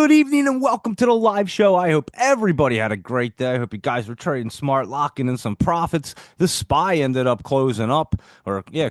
Good evening and welcome to the live show. I hope everybody had a great day. I hope you guys were trading smart, locking in some profits. The SPY ended up closing up,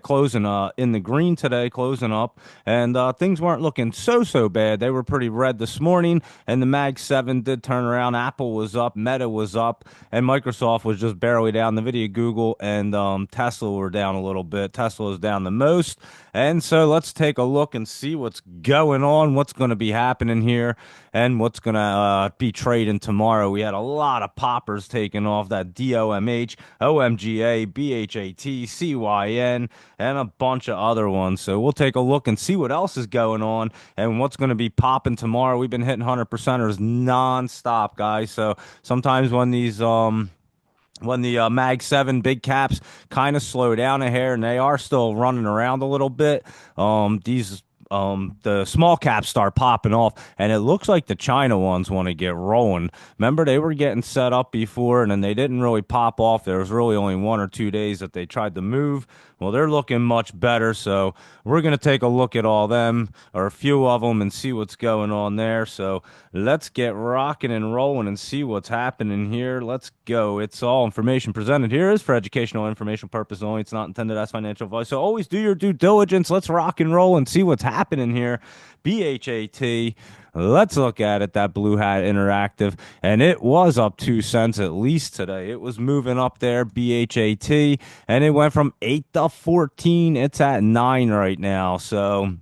closing in the green today, closing up, and things weren't looking so bad. They were pretty red this morning, and the Mag 7 did turn around. Apple was up, Meta was up, and Microsoft was just barely down. NVIDIA, Google, and Tesla were down a little bit. Tesla is down the most. And so let's take a look and see what's going on, what's going to be happening here, and what's going to be trading tomorrow. We had a lot of poppers taking off that DOMH, OMGA, BHAT, CYN, and a bunch of other ones. So we'll take a look and see what else is going on and what's going to be popping tomorrow. We've been hitting 100%ers nonstop, guys. So sometimes when the Mag 7 big caps kind of slow down a hair and they are still running around a little bit, the small caps start popping off, and it looks like the China ones want to get rolling. Remember, they were getting set up before, and then they didn't really pop off. There was really only 1 or 2 days that they tried to move. Well, they're looking much better, so we're going to take a look at all them, or a few of them, and see what's going on there. So let's get rocking and rolling and see what's happening here. Let's go. It's all information presented here is for educational information purpose only. It's not intended as financial advice, so always do your due diligence. Let's rock and roll and see what's happening here. BHAT. Let's look at it, that Blue Hat Interactive, and it was up 2 cents at least today. It was moving up there, BHAT, and it went from 8 to 14. It's at 9 right now, so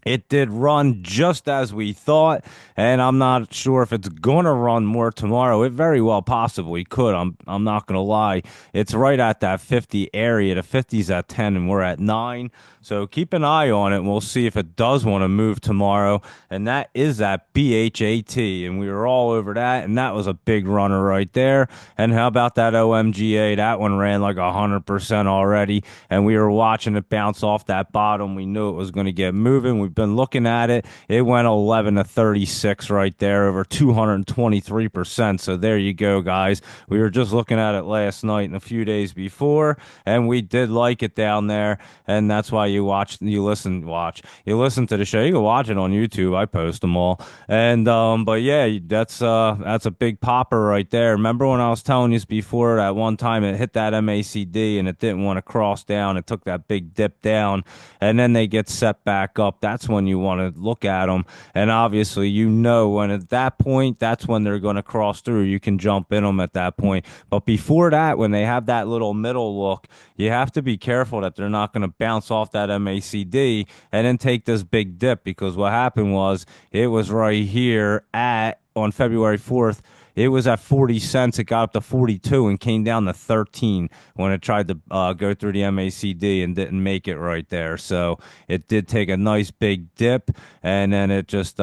it did run just as we thought, and I'm not sure if it's gonna run more tomorrow. It very well possibly could. I'm not gonna lie. It's right at that 50 area. The 50's at 10, and we're at 9. So keep an eye on it, and we'll see if it does want to move tomorrow. And that is that BHAT, and we were all over that, and that was a big runner right there. And how about that OMGA? That one ran like 100% already, and we were watching it bounce off that bottom. We knew it was going to get moving. We've been looking at it. It went 11 to 36 right there, over 223%. So there you go, guys. We were just looking at it last night and a few days before, and we did like it down there, and that's why you listen to the show. You can watch it on YouTube. I post them all. And but yeah, that's a big popper right there. Remember when I was telling you before that one time it hit that MACD and it didn't want to cross down. It took that big dip down, and then they get set back up. That's when you want to look at them. And obviously, when at that point, that's when they're going to cross through. You can jump in them at that point. But before that, when they have that little middle look, you have to be careful that they're not going to bounce off that MACD and then take this big dip, because what happened was it was right here on February 4th. It was at 40 cents. It got up to 42 and came down to 13 when it tried to go through the MACD and didn't make it right there. So it did take a nice big dip, and then it just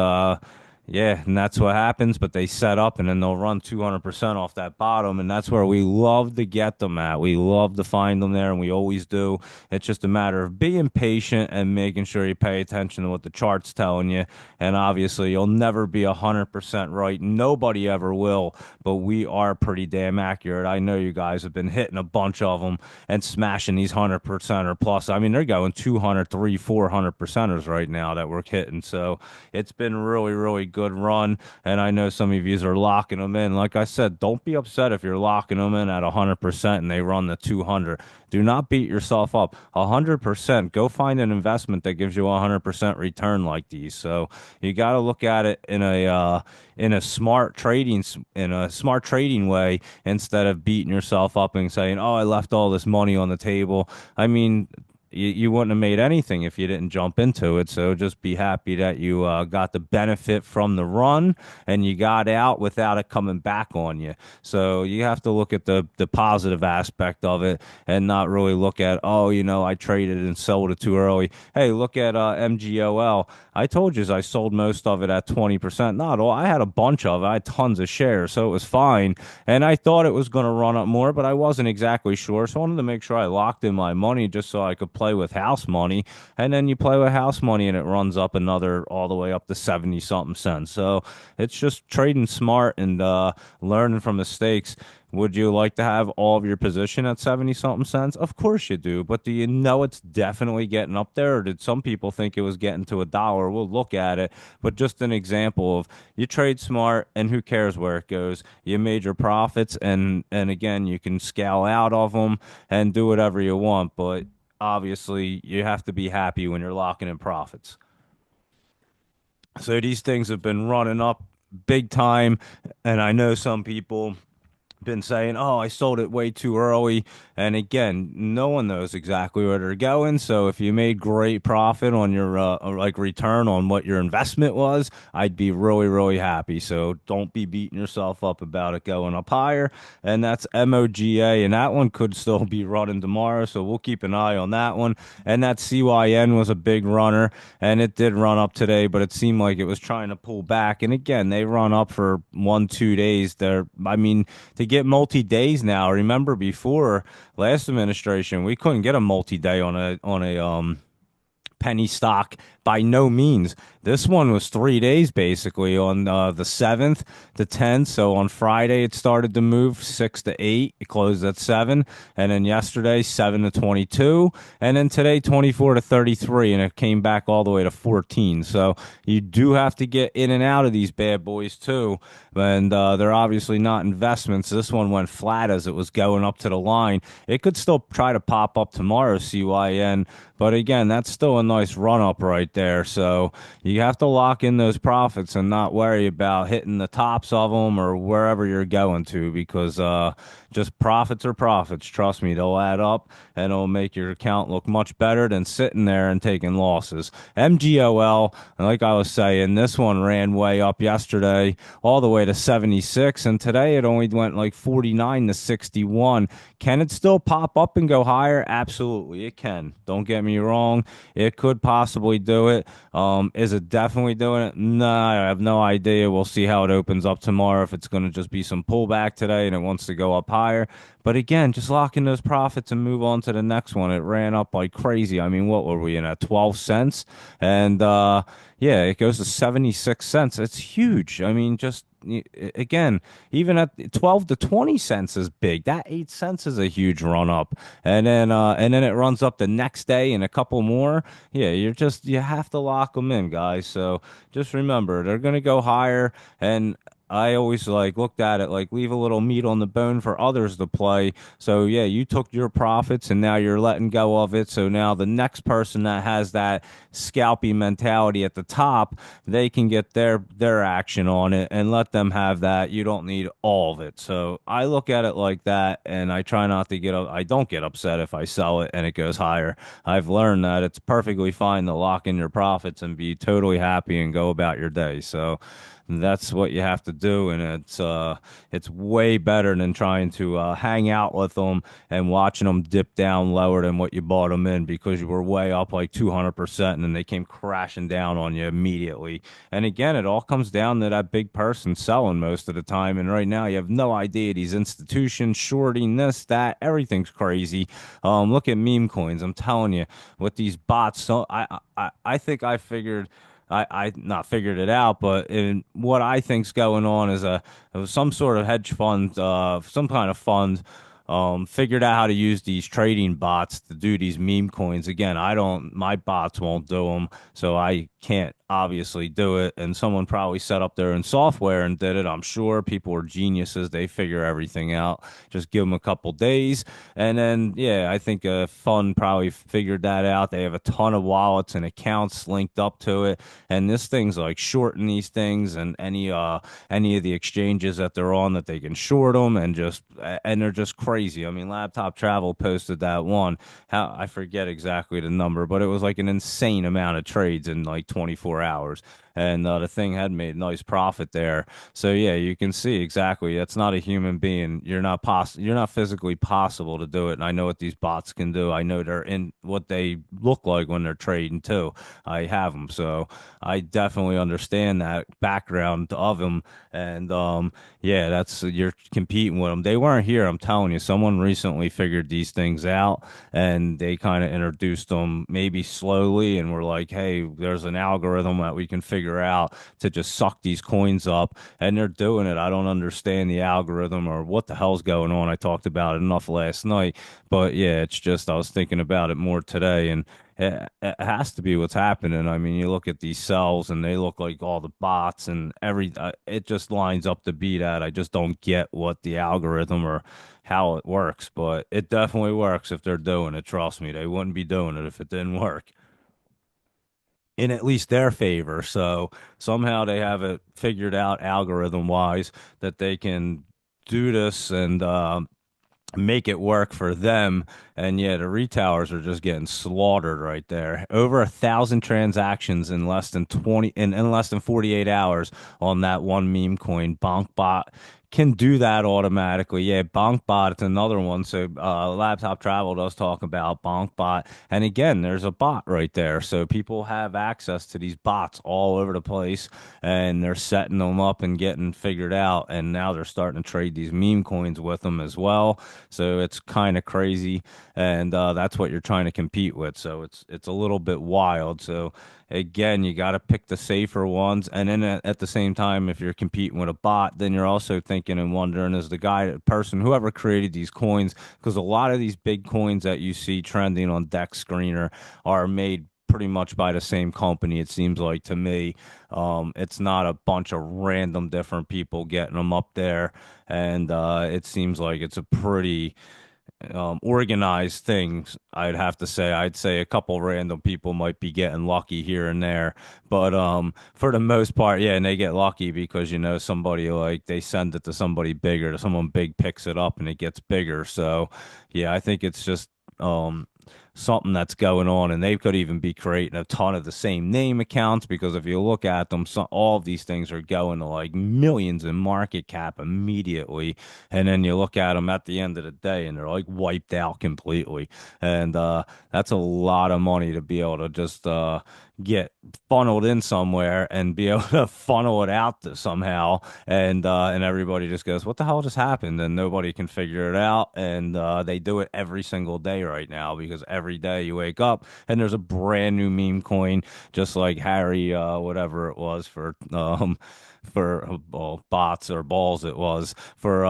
yeah, and that's what happens. But they set up, and then they'll run 200% off that bottom, and that's where we love to get them at. We love to find them there, and we always do. It's just a matter of being patient and making sure you pay attention to what the chart's telling you. And obviously, you'll never be 100% right. Nobody ever will, but we are pretty damn accurate. I know you guys have been hitting a bunch of them and smashing these 100% or plus. I mean, they're going 200, 300, 400%ers right now that we're hitting. So it's been really good run, and I know some of you are locking them in. Like I said, don't be upset if you're locking them in at 100% and they run the 200. Do not beat yourself up. 100%. Go find an investment that gives you a 100% return like these. So you got to look at it in a smart trading way, instead of beating yourself up and saying, "Oh, I left all this money on the table." I mean, you wouldn't have made anything if you didn't jump into it. So just be happy that you got the benefit from the run and you got out without it coming back on you. So you have to look at the positive aspect of it and not really look at, oh, I traded and sold it too early. Hey, look at MGOL. I told you I sold most of it at 20%. Not all. I had a bunch of it. I had tons of shares, so it was fine. And I thought it was going to run up more, but I wasn't exactly sure. So I wanted to make sure I locked in my money just so I could play with house money. And then you play with house money and it runs up another all the way up to 70 something cents. So it's just trading smart and learning from mistakes. Would you like to have all of your position at 70 something cents? Of course you do. But do you know it's definitely getting up there? Or did some people think it was getting to a dollar? We'll look at it. But just an example of you trade smart and who cares where it goes. You made your profits and again, you can scale out of them and do whatever you want. But obviously, you have to be happy when you're locking in profits. So these things have been running up big time. And I know some people been saying, "Oh, I sold it way too early." And again, no one knows exactly where they're going. So if you made great profit on your or like return on what your investment was, I'd be really, really happy. So don't be beating yourself up about it going up higher. And that's MOGA, and that one could still be running tomorrow. So we'll keep an eye on that one. And that CYN was a big runner, and it did run up today, but it seemed like it was trying to pull back. And again, they run up for 1, 2 days. I mean, to get multi days now. Remember before last administration, we couldn't get a multi day on a penny stock by no means. This one was 3 days basically on the 7th to 10th. So on Friday, it started to move 6 to 8. It closed at 7. And then yesterday, 7 to 22. And then today, 24 to 33. And it came back all the way to 14. So you do have to get in and out of these bad boys too. And they're obviously not investments. This one went flat as it was going up to the line. It could still try to pop up tomorrow, CYN. But again, that's still a nice run up right there. So you have to lock in those profits and not worry about hitting the tops of them or wherever you're going to, because just profits are profits. Trust me, they'll add up and it'll make your account look much better than sitting there and taking losses. MGOL, like I was saying, this one ran way up yesterday all the way to 76, and today it only went like 49 to 61. Can it still pop up and go higher? Absolutely, it can. Don't get me wrong. It could possibly do it. Is it definitely doing it? No, I have no idea. We'll see how it opens up tomorrow. If it's going to just be some pullback today and it wants to go up higher. But again, just lock in those profits and move on to the next one. It ran up like crazy. I mean, what were we in at 12 cents? And yeah, it goes to 76 cents. It's huge. I mean, just again, even at 12 to 20 cents is big. That 8 cents is a huge run up. And then it runs up the next day and a couple more. Yeah, you have to lock them in, guys. So just remember, they're going to go higher. And I always like looked at it like leave a little meat on the bone for others to play. So yeah, you took your profits and now you're letting go of it. So now the next person that has that scalpy mentality at the top, they can get their action on it and let them have that. You don't need all of it. So I look at it like that, and I try not to I don't get upset if I sell it and it goes higher. I've learned that it's perfectly fine to lock in your profits and be totally happy and go about your day. So that's what you have to do, and it's way better than trying to hang out with them and watching them dip down lower than what you bought them in because you were way up like 200% and then they came crashing down on you immediately. And again, it all comes down to that big person selling most of the time. And right now, you have no idea these institutions shorting this, that, everything's crazy. Look at meme coins. I'm telling you, with these bots. So I think I figured. I not figured it out, but what I think's going on is it was some sort of hedge fund, some kind of fund, figured out how to use these trading bots to do these meme coins. Again, my bots won't do them, so I can't obviously do it. And someone probably set up their own software and did it. I'm sure people are geniuses. They figure everything out. Just give them a couple days. And then, yeah, I think a fund probably figured that out. They have a ton of wallets and accounts linked up to it. And this thing's like shorting these things and any of the exchanges that they're on that they can short them and they're just crazy. I mean, Laptop Travel posted that one. How I forget exactly the number, but it was like an insane amount of trades in like 24 hours. And the thing had made nice profit there. So yeah, you can see exactly that's not a human being. You're not physically possible to do it. And I know what these bots can do. I know they're in what they look like when they're trading too. I have them, so I definitely understand that background of them. And yeah, that's you're competing with them. They weren't here. I'm telling you, someone recently figured these things out, and they kind of introduced them maybe slowly, and we're like, hey, there's an algorithm algorithm that we can figure out to just suck these coins up, and they're doing it. I don't understand the algorithm or what the hell's going on. I talked about it enough last night, but yeah, it's just I was thinking about it more today, and it has to be what's happening. I mean, you look at these cells and they look like all the bots and it just lines up to be that. I just don't get what the algorithm or how it works, but it definitely works if they're doing it. Trust me, they wouldn't be doing it if it didn't work in at least their favor. So somehow they have it figured out algorithm wise that they can do this and make it work for them. And yeah, the retailers are just getting slaughtered right there. Over 1,000 transactions in less than 20 in less than 48 hours on that one meme coin. BonkBot can do that automatically. Yeah, BonkBot, it's another one. So Laptop Travel does talk about BonkBot. And again, there's a bot right there. So people have access to these bots all over the place and they're setting them up and getting figured out. And now they're starting to trade these meme coins with them as well. So it's kind of crazy, and that's what you're trying to compete with. So it's a little bit wild. So again, you got to pick the safer ones, and then at the same time, if you're competing with a bot, then you're also thinking and wondering, is the guy, the person, whoever created these coins, because a lot of these big coins that you see trending on Dex Screener are made pretty much by the same company, it seems like to me. It's not a bunch of random different people getting them up there, and it seems like it's a pretty organized thing. I'd have to say. I'd say a couple random people might be getting lucky here and there, but for the most part, yeah, and they get lucky because somebody like they send it to somebody bigger, someone big picks it up and it gets bigger. So yeah, I think it's just something that's going on, and they could even be creating a ton of the same name accounts because if you look at them, all of these things are going to like millions in market cap immediately, and then you look at them at the end of the day, and they're like wiped out completely, and that's a lot of money to be able to just get funneled in somewhere and be able to funnel it out somehow, and everybody just goes, "What the hell just happened?" And nobody can figure it out, and they do it every single day right now because every day you wake up and there's a brand new meme coin, just like Harry, whatever it was for bots or balls it was for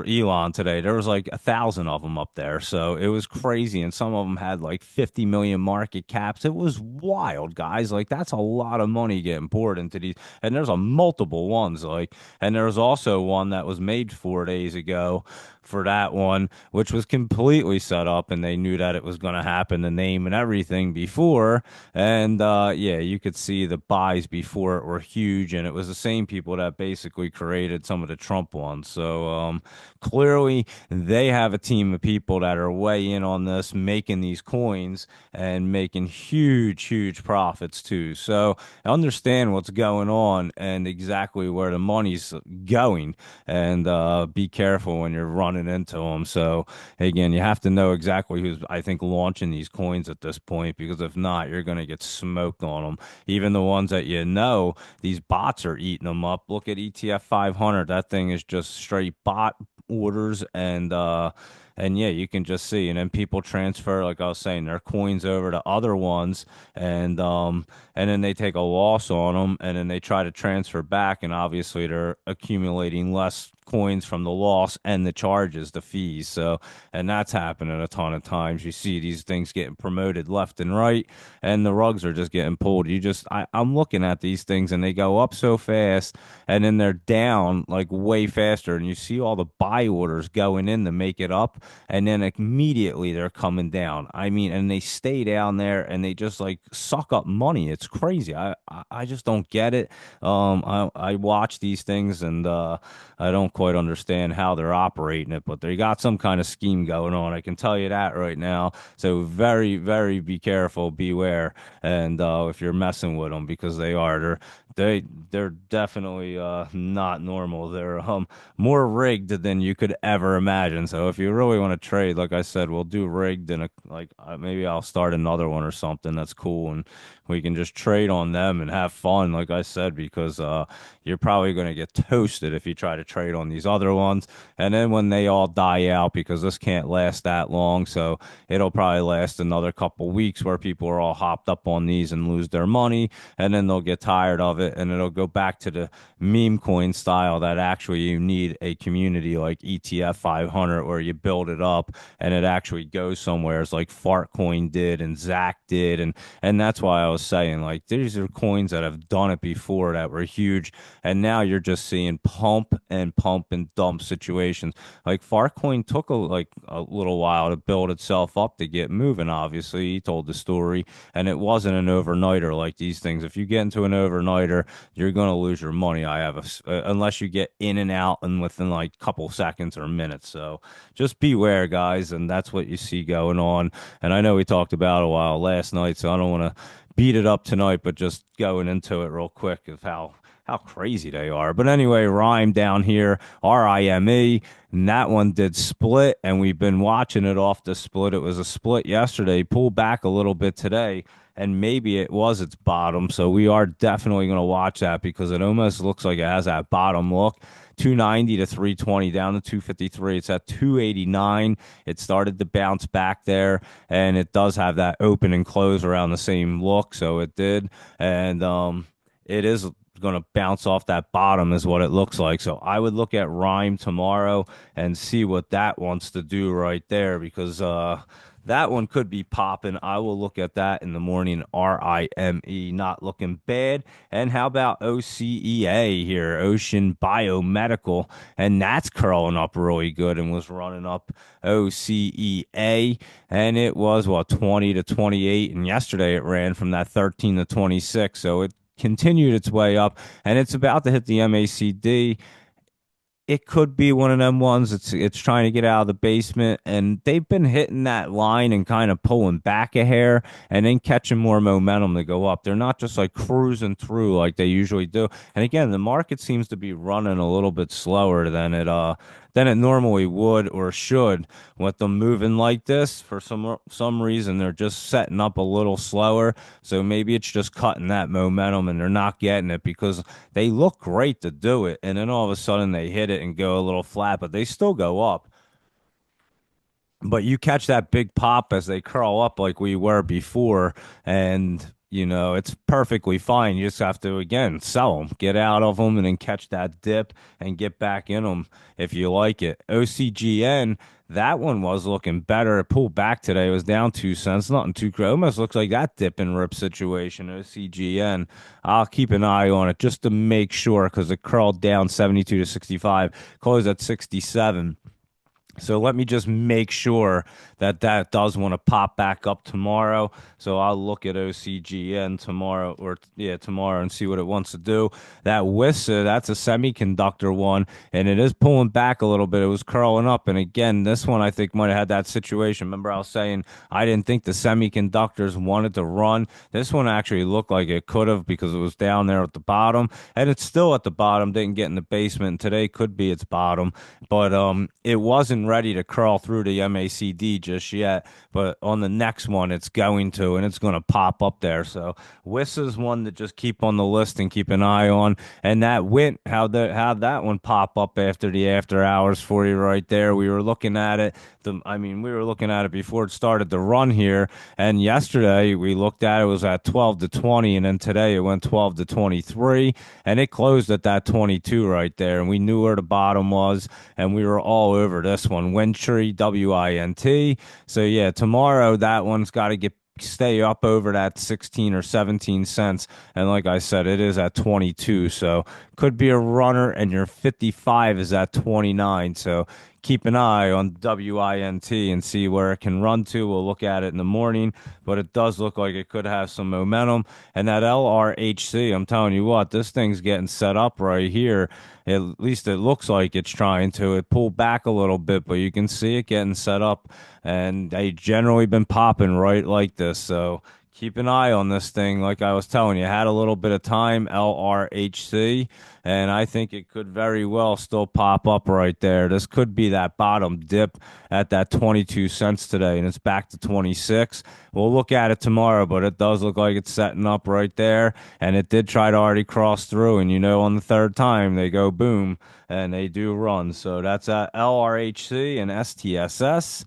Elon today. There was like 1,000 of them up there, so it was crazy, and some of them had like 50 million market caps. It was wild, guys. Like that's a lot of money getting poured into these, and there's a multiple ones. Like, and there was also one that was made 4 days ago for that one, which was completely set up, and they knew that it was going to happen, the name and everything before. And yeah, you could see the buys before it were huge, and it was the same people that basically created some of the Trump ones. So clearly, they have a team of people that are way in on this, making these coins and making huge, huge profits too. So understand what's going on and exactly where the money's going, and be careful when you're running into them. So again, you have to know exactly who's, I think, launching these coins at this point, because if not, you're going to get smoked on them. Even the ones that these bots are eating them up. Look at ETF 500. That thing is just straight bot orders, and yeah, you can just see, and then people transfer, like I was saying, their coins over to other ones, and then they take a loss on them, and then they try to transfer back, and obviously they're accumulating less coins from the loss and the charges, the fees. So, and that's happening a ton of times. You see these things getting promoted left and right, and the rugs are just getting pulled. I'm looking at these things, and they go up so fast, and then they're down like way faster, and you see all the buy orders going in to make it up, and then immediately they're coming down. I mean, and they stay down there, and they just like suck up money. It's crazy. I just don't get it. I watch these things, and I don't quite understand how they're operating it, but they got some kind of scheme going on. I can tell you that right now. So very, very be careful, beware, and if you're messing with them, because they're definitely not normal. They're more rigged than you could ever imagine. So if you really want to trade, like I said, we'll do rigged, and maybe I'll start another one or something that's cool, and we can just trade on them and have fun, like I said, because you're probably going to get toasted if you try to trade on these other ones. And then when they all die out, because this can't last that long, so it'll probably last another couple weeks where people are all hopped up on these and lose their money, and then they'll get tired of it, and it'll go back to the meme coin style that actually you need a community like ETF 500 where you build it up and it actually goes somewhere. It's like Fartcoin did and Zach did, and that's why I was saying like these are coins that have done it before that were huge, and now you're just seeing pump and dump situations. Like Fartcoin took a little while to build itself up to get moving. Obviously, he told the story, and it wasn't an overnighter like these things. If you get into an overnighter, you're gonna lose your money. Unless you get in and out and within like couple seconds or minutes. So just beware, guys, and that's what you see going on. And I know we talked about it a while last night, so I don't want to beat it up tonight, but just going into it real quick of how crazy they are. But anyway, Rhyme down here, RIME, and that one did split, and we've been watching it off the split. It was a split yesterday, pulled back a little bit today, and maybe it was its bottom. So we are definitely going to watch that because it almost looks like it has that bottom look. 290 to 320 down to 253. It's at 289. It started to bounce back there, and it does have that open and close around the same look. So it did, and it is going to bounce off that bottom is what it looks like. So I would look at Rhyme tomorrow and see what that wants to do right there because that one could be popping. I will look at that in the morning. RIME, not looking bad. And how about OCEA here, Ocean Biomedical? And that's curling up really good and was running up OCEA. And it was, what, 20 to 28. And yesterday it ran from that 13 to 26. So it continued its way up, and it's about to hit the MACD. It could be one of them ones. It's trying to get out of the basement, and they've been hitting that line and kind of pulling back a hair, and then catching more momentum to go up. They're not just like cruising through like they usually do. And again, the market seems to be running a little bit slower than it normally would or should with them moving like this. For some reason, they're just setting up a little slower. So maybe it's just cutting that momentum and they're not getting it because they look great to do it. And then all of a sudden they hit it and go a little flat, but they still go up. But you catch that big pop as they curl up like we were before, and it's perfectly fine. You just have to again sell them, get out of them, and then catch that dip and get back in them if you like it. OCGN, that one was looking better. It pulled back today. It was down 2 cents, nothing too crazy. Almost looks like that dip and rip situation. OCGN, I'll keep an eye on it just to make sure because it curled down 72 to 65, closed at 67. So let me just make sure that that does want to pop back up tomorrow. So I'll look at OCGN tomorrow, or yeah, tomorrow, and see what it wants to do. That WISA, that's a semiconductor one, and it is pulling back a little bit. It was curling up, and again, this one I think might have had that situation. Remember, I was saying I didn't think the semiconductors wanted to run. This one actually looked like it could have because it was down there at the bottom, and it's still at the bottom. Didn't get in the basement. And today could be its bottom, but it wasn't ready to curl through the MACD just yet, but on the next one it's going to, and it's going to pop up there. So WIS is one to just keep on the list and keep an eye on. And that went how that one pop up after the after hours for you right there. We were looking at it. We were looking at it before it started to run here. And yesterday we looked at it, was at 12 to 20, and then today it went 12 to 23, and it closed at that 22 right there. And we knew where the bottom was, and we were all over this one. Wintry, WINT. So yeah, tomorrow that one's got to stay up over that 16 or 17 cents, and like I said, it is at 22, so could be a runner, and your 55 is at 29. So keep an eye on WINT and see where it can run to. We'll look at it in the morning, but it does look like it could have some momentum. And that LRHC, I'm telling you what, this thing's getting set up right here. At least it looks like it's trying to. It pulled back a little bit, but you can see it getting set up, and they generally been popping right like this. So keep an eye on this thing. Like I was telling you, had a little bit of time, LRHC, and I think it could very well still pop up right there. This could be that bottom dip at that 22 cents today, and it's back to 26. We'll look at it tomorrow, but it does look like it's setting up right there, and it did try to already cross through, and on the third time they go boom, and they do run. So that's LRHC and STSS.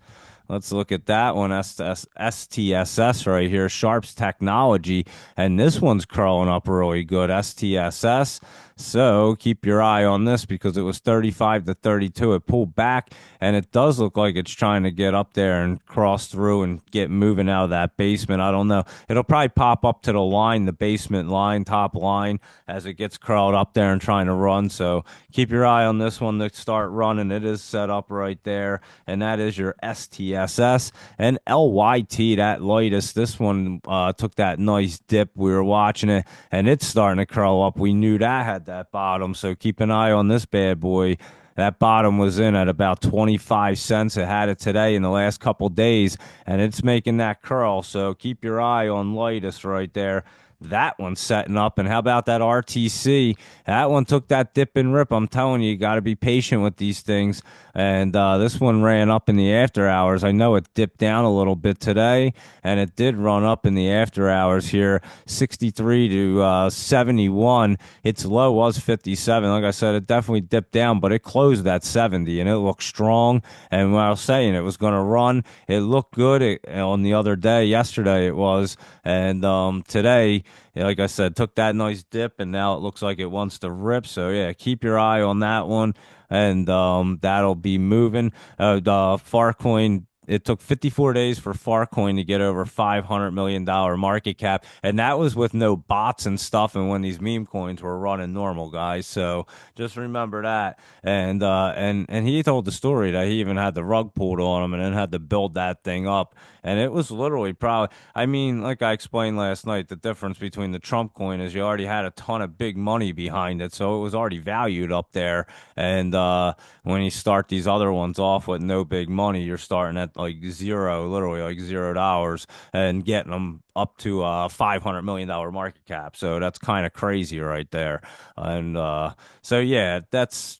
Let's look at that one. STSS right here, Sharps Technology. And this one's curling up really good. STSS. So keep your eye on this because it was 35 to 32. It pulled back and it does look like it's trying to get up there and cross through and get moving out of that basement. I don't know. It'll probably pop up to the line, the basement line, top line, as it gets curled up there and trying to run. So keep your eye on this one to start running. It is set up right there. And that is your STSS and LYT, that latest. This one took that nice dip. We were watching it and it's starting to curl up. We knew that had that bottom. So keep an eye on this bad boy. That bottom was in at about 25 cents. It had it today in the last couple days, and it's making that curl. So keep your eye on latest right there. That one's setting up. And how about that RTC? That one took that dip and rip. I'm telling you, you got to be patient with these things. And this one ran up in the after hours. I know it dipped down a little bit today, and it did run up in the after hours here, 63 to 71. Its low was 57. Like I said, it definitely dipped down, but it closed at 70, and it looked strong. And when I was saying it was going to run, it looked good on the other day. Yesterday it was, and today, like I said, took that nice dip, and now it looks like it wants to rip. So yeah, keep your eye on that one, and that'll be moving. The Farcoin. It took 54 days for Farcoin to get over $500 million market cap, and that was with no bots and stuff, and when these meme coins were running normal, guys. So just remember that. And he told the story that he even had the rug pulled on him, and then had to build that thing up, and it was literally probably. I mean, like I explained last night, the difference between the Trump coin is you already had a ton of big money behind it, so it was already valued up there. And when you start these other ones off with no big money, you're starting at like zero, literally like $0, and getting them up to $500 million market cap. So that's kind of crazy right there. And so yeah, that's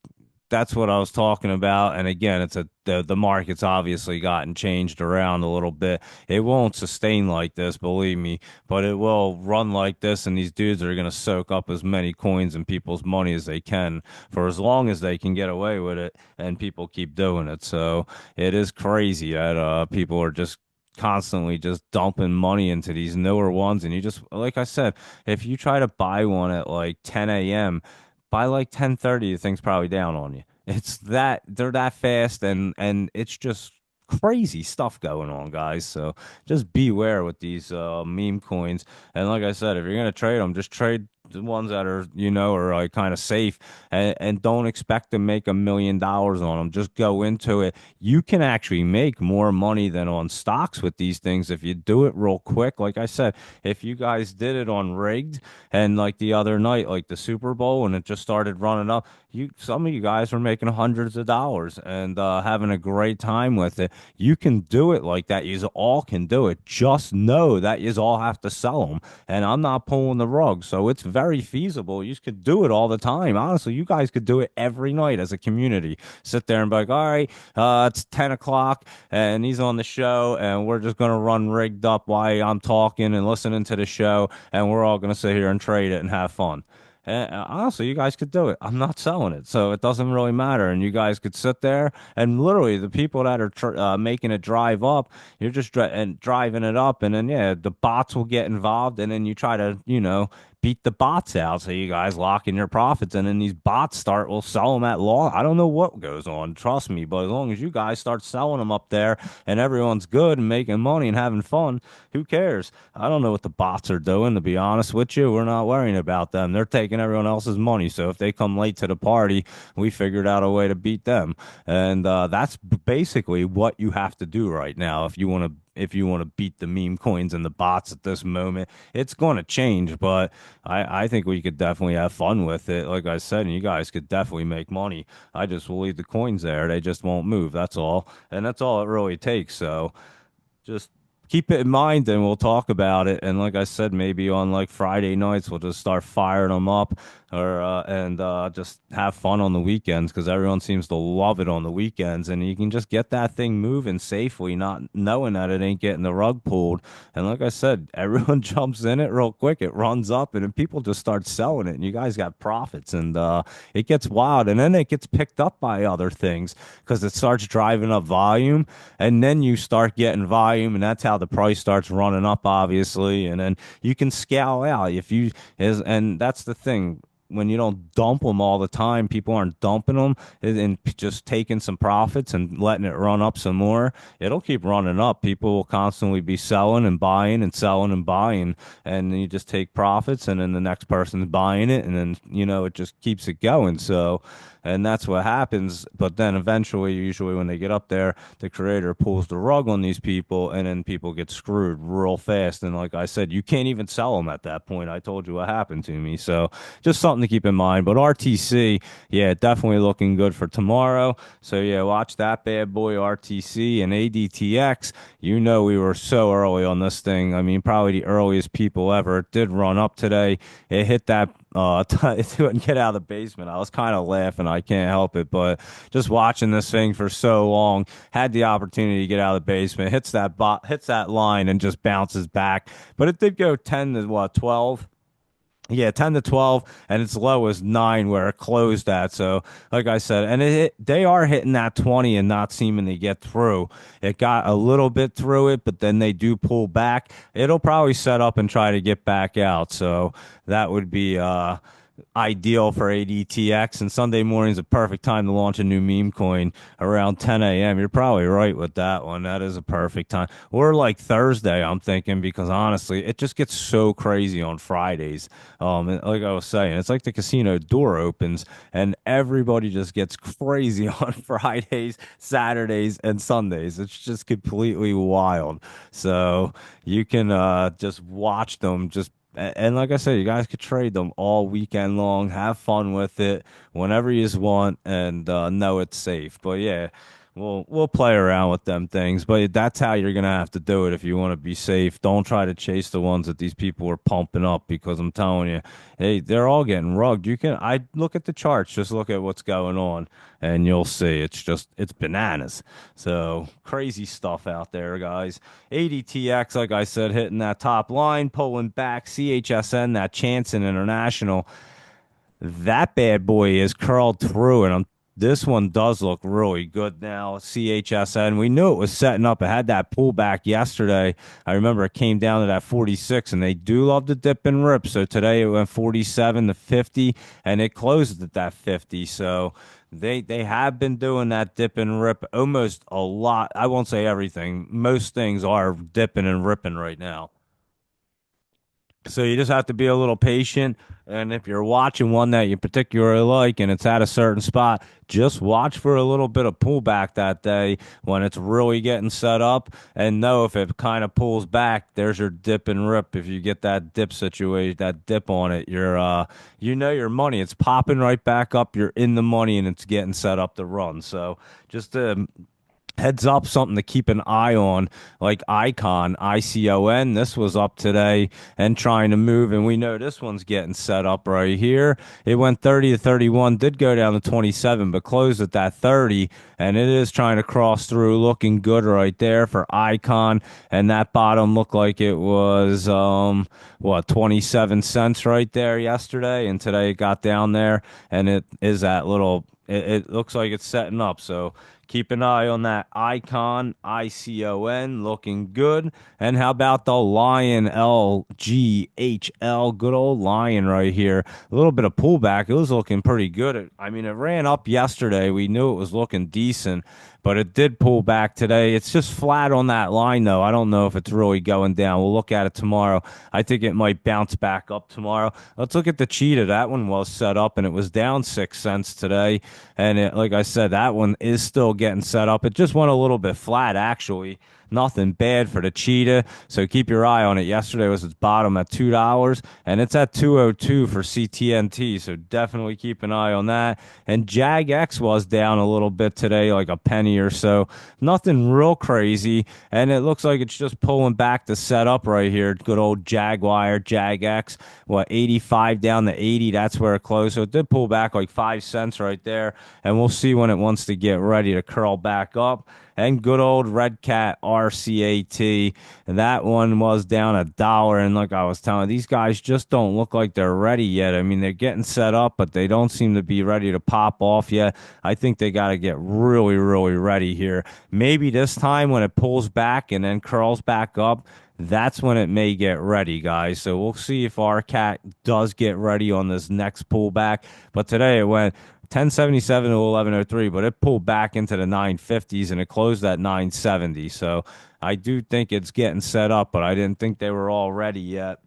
what I was talking about. And again, the market's obviously gotten changed around a little bit. It won't sustain like this, believe me, but it will run like this. And these dudes are going to soak up as many coins and people's money as they can for as long as they can get away with it. And people keep doing it. So it is crazy that people are just constantly just dumping money into these newer ones. And you just, like I said, if you try to buy one at like 10 a.m., by like 10:30, the thing's probably down on you. It's that they're that fast, and it's just crazy stuff going on, guys. So just beware with these meme coins. And like I said, if you're gonna trade them, just trade the ones that are are like kind of safe, and don't expect to make $1 million on them. Just go into it. You can actually make more money than on stocks with these things if you do it real quick. Like I said, if you guys did it on rigged, and like the other night, like the Super Bowl, and it just started running up, some of you guys were making hundreds of dollars and having a great time with it. You can do it like that. You all can do it. Just know that you all have to sell them. And I'm not pulling the rug, so it's very feasible. You could do it all the time. Honestly, you guys could do it every night as a community. Sit there and be like, all right, it's 10 o'clock and he's on the show, and we're just gonna run rigged up while I'm talking and listening to the show, and we're all gonna sit here and trade it and have fun. And honestly, you guys could do it. I'm not selling it, so it doesn't really matter. And you guys could sit there, and literally, the people that are making it drive up, you're just driving it up, and then yeah, the bots will get involved, and then you try to beat the bots out. So you guys lock in your profits, and then these bots will sell them at law. I don't know what goes on, trust me, but as long as you guys start selling them up there, and everyone's good and making money and having fun, who cares? I don't know what the bots are doing, to be honest with you. We're not worrying about them. They're taking everyone else's money. So if they come late to the party, we figured out a way to beat them. And that's basically what you have to do right now if you want to beat the meme coins and the bots at this moment. It's going to change, but I think we could definitely have fun with it. Like I said, and you guys could definitely make money. I just will leave the coins there. They just won't move. That's all. And that's all it really takes. So just keep it in mind and we'll talk about it. And like I said, maybe on like Friday nights, we'll just start firing them up or and just have fun on the weekends because everyone seems to love it on the weekends. And you can just get that thing moving safely, not knowing that it ain't getting the rug pulled. And like I said, everyone jumps in it real quick. It runs up and then people just start selling it. And you guys got profits and it gets wild. And then it gets picked up by other things because it starts driving up volume and then you start getting volume and that's how the price starts running up obviously and then you can scale out if you is and that's the thing when you don't dump them all the time, people aren't dumping them and just taking some profits and letting it run up some more. It'll keep running up. People will constantly be selling and buying and selling and buying, and you just take profits, and then the next person's buying it, and then it just keeps it going. So, and that's what happens. But then eventually, usually when they get up there, the creator pulls the rug on these people, and then people get screwed real fast. And like I said, you can't even sell them at that point. I told you what happened to me. So just something to keep in mind. But RTC, yeah, definitely looking good for tomorrow. So yeah, watch that bad boy RTC and ADTX. We were so early on this thing. I mean, probably the earliest people ever. It did run up today. It hit that it couldn't get out of the basement. I was kind of laughing. I can't help it, but just watching this thing for so long, had the opportunity to get out of the basement, hits that line and just bounces back. But it did go 10 to what, 12? Yeah, 10 to 12, and its low is 9 where it closed at. So, like I said, and they are hitting that 20 and not seeming to get through. It got a little bit through it, but then they do pull back. It'll probably set up and try to get back out. So, that would be ideal for ADTX, and Sunday morning is a perfect time to launch a new meme coin around 10 a.m. You're probably right with that one. That is a perfect time. Or like Thursday, I'm thinking, because honestly, it just gets so crazy on Fridays. Like I was saying, it's like the casino door opens and everybody just gets crazy on Fridays, Saturdays, and Sundays. It's just completely wild. So you can just watch them just and like I said, you guys could trade them all weekend long, have fun with it whenever you just want, and know it's safe. But yeah, we'll play around with them things. But that's how you're gonna have to do it if you want to be safe. Don't try to chase the ones that these people are pumping up because I'm telling you, hey, they're all getting rugged. I look at the charts, just look at what's going on, and you'll see it's bananas. So crazy stuff out there, guys. ADTX, like I said, hitting that top line, pulling back. CHSN, that Chanson International, that bad boy is curled through, and this one does look really good now. CHSN, we knew it was setting up. It had that pullback yesterday. I remember it came down to that 46, and they do love to dip and rip. So today it went 47 to 50, and it closed at that 50. So they have been doing that dip and rip almost a lot. I won't say everything. Most things are dipping and ripping right now. So you just have to be a little patient. And if you're watching one that you particularly like and it's at a certain spot, just watch for a little bit of pullback that day when it's really getting set up. And know if it kind of pulls back, there's your dip and rip. If you get that dip situation, that dip on it, your money. It's popping right back up. You're in the money and it's getting set up to run. So just heads up, something to keep an eye on, like ICON. This was up today and trying to move, and we know this one's getting set up right here. It went 30 to 31, did go down to 27, but closed at that 30, and it is trying to cross through, looking good right there for ICON. And that bottom looked like it was 27 cents right there yesterday, and today it got down there, and it is that little. It looks like it's setting up, so keep an eye on that ICON, looking good. And how about the Lion LGHL? Good old Lion right here. A little bit of pullback. It was looking pretty good. I mean, it ran up yesterday. We knew it was looking decent, but it did pull back today. It's just flat on that line, though. I don't know if it's really going down. We'll look at it tomorrow. I think it might bounce back up tomorrow. Let's look at the cheetah. That one was set up, and it was down 6 cents today. And like I said, that one is still getting set up. It just went a little bit flat, actually. nothing bad for the cheetah. So keep your eye on it. Yesterday was its bottom at $2, and it's at 202 for CTNT. So definitely keep an eye on that. And JAGX was down a little bit today, like a penny or so. Nothing real crazy, and it looks like it's just pulling back to set up right here. Good old Jaguar, JAGX, what, 85 down to 80. That's where it closed. So it did pull back like 5 cents right there, and we'll see when it wants to get ready to curl back up. And good old Red Cat RCAT. That one was down $1. And like I was telling you, these guys just don't look like they're ready yet. I mean, they're getting set up, but they don't seem to be ready to pop off yet. I think they got to get really, really ready here. Maybe this time when it pulls back and then curls back up, that's when it may get ready, guys. So we'll see if our cat does get ready on this next pullback. But today it went 1077 to 1103, but it pulled back into the 950s and it closed at 970. So I do think it's getting set up, but I didn't think they were all ready yet.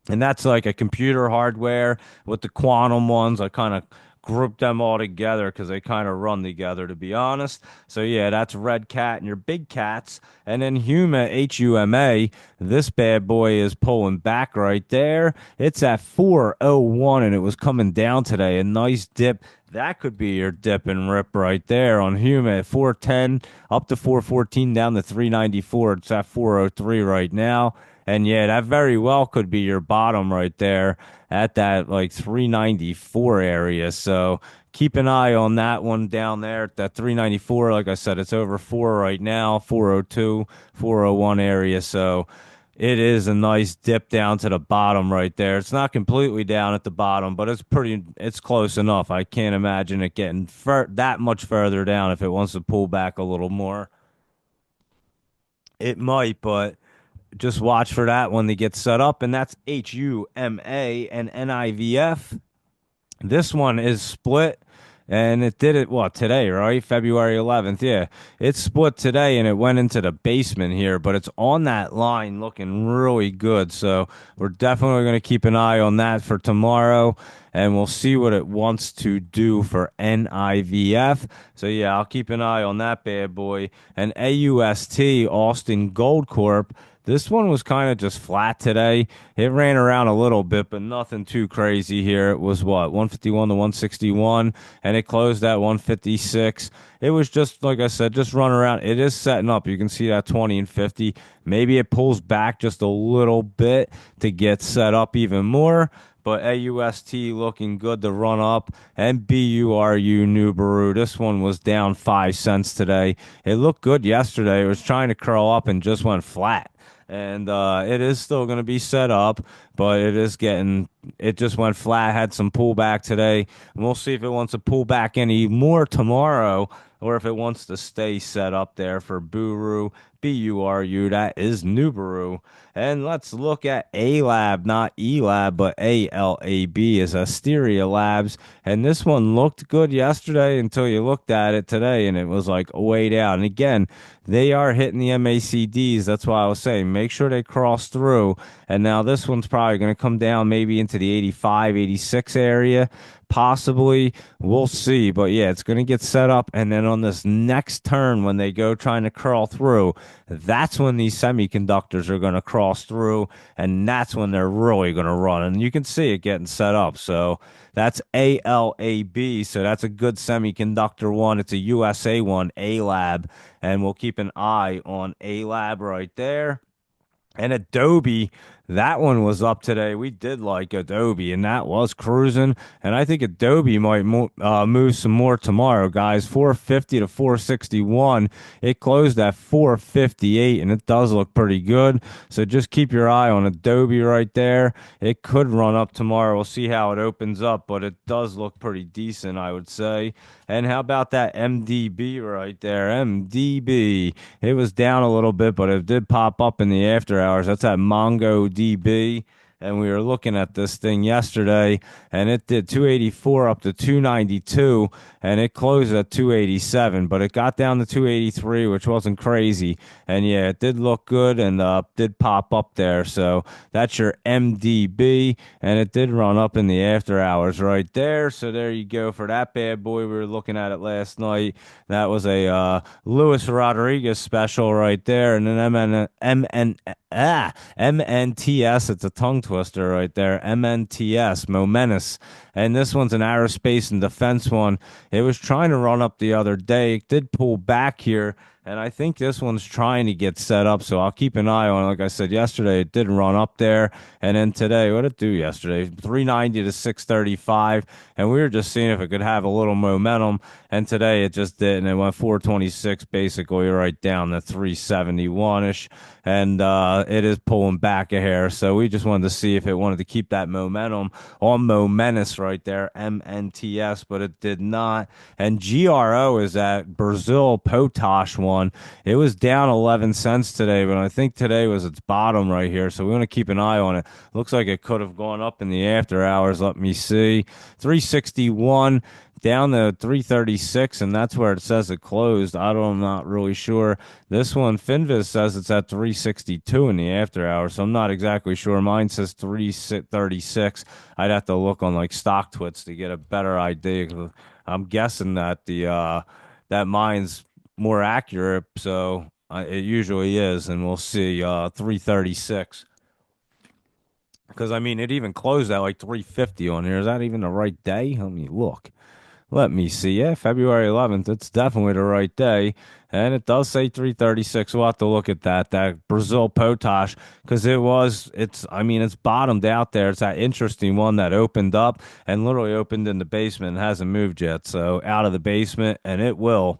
And that's like a computer hardware with the quantum ones. I kind of grouped them all together because they kind of run together, to be honest. So yeah, that's Red Cat and your big cats. And then Huma, HUMA, this bad boy is pulling back right there. It's at 401 and it was coming down today. A nice dip. That could be your dip and rip right there on Huma at 410 up to 414 down to 394. It's at 403 right now. And yeah, that very well could be your bottom right there at that like 394 area. So keep an eye on that one down there at that 394. Like I said, it's over 4 right now, 402, 401 area. So it is a nice dip down to the bottom right there. It's not completely down at the bottom, but it's close enough. I can't imagine it getting that much further down if it wants to pull back a little more. It might, but just watch for that when they get set up, and that's HUMA and NIVF. This one is split, and it did it, what, today, right? February 11th. Yeah, it's split today, and it went into the basement here, but it's on that line looking really good. So we're definitely going to keep an eye on that for tomorrow, and we'll see what it wants to do for NIVF. So yeah, I'll keep an eye on that bad boy. And AUST, Austin Gold Corp, this one was kind of just flat today. It ran around a little bit, but nothing too crazy here. It was what, 151 to 161, and it closed at 156. It was just, like I said, just run around. It is setting up. You can see that 20 and 50. Maybe it pulls back just a little bit to get set up even more. But AUST looking good to run up. And BURU Nubaru. This one was down 5 cents today. It looked good yesterday. It was trying to curl up and just went flat. And it is still going to be set up, but it just went flat, had some pullback today. And we'll see if it wants to pull back any more tomorrow or if it wants to stay set up there for Buru, BURU. That is Nubaru. And let's look at A-Lab, not E-Lab, but ALAB is Asteria Labs. And this one looked good yesterday until you looked at it today, and it was like way down. And again, they are hitting the MACDs. That's why I was saying make sure they cross through. And now this one's probably going to come down maybe into the 85, 86 area. Possibly. We'll see. But yeah, it's going to get set up. And then on this next turn, when they go trying to curl through, that's when these semiconductors are going to cross through. And that's when they're really going to run. And you can see it getting set up. So that's ALAB. So that's a good semiconductor one. It's a USA one, A-Lab. And we'll keep an eye on A-Lab right there. And Adobe, that one was up today. We did like Adobe, and that was cruising. And I think Adobe might move some more tomorrow, guys. 450 to 461. It closed at 458, and it does look pretty good. So just keep your eye on Adobe right there. It could run up tomorrow. We'll see how it opens up, but it does look pretty decent, I would say. And how about that MDB right there? MDB. It was down a little bit, but it did pop up in the after hours. That's that MongoDB. and we were looking at this thing yesterday, and it did 284 up to 292, and it closed at 287, but it got down to 283, which wasn't crazy. And yeah, it did look good and did pop up there. So that's your MDB, and it did run up in the after hours right there. So there you go for that bad boy. We were looking at it last night. That was a Luis Rodriguez special right there, and then MNTS. It's a tongue twister right there. MNTS, Momentus. And this one's an aerospace and defense one. It was trying to run up the other day. It did pull back here. And I think this one's trying to get set up, so I'll keep an eye on it. Like I said yesterday, it did run up there. And then today, what did it do yesterday? 390 to 635. And we were just seeing if it could have a little momentum. And today it just did. And it went 426 basically right down to 371 ish. And it is pulling back a hair. So we just wanted to see if it wanted to keep that momentum on Momentus right there, MNTS, but it did not. And GRO is that Brazil Potash one. It was down 11 cents today, but I think today was its bottom right here. So we want to keep an eye on it. Looks like it could have gone up in the after hours. Let me see. 361 down to 336, and that's where it says it closed. I'm not really sure. This one, Finviz says it's at 362 in the after hours, so I'm not exactly sure. Mine says 336. I'd have to look on like stock twits to get a better idea. I'm guessing that that mine's more accurate, so it usually is, and we'll see. 336. Because I mean, it even closed at like 350 on here. Is that even the right day? Let me look. Let me see. Yeah, February 11th. It's definitely the right day. And it does say 336. We'll have to look at that Brazil Potash, because I mean, it's bottomed out there. It's that interesting one that opened up and literally opened in the basement and hasn't moved yet. So out of the basement, and it will.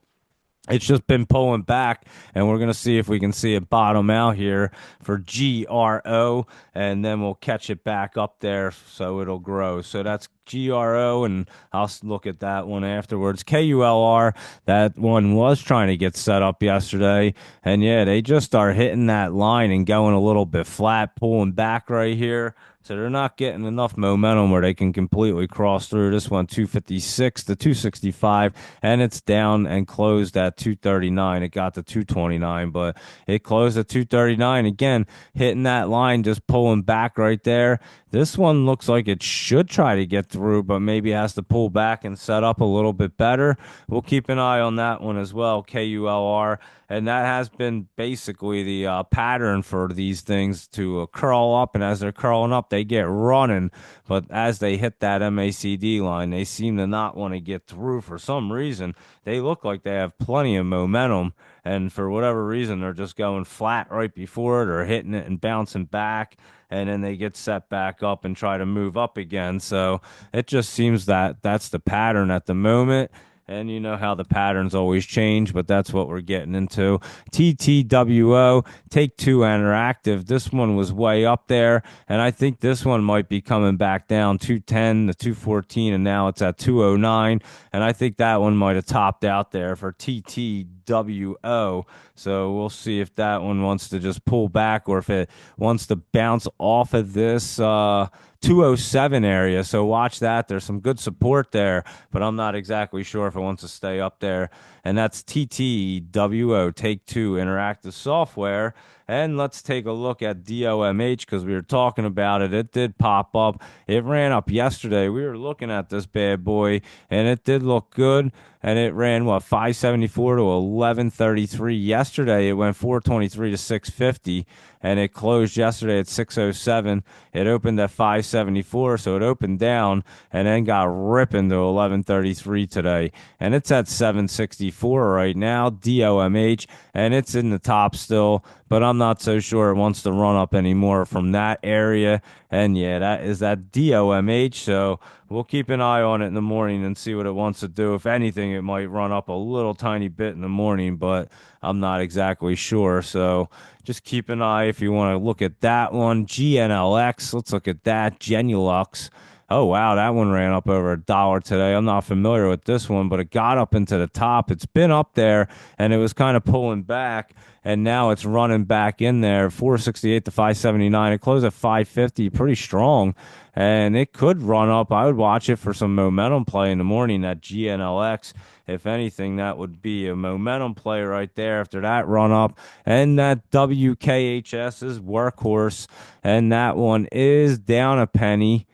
It's just been pulling back, and we're going to see if we can see it bottom out here for GRO, and then we'll catch it back up there so it'll grow. So that's GRO, and I'll look at that one afterwards. KULR, that one was trying to get set up yesterday, and yeah, they just start hitting that line and going a little bit flat, pulling back right here. So they're not getting enough momentum where they can completely cross through. This one 256 to 265, and it's down and closed at 239. It got to 229, but it closed at 239 again, hitting that line, just pulling back right there. This one looks like it should try to get through, but maybe has to pull back and set up a little bit better. We'll keep an eye on that one as well, KULR. And that has been basically the pattern for these things to curl up. And as they're curling up, they get running. But as they hit that MACD line, they seem to not want to get through for some reason. They look like they have plenty of momentum. And for whatever reason, they're just going flat right before it or hitting it and bouncing back. And then they get set back up and try to move up again. So it just seems that that's the pattern at the moment. And you know how the patterns always change, but that's what we're getting into. TTWO, Take Two Interactive. This one was way up there, and I think this one might be coming back down 210 to 214, and now it's at 209. And I think that one might have topped out there for TTWO. So we'll see if that one wants to just pull back or if it wants to bounce off of this 207 area. So watch that. There's some good support there, but I'm not exactly sure if it wants to stay up there. And that's TTWO, Take Two Interactive Software. And let's take a look at DOMH because we were talking about it. It did pop up. It ran up yesterday. We were looking at this bad boy, and it did look good. And it ran, 574 to 1133 yesterday. It went 423 to 650, and it closed yesterday at 607. It opened at 574, so it opened down and then got ripping to 1133 today. And it's at 764 right now, DOMH, and it's in the top still, but I'm not so sure it wants to run up anymore from that area. And yeah, that is that DOMH, so we'll keep an eye on it in the morning and see what it wants to do. If anything, it might run up a little tiny bit in the morning, but I'm not exactly sure. So just keep an eye if you want to look at that one. GNLX, let's look at that. Genulux. Oh wow, that one ran up over $1 today. I'm not familiar with this one, but it got up into the top. It's been up there and it was kind of pulling back and now it's running back in there. 468 to 579. It closed at 550, pretty strong. And it could run up. I would watch it for some momentum play in the morning, that GNLX. If anything, that would be a momentum play right there after that run up. And that WKHS is workhorse. And that one is down a penny.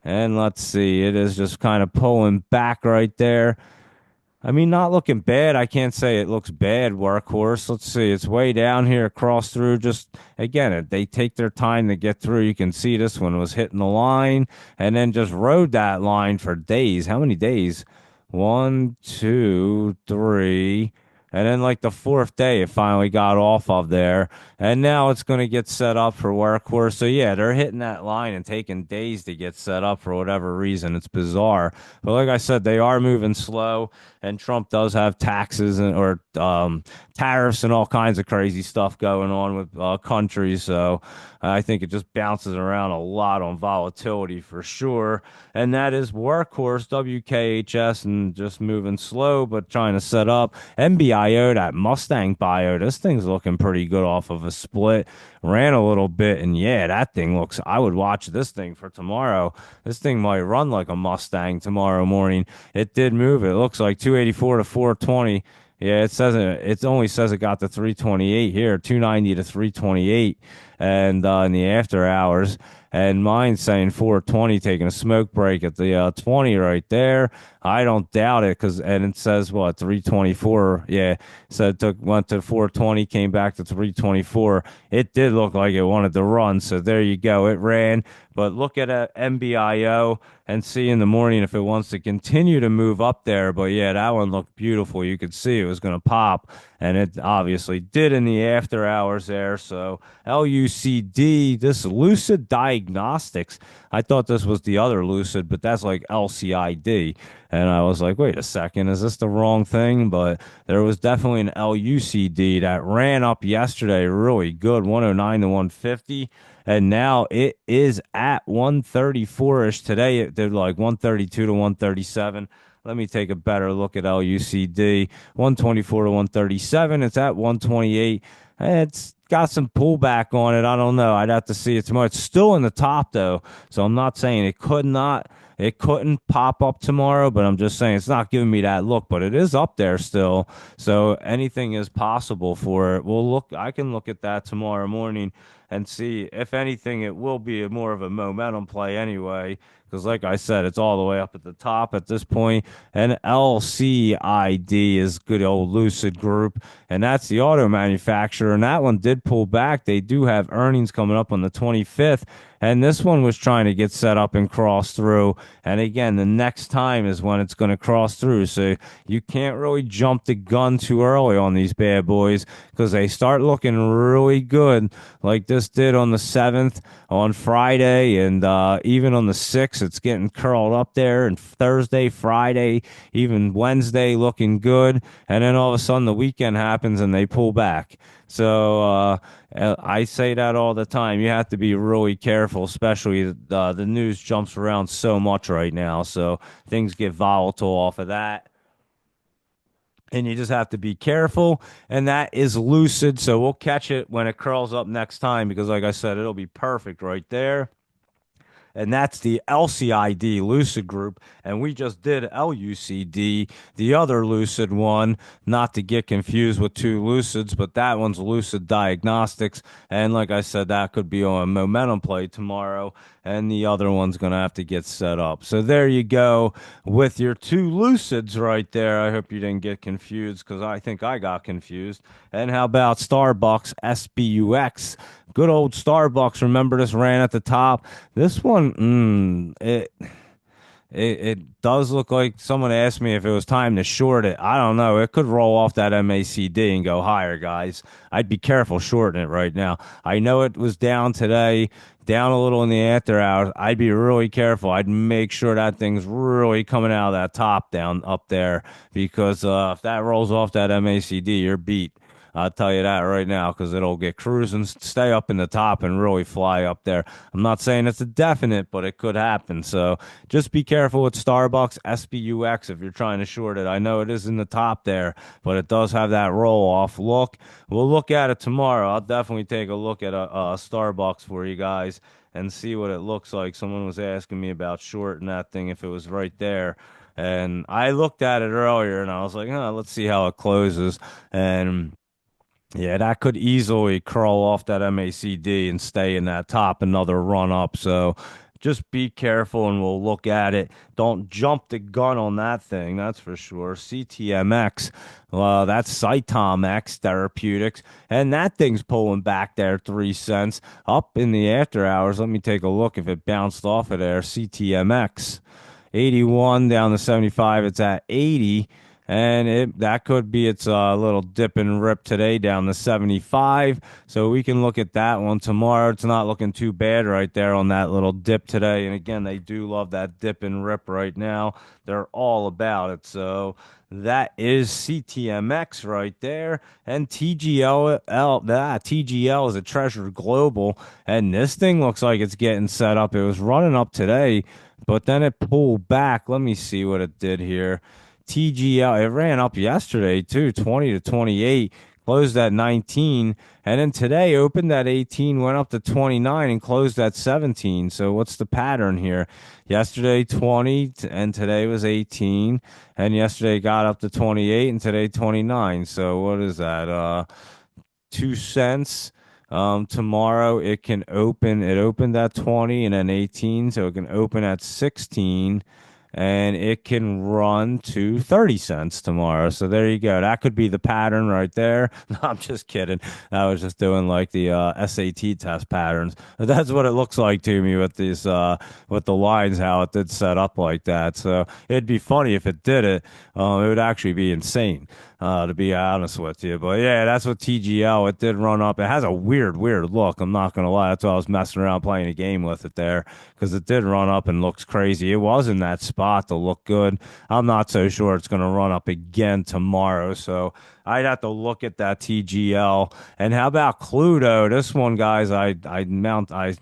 And let's see, it is just kind of pulling back right there. I mean, not looking bad. I can't say it looks bad, workhorse. Let's see, it's way down here, across through. Just again, they take their time to get through. You can see this one was hitting the line and then just rode that line for days. How many days? One, two, three. And then, like the fourth day, it finally got off of there. And now it's going to get set up for workhorse. So, yeah, they're hitting that line and taking days to get set up for whatever reason. It's bizarre. But like I said, they are moving slow. And Trump does have taxes or tariffs and all kinds of crazy stuff going on with countries. So I think it just bounces around a lot on volatility for sure. And that is workhorse WKHS and just moving slow, but trying to set up. MBIO, that Mustang Bio, this thing's looking pretty good off of a split. Ran a little bit, and yeah, that thing looks. I would watch this thing for tomorrow. This thing might run like a Mustang tomorrow morning. It did move. It looks like 284 to 420. Yeah, it says it only says it got to 328 here, 290 to 328, and in the after hours. And mine's saying 420, taking a smoke break at the 20 right there. I don't doubt it and it says what 324. Yeah, so it went to 420, came back to 324. It did look like it wanted to run. So there you go. It ran. But look at MBIO and see in the morning if it wants to continue to move up there. But yeah, that one looked beautiful. You could see it was going to pop, and it obviously did in the after hours there. So LUCD, this Lucid Diagnostics. I thought this was the other Lucid, but that's like LCID. And I was like, wait a second, is this the wrong thing? But there was definitely an LUCD that ran up yesterday really good, 109 to 150. And now it is at 134-ish. Today it did like 132 to 137. Let me take a better look at LUCD. 124 to 137. It's at 128. It's got some pullback on it. I don't know. I'd have to see it tomorrow. It's still in the top though. So I'm not saying it couldn't pop up tomorrow, but I'm just saying it's not giving me that look, but it is up there still. So anything is possible for it. I can look at that tomorrow morning and see if anything, it will be more of a momentum play anyway. Because, like I said, it's all the way up at the top at this point. And LCID is good old Lucid Group. And that's the auto manufacturer. And that one did pull back. They do have earnings coming up on the 25th. And this one was trying to get set up and cross through. And again, the next time is when it's going to cross through. So you can't really jump the gun too early on these bad boys because they start looking really good, like this did on the 7th, on Friday, and even on the 6th. It's getting curled up there. And Thursday, Friday, even Wednesday looking good. And then all of a sudden the weekend happens and they pull back. So I say that all the time. You have to be really careful, especially the news jumps around so much right now. So things get volatile off of that. And you just have to be careful. And that is Lucid. So we'll catch it when it curls up next time because, like I said, it'll be perfect right there. And that's the LCID Lucid Group. And we just did LUCD, the other Lucid one, not to get confused with two Lucids, but that one's Lucid Diagnostics. And like I said, that could be on a momentum play tomorrow. And the other one's going to have to get set up. So there you go with your two Lucids right there. I hope you didn't get confused because I think I got confused. And how about Starbucks SBUX? Good old Starbucks. Remember this ran at the top. This one, it does look like someone asked me if it was time to short it. I don't know. It could roll off that MACD and go higher, guys. I'd be careful shorting it right now. I know it was down today, down a little in the after hours. I'd be really careful. I'd make sure that thing's really coming out of that top down up there because if that rolls off that MACD, you're beat. I'll tell you that right now because it'll get cruising, stay up in the top, and really fly up there. I'm not saying it's a definite, but it could happen. So just be careful with Starbucks SBUX if you're trying to short it. I know it is in the top there, but it does have that roll off look. We'll look at it tomorrow. I'll definitely take a look at a Starbucks for you guys and see what it looks like. Someone was asking me about shorting that thing if it was right there. And I looked at it earlier and I was like, oh, let's see how it closes. And yeah, that could easily curl off that MACD and stay in that top another run up. So just be careful and we'll look at it. Don't jump the gun on that thing, that's for sure. CTMX, that's Cytomx Therapeutics, and that thing's pulling back there 3 cents up in the after hours. Let me take a look if it bounced off of there. CTMX. 81 down to 75. It's at 80. And that could be its little dip and rip today down to 75. So we can look at that one tomorrow. It's not looking too bad right there on that little dip today. And again, they do love that dip and rip right now. They're all about it. So that is CTMX right there. And TGL is a Treasure Global. And this thing looks like it's getting set up. It was running up today, but then it pulled back. Let me see what it did here. TGL, it ran up yesterday too, 20 to 28, closed at 19, and then today opened at 18, went up to 29 and closed at 17. So what's the pattern here? Yesterday 20 and today was 18, and yesterday got up to 28 and today 29. So what is that? 2 cents. Tomorrow it can open. It opened at 20 and then 18, so it can open at 16 and it can run to 30 cents tomorrow. So there you go. That could be the pattern right there. No, I'm just kidding. I was just doing like the SAT test patterns. But that's what it looks like to me with these with the lines, how it did set up like that. So it'd be funny if it did it. It would actually be insane. To be honest with you. But yeah, that's what TGL, it did run up. It has a weird look. I'm not going to lie. That's why I was messing around playing a game with it there because it did run up and looks crazy. It was in that spot to look good. I'm not so sure it's going to run up again tomorrow. So I'd have to look at that TGL. And how about Cluedo? This one, guys, I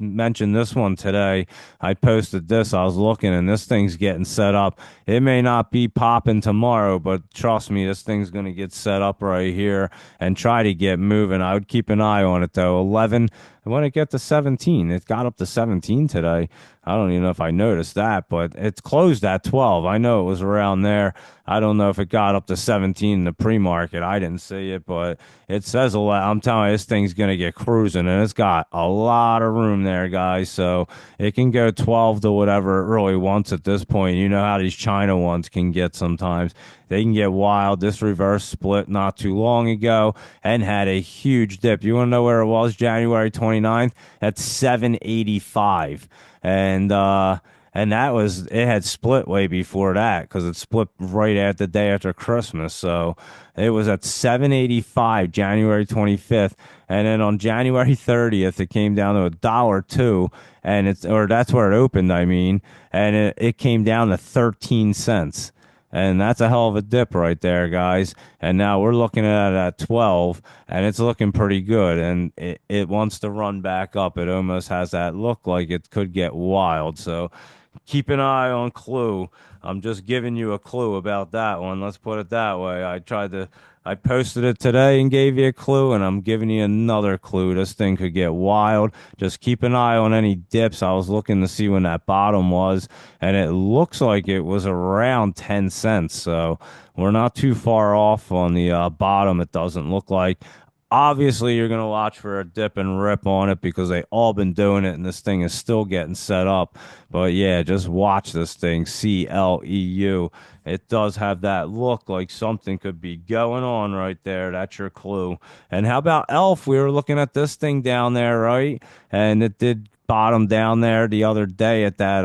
mentioned this one today. I posted this. I was looking, and this thing's getting set up. It may not be popping tomorrow, but trust me, this thing's going to get set up right here and try to get moving. I would keep an eye on it though. 11. When it get to 17, it got up to 17 today. I don't even know if I noticed that, but it's closed at 12. I know it was around there. I don't know if it got up to 17 in the pre-market. I didn't see it, but it says a lot. I'm telling you, this thing's going to get cruising, and it's got a lot of room there, guys. So it can go 12 to whatever it really wants at this point. You know how these China ones can get sometimes. They can get wild. This reverse split not too long ago and had a huge dip. You want to know where it was January 29th? At 785. And that was, it had split way before that because it split right at the day after Christmas. So it was at 785 January 25th, and then on January 30th it came down to $1.02, and it's, or that's where it opened, I mean, and it came down to 13 cents. And that's a hell of a dip right there, guys. And now we're looking at it at 12, and it's looking pretty good. And it wants to run back up. It almost has that look like it could get wild. So keep an eye on Clue. I'm just giving you a clue about that one. Let's put it that way. I posted it today and gave you a clue, and I'm giving you another clue. This thing could get wild. Just keep an eye on any dips. I was looking to see when that bottom was, and it looks like it was around 10 cents. So we're not too far off on the bottom, it doesn't look like. Obviously, you're going to watch for a dip and rip on it because they all been doing it, and this thing is still getting set up. But yeah, just watch this thing, CLEU. It does have that look like something could be going on right there. That's your clue. And how about Elf? We were looking at this thing down there, right? And it did bottom down there the other day at that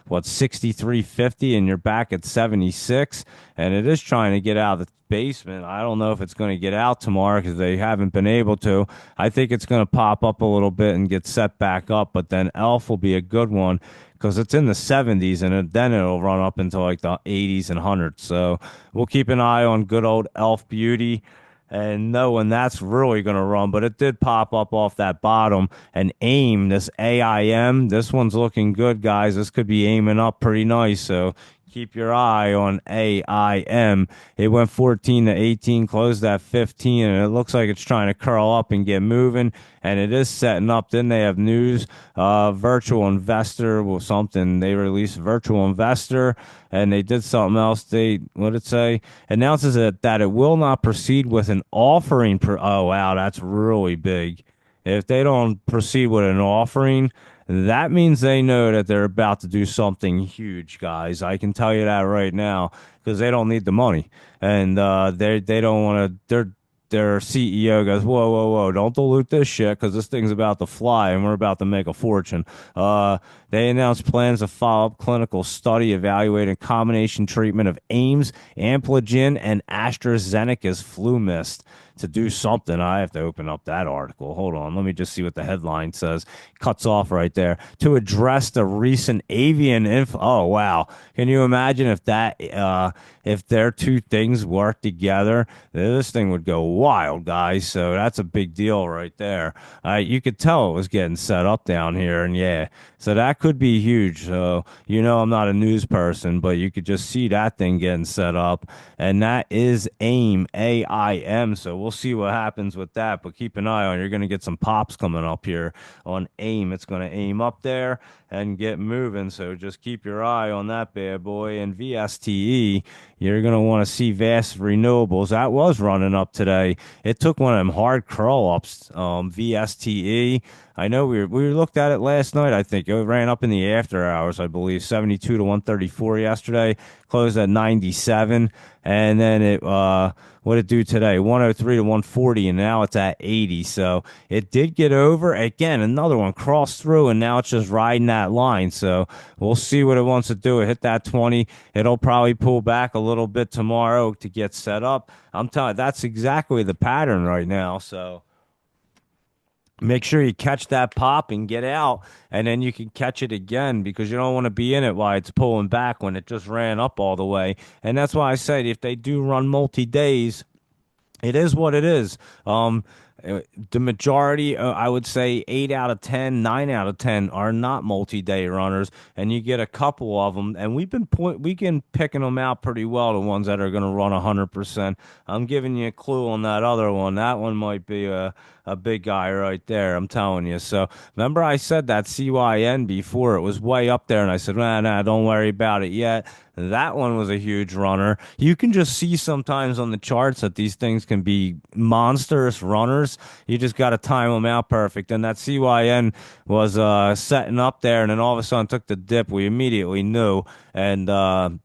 63.50, and you're back at 76, and it is trying to get out of the basement. I don't know if it's going to get out tomorrow because they haven't been able to. I think it's going to pop up a little bit and get set back up, but then Elf will be a good one because it's in the 70s, and then it'll run up into like the 80s and 100s. So we'll keep an eye on good old Elf Beauty. and knowing that's really going to run, but it did pop up off that bottom and aim this AIM. This one's looking good, guys. This could be aiming up pretty nice. So keep your eye on AIM. It went 14 to 18, closed at 15, and it looks like it's trying to curl up and get moving. And it is setting up. Then they have news, virtual investor, well, something. They released virtual investor, and they did something else. What did it say? Announces that it will not proceed with an offering. Oh, wow, that's really big. If they don't proceed with an offering, that means they know that they're about to do something huge, guys. I can tell you that right now because they don't need the money, and they don't want to. Their CEO goes, whoa, whoa, whoa, don't dilute this shit because this thing's about to fly and we're about to make a fortune. They announced plans to follow up clinical study evaluating combination treatment of Ames, Ampligen, and AstraZeneca's flu mist to do something. I have to open up that article. Hold on. Let me just see what the headline says. Cuts off right there. To address the recent avian Oh, wow. Can you imagine if their two things work together? This thing would go wild, guys. So that's a big deal right there. You could tell it was getting set up down here. And yeah, so that could be huge. So, I'm not a news person, but you could just see that thing getting set up. And that is AIM, AIM. So we'll see what happens with that. But keep an eye on. You're going to get some pops coming up here on AIM. It's going to aim up there and get moving. So just keep your eye on that bad boy. And VSTE, you're going to want to see Vast Renewables. That was running up today. It took one of them hard curl ups, VSTE. I know we looked at it last night. I think it ran up in the after hours, I believe, 72 to 134 yesterday, closed at 97, and then what did it do today? 103 to 140, and now it's at 80. So it did get over again. Another one crossed through, and now it's just riding that line. So we'll see what it wants to do. It hit that 20. It'll probably pull back a little bit tomorrow to get set up. I'm telling you, that's exactly the pattern right now. So make sure you catch that pop and get out, and then you can catch it again because you don't want to be in it while it's pulling back when it just ran up all the way. And that's why I said if they do run multi days, it is what it is. The majority, I would say 8 out of 10, 9 out of 10 are not multi-day runners, and you get a couple of them, and we can picking them out pretty well, the ones that are going to run 100%. I'm giving you a clue on that other one. That one might be a big guy right there, I'm telling you. So remember I said that CYN before, it was way up there, and I said, nah, don't worry about it yet. That one was a huge runner. You can just see sometimes on the charts that these things can be monstrous runners. You just got to time them out perfect. And that CYN was setting up there, and then all of a sudden took the dip. We immediately knew to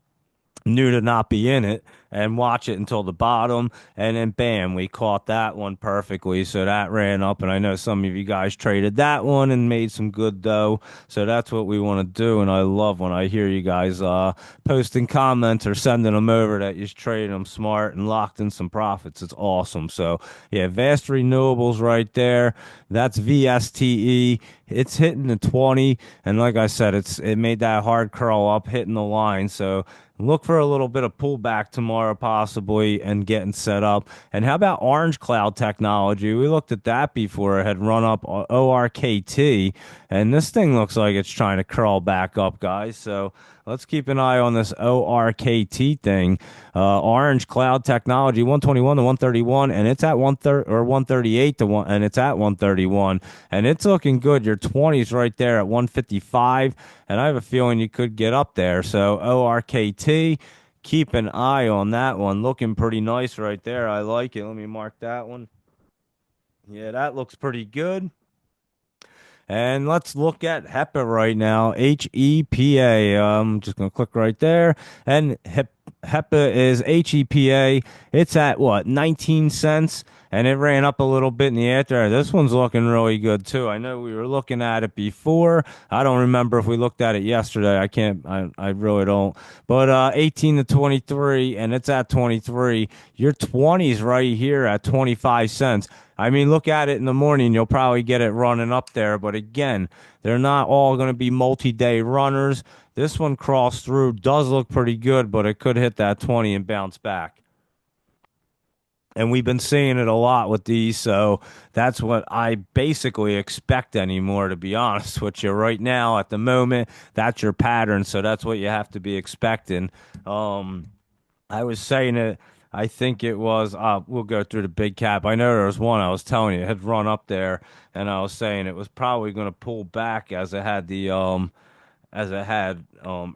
not be in it and watch it until the bottom, and then bam, we caught that one perfectly. So that ran up, and I know some of you guys traded that one and made some good dough. So that's what we want to do, and I love when I hear you guys posting comments or sending them over that you're trading them smart and locked in some profits. It's awesome. So yeah, Vast Renewables right there. That's VSTE. It's hitting the 20, and like I said, it made that hard curl up, hitting the line. So look for a little bit of pullback tomorrow, possibly, and getting set up. And how about Orange Cloud Technology? We looked at that before. It had run up ORKT, and this thing looks like it's trying to curl back up, guys. So let's keep an eye on this ORKT thing. Orange Cloud Technology, 121 to 131, and it's at 130 or 138 to 1, and it's at 131, and it's looking good. Your 20s right there at 155, and I have a feeling you could get up there. So ORKT, keep an eye on that one. Looking pretty nice right there. I like it. Let me mark that one. Yeah, that looks pretty good. And let's look at HEPA right now. HEPA. I'm just going to click right there. And HEPA is HEPA. It's at what, 19 cents? And it ran up a little bit in the after. This one's looking really good too. I know we were looking at it before. I don't remember if we looked at it yesterday. I really don't. But 18 to 23, and it's at 23. Your 20's right here at 25 cents. I mean, look at it in the morning. You'll probably get it running up there. But again, they're not all going to be multi-day runners. This one crossed through, does look pretty good, but it could hit that 20 and bounce back. And we've been seeing it a lot with these, so that's what I basically expect anymore, to be honest with you. Right now, at the moment, that's your pattern, so that's what you have to be expecting. Um, I was saying it. I think it was. We'll go through the big cap. I know there was one I was telling you it had run up there, and I was saying it was probably going to pull back as it had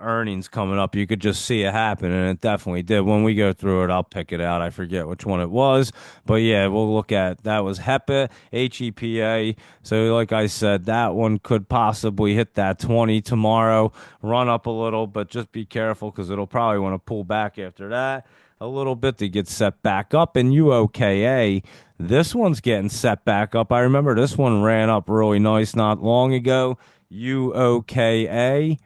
earnings coming up. You could just see it happen, and it definitely did. When we go through it, I'll pick it out. I forget which one it was, but yeah, we'll look at that was HEPA, HEPA. So, like I said, that one could possibly hit that 20 tomorrow, run up a little, but just be careful because it'll probably want to pull back after that a little bit to get set back up. And UOKA, this one's getting set back up. I remember this one ran up really nice not long ago. UOKA.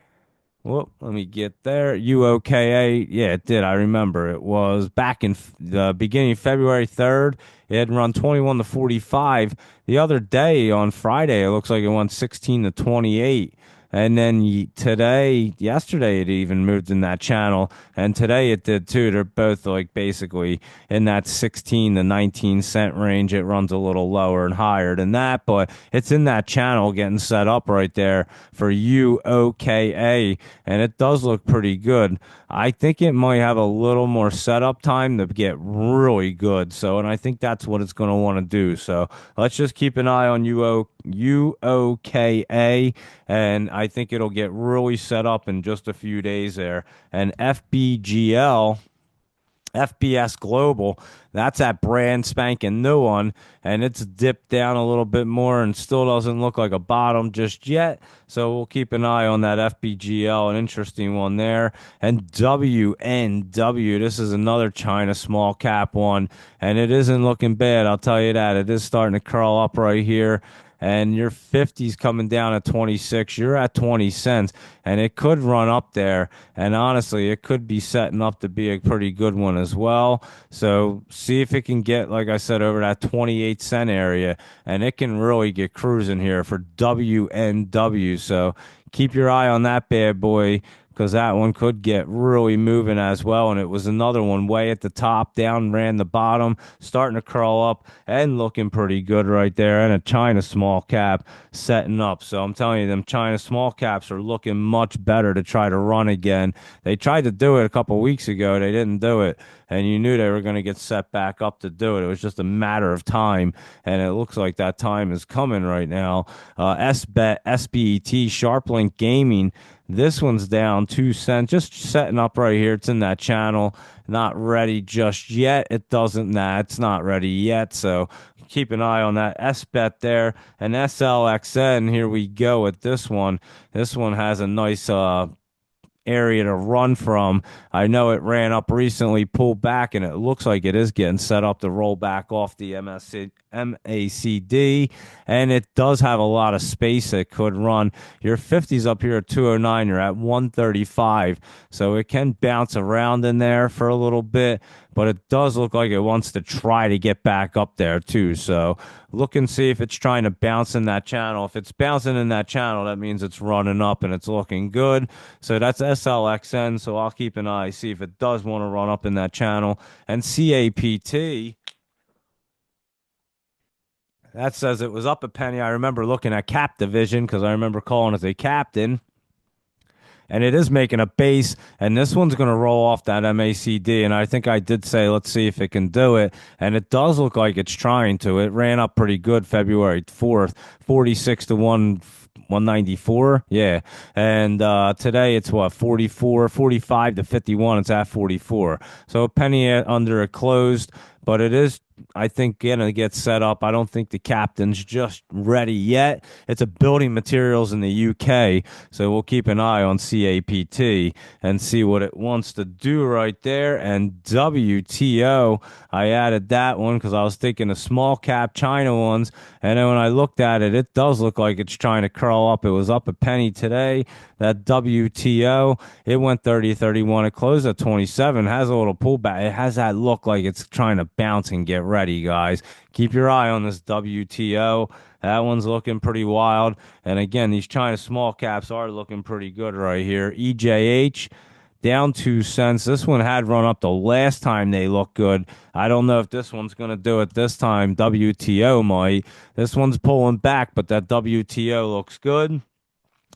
Well, let me get there. UOKA. Yeah, it did. I remember. It was back in the beginning of February 3rd. It had run 21 to 45. The other day on Friday, it looks like it won 16 to 28. And then yesterday, it even moved in that channel. And today it did too. They're both like basically in that 16 to 19 cent range. It runs a little lower and higher than that, but it's in that channel getting set up right there for UOKA. And it does look pretty good. I think it might have a little more setup time to get really good. So, and I think that's what it's going to want to do. So let's just keep an eye on UOKA, and I think it'll get really set up in just a few days there. And FBGL. FBS Global, that's that brand spanking new one, and it's dipped down a little bit more and still doesn't look like a bottom just yet. So we'll keep an eye on that FBGL, an interesting one there. And WNW, this is another China small cap one, and it isn't looking bad, I'll tell you that. It is starting to curl up right here, and your 50's coming down at 26. You're at 20 cents, and it could run up there. And honestly, it could be setting up to be a pretty good one as well. So see if it can get, like I said, over that 28 cent area, and it can really get cruising here for WNW. So keep your eye on that bad boy, because that one could get really moving as well. And it was another one way at the top, down ran the bottom, starting to curl up and looking pretty good right there. And a China small cap setting up. So I'm telling you, them China small caps are looking much better to try to run again. They tried to do it a couple weeks ago, they didn't do it. And you knew they were going to get set back up to do it. It was just a matter of time. And it looks like that time is coming right now. SBET, SBET, SharpLink Gaming. This one's down 2 cents, just setting up right here. It's in that channel, not ready just yet. It's not ready yet. So keep an eye on that SBET there. And SLXN, here we go with this one. This one has a nice area to run from. I know it ran up recently, pulled back, and it looks like it is getting set up to roll back off the MACD, and it does have a lot of space it could run. Your 50's up here at 209, you're at 135, so it can bounce around in there for a little bit, but it does look like it wants to try to get back up there too. So look and see if it's trying to bounce in that channel. If it's bouncing in that channel, that means it's running up and it's looking good. So that's SLXN. So I'll keep an eye, see if it does want to run up in that channel. And CAPT, that says it was up a penny. I remember looking at Cap Division because I remember calling it a captain, and it is making a base, and this one's going to roll off that MACD, and I think I did say let's see if it can do it, and it does look like it's trying to. It ran up pretty good February 4th, 46 to 194, yeah, and today it's what, 44, 45 to 51. It's at 44, so a penny under it closed, but it is, I think, gonna get set up. I don't think the captain's just ready yet. It's a building materials in the UK, so we'll keep an eye on CAPT and see what it wants to do right there. And WTO, I added that one because I was thinking of small cap China ones, and then when I looked at it, it does look like it's trying to curl up. It was up a penny today. That WTO, it went 30, 31. It closed at 27. Has a little pullback. It has that look like it's trying to bounce and get ready, guys. Keep your eye on this WTO. That one's looking pretty wild. And again, these China small caps are looking pretty good right here. EJH, down 2 cents. This one had run up the last time they looked good. I don't know if this one's going to do it this time. WTO might. This one's pulling back, but that WTO looks good.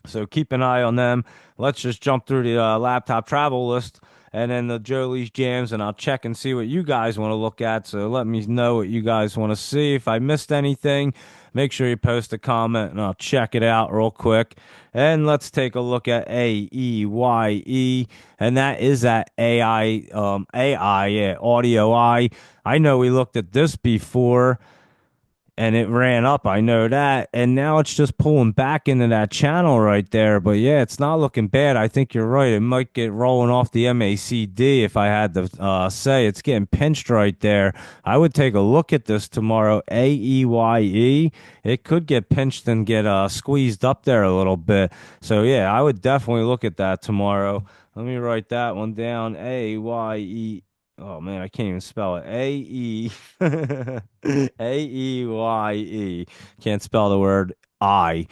So keep an eye on them. Let's just jump through the laptop travel list and then the Jolie's jams, and I'll check and see what you guys want to look at. So let me know what you guys want to see. If I missed anything, make sure you post a comment and I'll check it out real quick. And let's take a look at AEYE, and that is that AI, yeah, Audio I. I know we looked at this before and it ran up. I know that. And now it's just pulling back into that channel right there. But yeah, it's not looking bad. I think you're right. It might get rolling off the MACD if I had to say. It's getting pinched right there. I would take a look at this tomorrow. AEYE. It could get pinched and get squeezed up there a little bit. So yeah, I would definitely look at that tomorrow. Let me write that one down. AEYE. Oh man, I can't even spell it. AEYE. Can't spell the word I.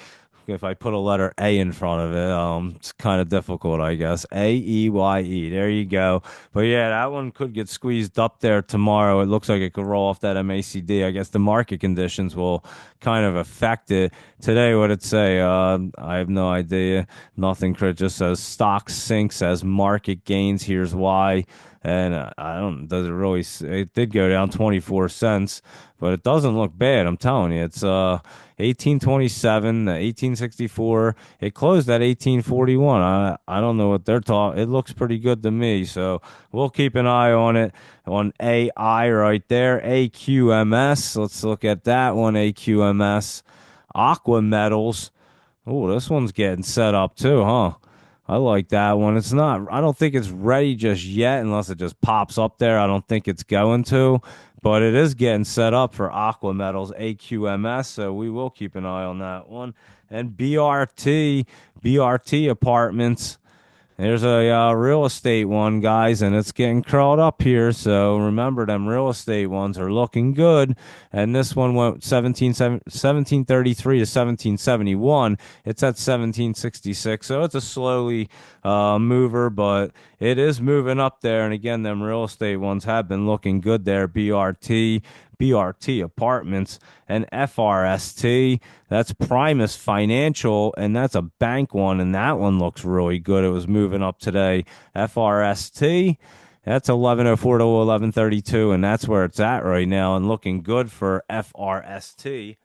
If I put a letter A in front of it, it's kind of difficult, I guess. AEYE. There you go. But yeah, that one could get squeezed up there tomorrow. It looks like it could roll off that MACD. I guess the market conditions will kind of affect it. Today, what it say? I have no idea. Nothing. It just says stock sinks as market gains. Here's why. And I don't, does it really, it did go down 24 cents, but it doesn't look bad. I'm telling you, it's 1827, 1864. It closed at 1841. I don't know what they're talking. It looks pretty good to me. So we'll keep an eye on it on AI right there. AQMS. Let's look at that one. AQMS. Aqua Metals. Oh, this one's getting set up too, huh? I like that one. It's not, I don't think it's ready just yet unless it just pops up there. I don't think it's going to, but it is getting set up for Aqua Metals, AQMS. So we will keep an eye on that one. And BRT Apartments. There's a real estate one, guys, and it's getting curled up here. So remember, them real estate ones are looking good. And this one went 1733 to 1771. It's at 1766. So it's a slowly mover, but it is moving up there. And again, them real estate ones have been looking good there. BRT Apartments, and FRST. That's Primus Financial, and that's a bank one, and that one looks really good. It was moving up today. FRST, that's 1104 to 1132, and that's where it's at right now, and looking good for FRST.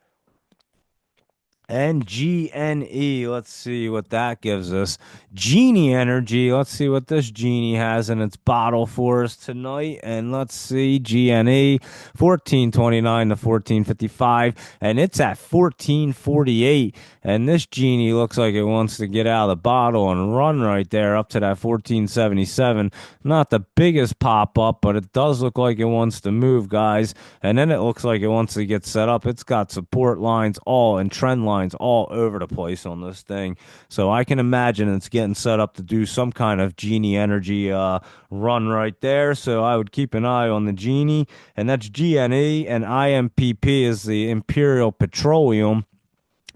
And GNE, let's see what that gives us. Genie Energy, let's see what this Genie has in its bottle for us tonight. And let's see, GNE, 1429 to 1455, and it's at 1448. And this Genie looks like it wants to get out of the bottle and run right there up to that 1477. Not the biggest pop up, but it does look like it wants to move, guys. And then it looks like it wants to get set up. It's got support lines all and trend lines all over the place on this thing. So I can imagine it's getting set up to do some kind of Genie Energy run right there. So I would keep an eye on the Genie. And that's GNE, and IMPP is the Imperial Petroleum.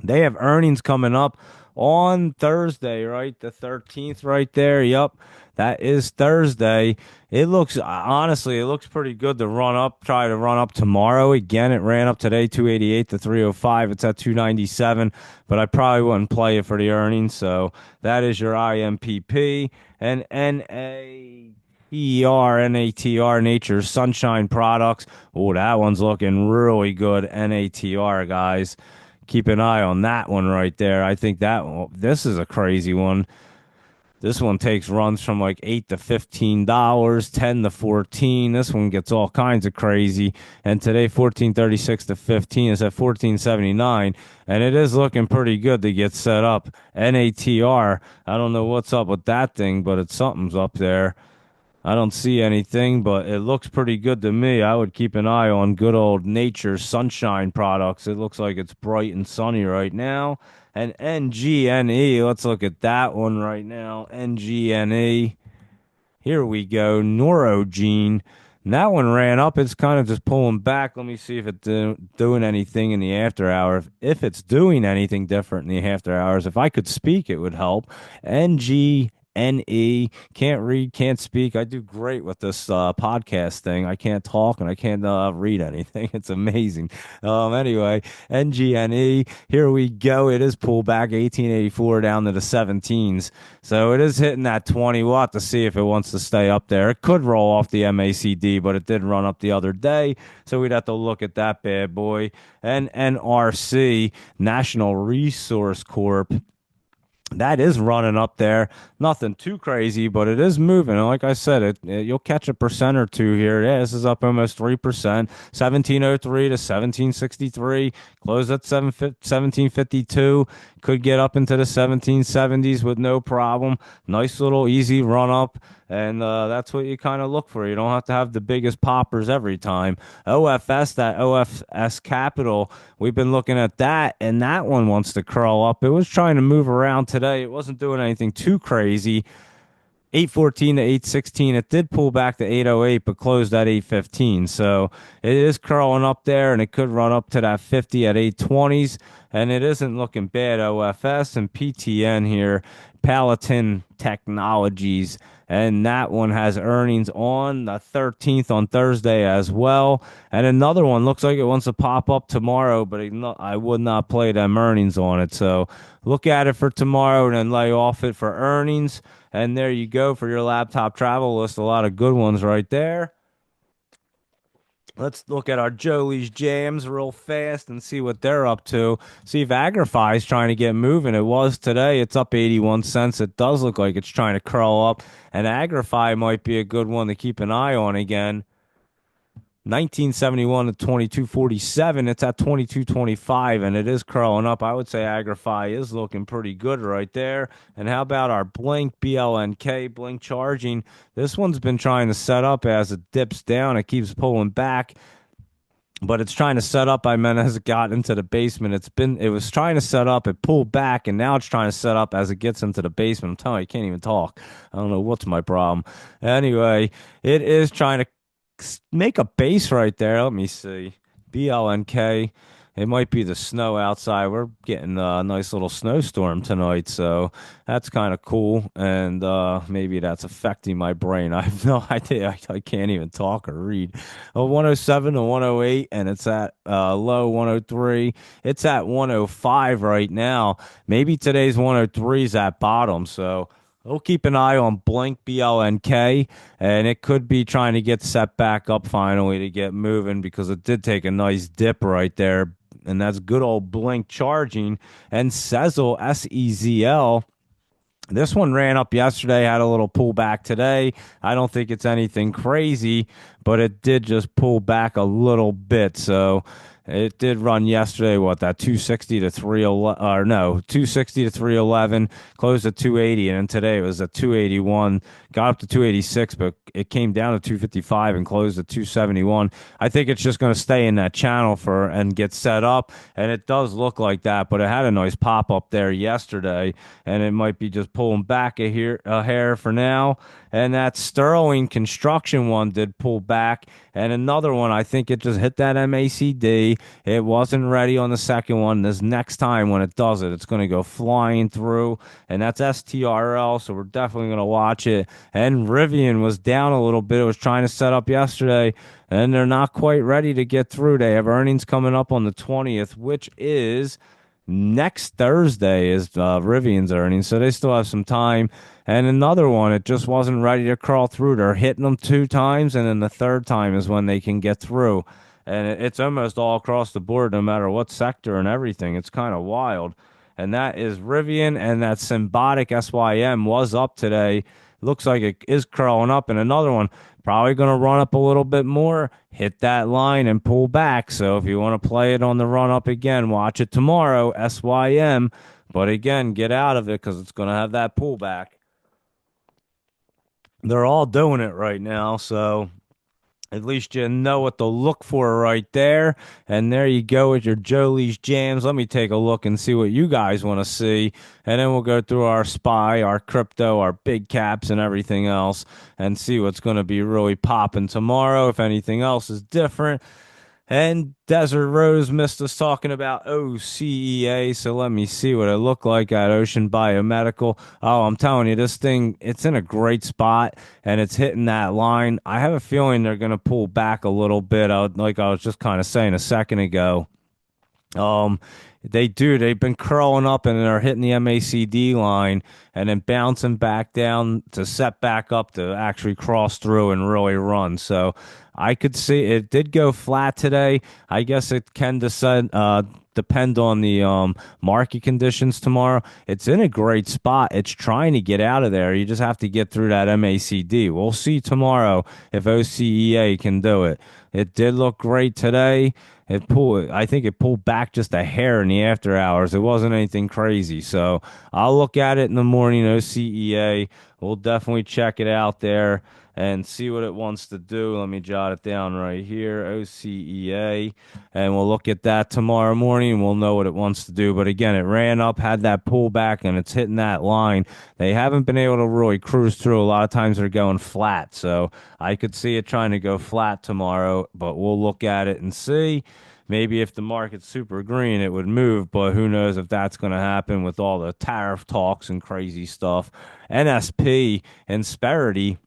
They have earnings coming up on Thursday, right? The 13th right there. Yep. That is Thursday. It looks, honestly, it looks pretty good to run up, try to run up tomorrow. Again, it ran up today, 288 to 305. It's at 297, but I probably wouldn't play it for the earnings. So that is your IMPP. And NATR, Nature's Sunshine Products. Oh, that one's looking really good. NATR, guys. Keep an eye on that one right there. I think this is a crazy one. This one takes runs from like $8 to $15, 10 to 14. This one gets all kinds of crazy. And today, 1436 to 15 is at 1479, and it is looking pretty good to get set up. NATR. I don't know what's up with that thing, but something's up there. I don't see anything, but it looks pretty good to me. I would keep an eye on good old Nature's Sunshine Products. It looks like it's bright and sunny right now. And NGNE, let's look at that one right now. NGNE. Here we go. Neurogene. And that one ran up. It's kind of just pulling back. Let me see if it's doing anything in the after hour. If it's doing anything different in the after hours, if I could speak, it would help. NGNE. Can't read, can't speak. I do great with this podcast thing. I can't talk and I can't read anything. It's amazing. Anyway, NGNE, here we go. It is pulled back 1884 down to the 17s. So it is hitting that 20. We'll have to see if it wants to stay up there. It could roll off the MACD, but it did run up the other day. So we'd have to look at that bad boy. And NRC, National Resource Corp, that is running up there. Nothing too crazy, but it is moving. And like I said, you'll catch a percent or two here. Yeah, this is up almost 3%. 1703 to 1763. Closed at 1752. Could get up into the 1770s with no problem. Nice little easy run up. And that's what you kind of look for. You don't have to have the biggest poppers every time. OFS, that OFS Capital, we've been looking at that, and that one wants to curl up. It was trying to move around today. It wasn't doing anything too crazy. 814 to 816. It did pull back to 808, but closed at 815. So it is curling up there, and it could run up to that 50 at 820s. And it isn't looking bad. OFS and PTN here, Palatine Technologies. And that one has earnings on the 13th on Thursday as well. And another one looks like it wants to pop up tomorrow, but I would not play them earnings on it. So look at it for tomorrow and then lay off it for earnings. And there you go for your laptop travel list. A lot of good ones right there. Let's look at our Jolie's Jams real fast and see what they're up to. See if Agrify is trying to get moving. It was today. It's up 81 cents. It does look like it's trying to curl up. And Agrify might be a good one to keep an eye on again. 1971 to 2247. It's at 2225 and it is curling up. I would say Agrify is looking pretty good right there. And how about our Blink BLNK Blink charging? This one's been trying to set up as it dips down. It keeps pulling back. But it's trying to set up. I meant as it got into the basement. It was trying to set up, it pulled back, and now it's trying to set up as it gets into the basement. I'm telling you, I can't even talk. I don't know what's my problem. Anyway, it is trying to make a base right there. Let me see. BLNK. It might be the snow outside. We're getting a nice little snowstorm tonight, so that's kind of cool. And maybe that's affecting my brain. I have no idea. I can't even talk or read. 107 to 108, and it's at low 103. It's at 105 right now. Maybe today's 103 is at bottom, so we'll keep an eye on Blink BLNK, and it could be trying to get set back up finally to get moving because it did take a nice dip right there. And that's good old Blink charging. And Sezzle, SEZL. This one ran up yesterday, had a little pullback today. I don't think it's anything crazy, but it did just pull back a little bit. So it did run yesterday, that 260 to 311, or no, 260 to 311, closed at 280, and then today it was at 281, got up to 286, but it came down to 255 and closed at 271. I think it's just going to stay in that channel and get set up, and it does look like that, but it had a nice pop up there yesterday, and it might be just pulling back a hair for now. And that Sterling Construction one did pull back. And another one, I think it just hit that MACD. It wasn't ready on the second one. This next time when it does it, it's going to go flying through. And that's STRL, so we're definitely going to watch it. And Rivian was down a little bit. It was trying to set up yesterday, and they're not quite ready to get through. They have earnings coming up on the 20th, which is next Thursday is Rivian's earnings, so they still have some time. And another one, it just wasn't ready to crawl through. They're hitting them 2 times, and then the third time is when they can get through. And it's almost all across the board, no matter what sector and everything. It's kind of wild. And that is Rivian, and that Symbotic SYM was up today. Looks like it is crawling up. And another one, probably going to run up a little bit more, hit that line and pull back. So if you want to play it on the run up again, watch it tomorrow, SYM. But again, get out of it because it's going to have that pullback. They're all doing it right now, so at least you know what to look for right there. And there you go with your Jolie's Jams. Let me take a look and see what you guys want to see. And then we'll go through our SPY, our crypto, our big caps, and everything else and see what's going to be really popping tomorrow, if anything else is different. And Desert Rose missed us talking about OCEA, so let me see what it looked like at Ocean Biomedical. Oh, I'm telling you, this thing, it's in a great spot and it's hitting that line. I have a feeling they're going to pull back a little bit, like I was just kind of saying a second ago. Um, they do. They've been curling up and they're hitting the MACD line and then bouncing back down to set back up to actually cross through and really run. So I could see it did go flat today. I guess it can depend on the market conditions tomorrow. It's in a great spot. It's trying to get out of there. You just have to get through that MACD. We'll see tomorrow if OCEA can do it. It did look great today. I think it pulled back just a hair in the after hours. It wasn't anything crazy. So I'll look at it in the morning, OCEA. We'll definitely check it out there and see what it wants to do. Let me jot it down right here, OCEA. And we'll look at that tomorrow morning. We'll know what it wants to do. But again, it ran up, had that pullback, and it's hitting that line. They haven't been able to really cruise through. A lot of times they're going flat. So I could see it trying to go flat tomorrow, but we'll look at it and see. Maybe if the market's super green, it would move, but who knows if that's going to happen with all the tariff talks and crazy stuff. NSP and Sperity,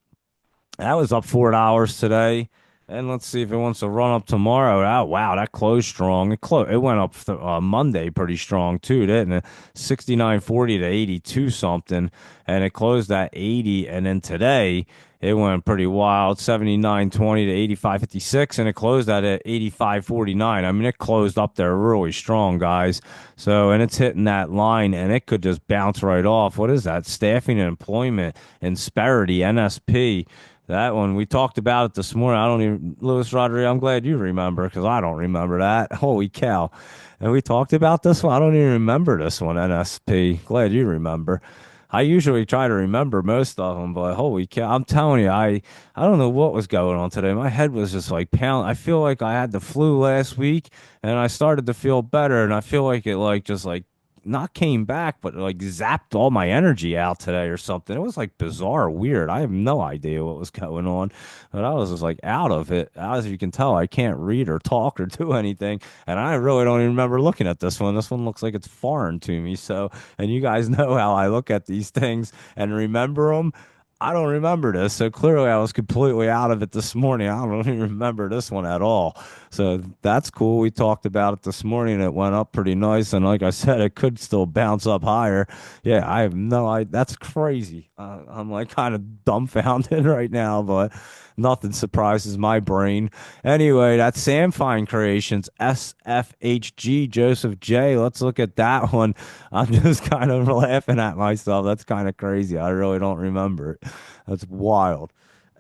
that was up $4 today. And let's see if it wants to run up tomorrow. Oh, wow, that closed strong. It went up Monday pretty strong too, didn't it? 69.40 to 82 something, and it closed at 80. And then today it went pretty wild, 79.20 to 85.56, and it closed at 85.49. I mean, it closed up there really strong, guys. So, and it's hitting that line, and it could just bounce right off. What is that? Staffing and employment, Insperity, NSP. That one, we talked about it this morning. I don't even, Louis Rodriguez, I'm glad you remember because I don't remember that. Holy cow. And we talked about this one. I don't even remember this one, NSP. Glad you remember. I usually try to remember most of them, but holy cow. I'm telling you, I don't know what was going on today. My head was just like pound. I feel like I had the flu last week and I started to feel better and I feel like it like just like not came back, but like zapped all my energy out today or something. It was like bizarre, weird. I have no idea what was going on, but I was just like out of it. As you can tell, I can't read or talk or do anything, and I really don't even remember looking at this one. This one looks like it's foreign to me. So, and you guys know how I look at these things and remember them. I don't remember this, so clearly I was completely out of it this morning. I don't even remember this one at all. So that's cool. We talked about it this morning. It went up pretty nice, and like I said, it could still bounce up higher. Yeah, I have no idea. That's crazy. I'm like kind of dumbfounded right now, but nothing surprises my brain. Anyway, that's Sam Fine Creations, SFHG, Joseph J. Let's look at that one. I'm just kind of laughing at myself. That's kind of crazy. I really don't remember it. That's wild.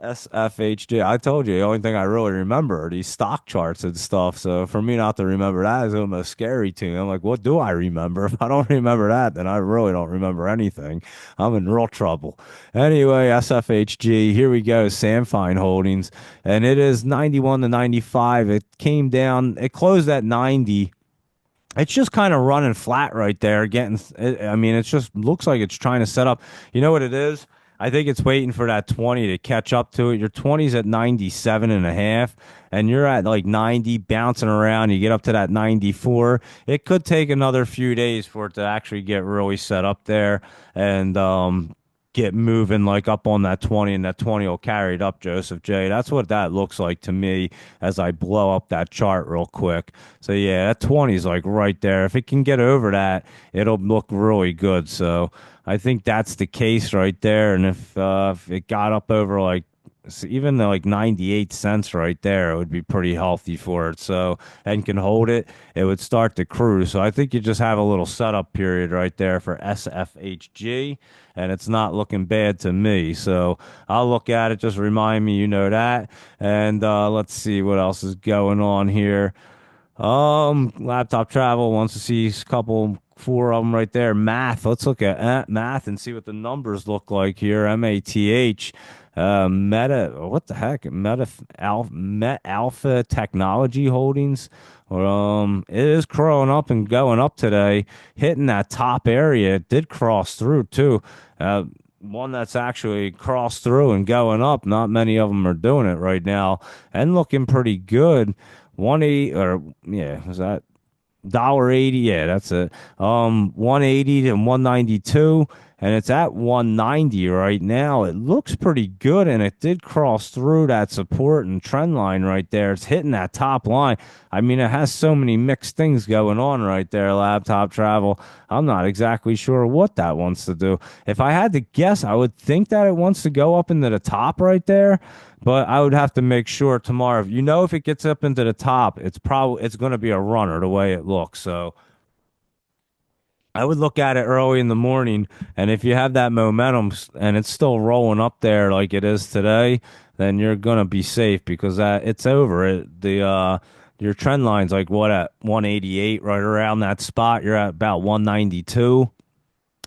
SFHG. I told you the only thing I really remember are these stock charts and stuff. So for me not to remember that is almost scary to me. I'm like, what do I remember? If I don't remember that, then I really don't remember anything. I'm in real trouble. Anyway, SFHG. Here we go. Samfine Holdings, and it is 91 to 95. It came down. It closed at 90. It's just kind of running flat right there. I mean, it just looks like it's trying to set up. You know what it is? I think it's waiting for that 20 to catch up to it. Your 20's at 97 and a half, and you're at like 90, bouncing around. You get up to that 94. It could take another few days for it to actually get really set up there and get moving like up on that 20, and that 20 will carry it up, Joseph J. That's what that looks like to me as I blow up that chart real quick. So yeah, that 20 is like right there. If it can get over that, it'll look really good. So I think that's the case right there. And if it got up over like even like 98 cents right there, it would be pretty healthy for it. So, and can hold it, it would start to cruise. So I think you just have a little setup period right there for SFHG, and it's not looking bad to me. So I'll look at it. Just remind me, you know that. And let's see what else is going on here. Laptop travel wants to see a couple, four of them right there. Math. Let's look at math and see what the numbers look like here. MATH. Meta. What the heck? Met Alpha Technology Holdings. It is crawling up and going up today, hitting that top area. It did cross through too. One that's actually crossed through and going up. Not many of them are doing it right now and looking pretty good. 180 or yeah, is that $1.80? Yeah, that's it. 180 to 192, and it's at 190 right now. It looks pretty good, and it did cross through that support and trend line right there. It's hitting that top line. I mean, it has so many mixed things going on right there, laptop travel. I'm not exactly sure what that wants to do. If I had to guess, I would think that it wants to go up into the top right there, but I would have to make sure tomorrow. If it gets up into the top, it's going to be a runner the way it looks. So I would look at it early in the morning, and if you have that momentum and it's still rolling up there like it is today, then you're going to be safe because that it's over. Your trend line's like what at 188, right around that spot. You're at about 192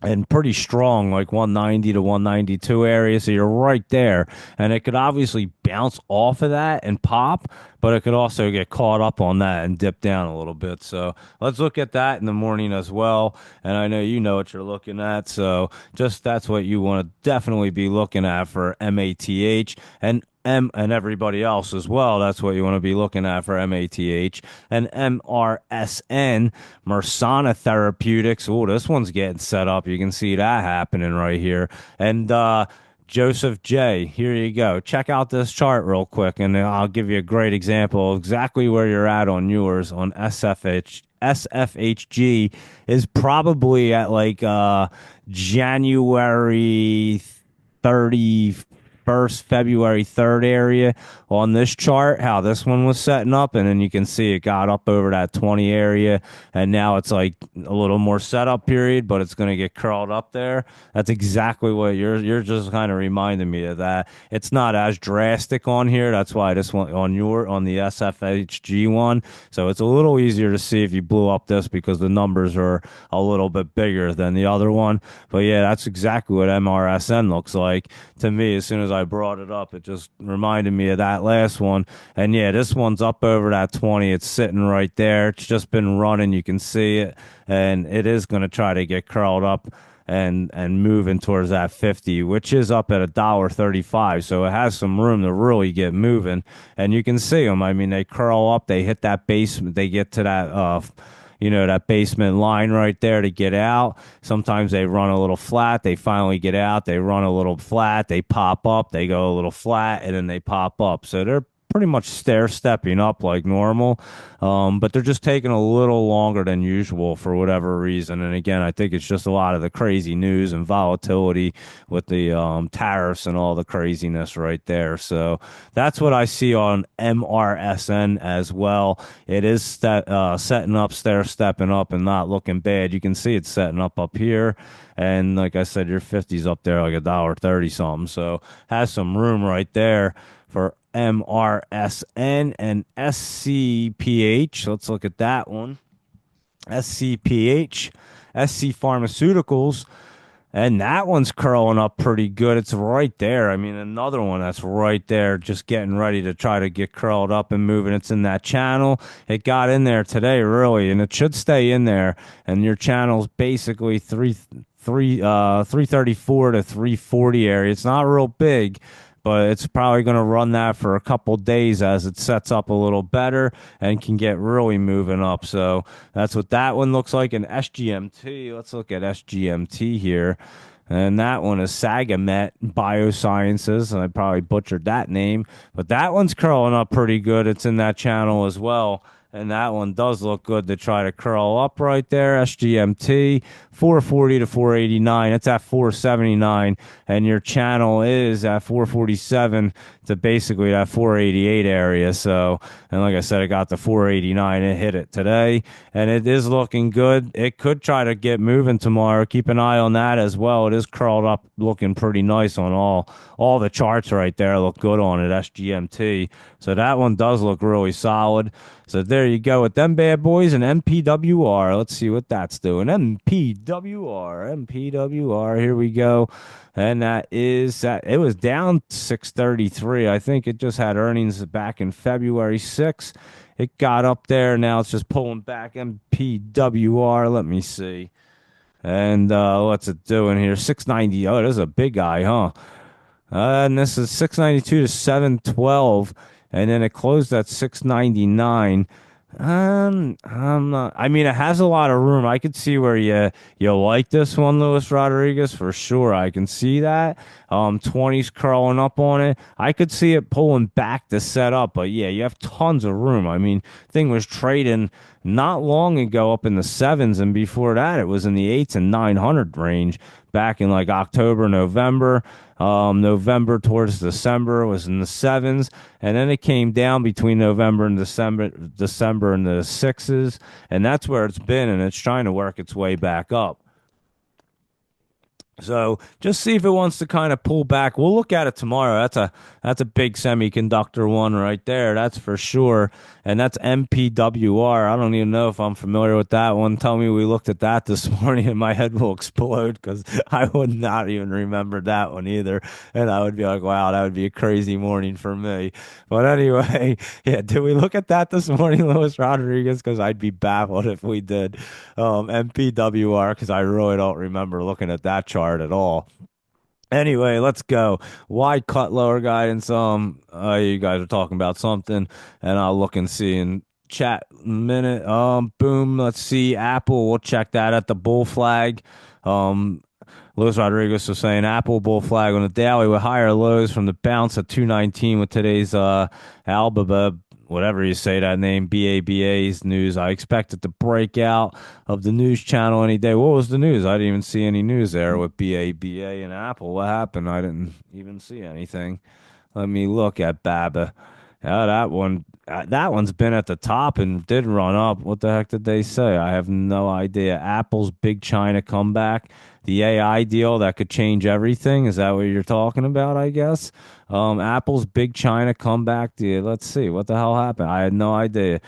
and pretty strong, like 190 to 192 area. So you're right there. And it could obviously bounce off of that and pop, but it could also get caught up on that and dip down a little bit. So let's look at that in the morning as well. And I know you know what you're looking at. So just that's what you want to definitely be looking at for MATH. And everybody else as well. That's what you want to be looking at for MATH and MRSN, Mersana Therapeutics. Oh, this one's getting set up. You can see that happening right here. And Joseph J, here you go. Check out this chart real quick, and I'll give you a great example of exactly where you're at on yours on SFH. SFHG is probably at like January 31st, February 3rd area on this chart, how this one was setting up. And then you can see it got up over that 20 area. And now it's like a little more setup period, but it's going to get curled up there. That's exactly what you're just kind of reminding me of that. It's not as drastic on here. That's why this one on the SFHG one. So it's a little easier to see if you blew up this because the numbers are a little bit bigger than the other one. But yeah, that's exactly what MRSN looks like to me. As soon as I brought it up, it just reminded me of that last one. And yeah, this one's up over that 20. It's sitting right there. It's just been running. You can see it. And it is going to try to get curled up and moving towards that 50, which is up at $1.35. So it has some room to really get moving. And you can see them. I mean, they curl up, they hit that basement, they get to that that basement line right there to get out. Sometimes they run a little flat, they finally get out, they run a little flat, they pop up, they go a little flat, and then they pop up. So they're pretty much stair stepping up like normal, but they're just taking a little longer than usual for whatever reason. And again, I think it's just a lot of the crazy news and volatility with the tariffs and all the craziness right there. So that's what I see on MRSN as well. It is setting up, stair stepping up, and not looking bad. You can see it's setting up here. And like I said, your 50's up there like $1.30 something. So has some room right there for MRSN and SCPH. Let's look at that one. SCPH, SC Pharmaceuticals. And that one's curling up pretty good. It's right there. I mean, another one that's right there, just getting ready to try to get curled up and moving. It's in that channel. It got in there today, really, and it should stay in there. And your channel's basically 334 to 340 area. It's not real big, but it's probably going to run that for a couple days as it sets up a little better and can get really moving up. So that's what that one looks like. And SGMT, let's look at SGMT here. And that one is Sagamet Biosciences. And I probably butchered that name, but that one's curling up pretty good. It's in that channel as well. And that one does look good to try to curl up right there. SGMT 440 to 489. It's at 479. And your channel is at 447 to basically that 488 area. So, and like I said, it got to 489. It hit it today. And it is looking good. It could try to get moving tomorrow. Keep an eye on that as well. It is curled up looking pretty nice on all the charts right there. Look good on it, SGMT. So that one does look really solid. So there you go with them bad boys and MPWR. Let's see what that's doing. MPWR. Here we go. And that is that. It was down 633. I think it just had earnings back in February 6th. It got up there. Now it's just pulling back. MPWR. Let me see. And what's it doing here? 690. Oh, there's a big guy, huh? And this is 692 to 712. and then it closed at 699. I'm not. I mean, it has a lot of room. I could see where you like this one, Luis Rodriguez, for sure. I can see that. 20's curling up on it. I could see it pulling back to set up, but yeah, you have tons of room. I mean, thing was trading not long ago up in the sevens, and before that, it was in the eights and 900 range back in like October, November. November towards December was in the sevens, and then it came down between November and December in the sixes, and that's where it's been, and it's trying to work its way back up. So just see if it wants to kind of pull back. We'll look at it tomorrow. That's a big semiconductor one right there. That's for sure. And that's MPWR. I don't even know if I'm familiar with that one. Tell me we looked at that this morning and my head will explode because I would not even remember that one either. And I would be like, wow, that would be a crazy morning for me. But anyway, yeah, did we look at that this morning, Luis Rodriguez? Because I'd be baffled if we did. MPWR, because I really don't remember looking at that chart at all. Anyway, let's go. Wide cut lower guidance. You guys are talking about something, and I'll look and see in chat in a minute. Boom. Let's see. Apple. We'll check that at the bull flag. Um, Luis Rodriguez was saying Apple bull flag on the daily with higher lows from the bounce at 219 with today's Alibaba, whatever you say that name, BABA's news. I expect it to break out of the news channel any day. What was the news? I didn't even see any news there with BABA and Apple. What happened? I didn't even see anything. Let me look at Baba. Yeah, that one's been at the top and did run up. What the heck did they say? I have no idea. Apple's big China comeback, the AI deal that could change everything. Is that what you're talking about? I guess. Apple's big China comeback deal. Let's see what the hell happened. I had no idea.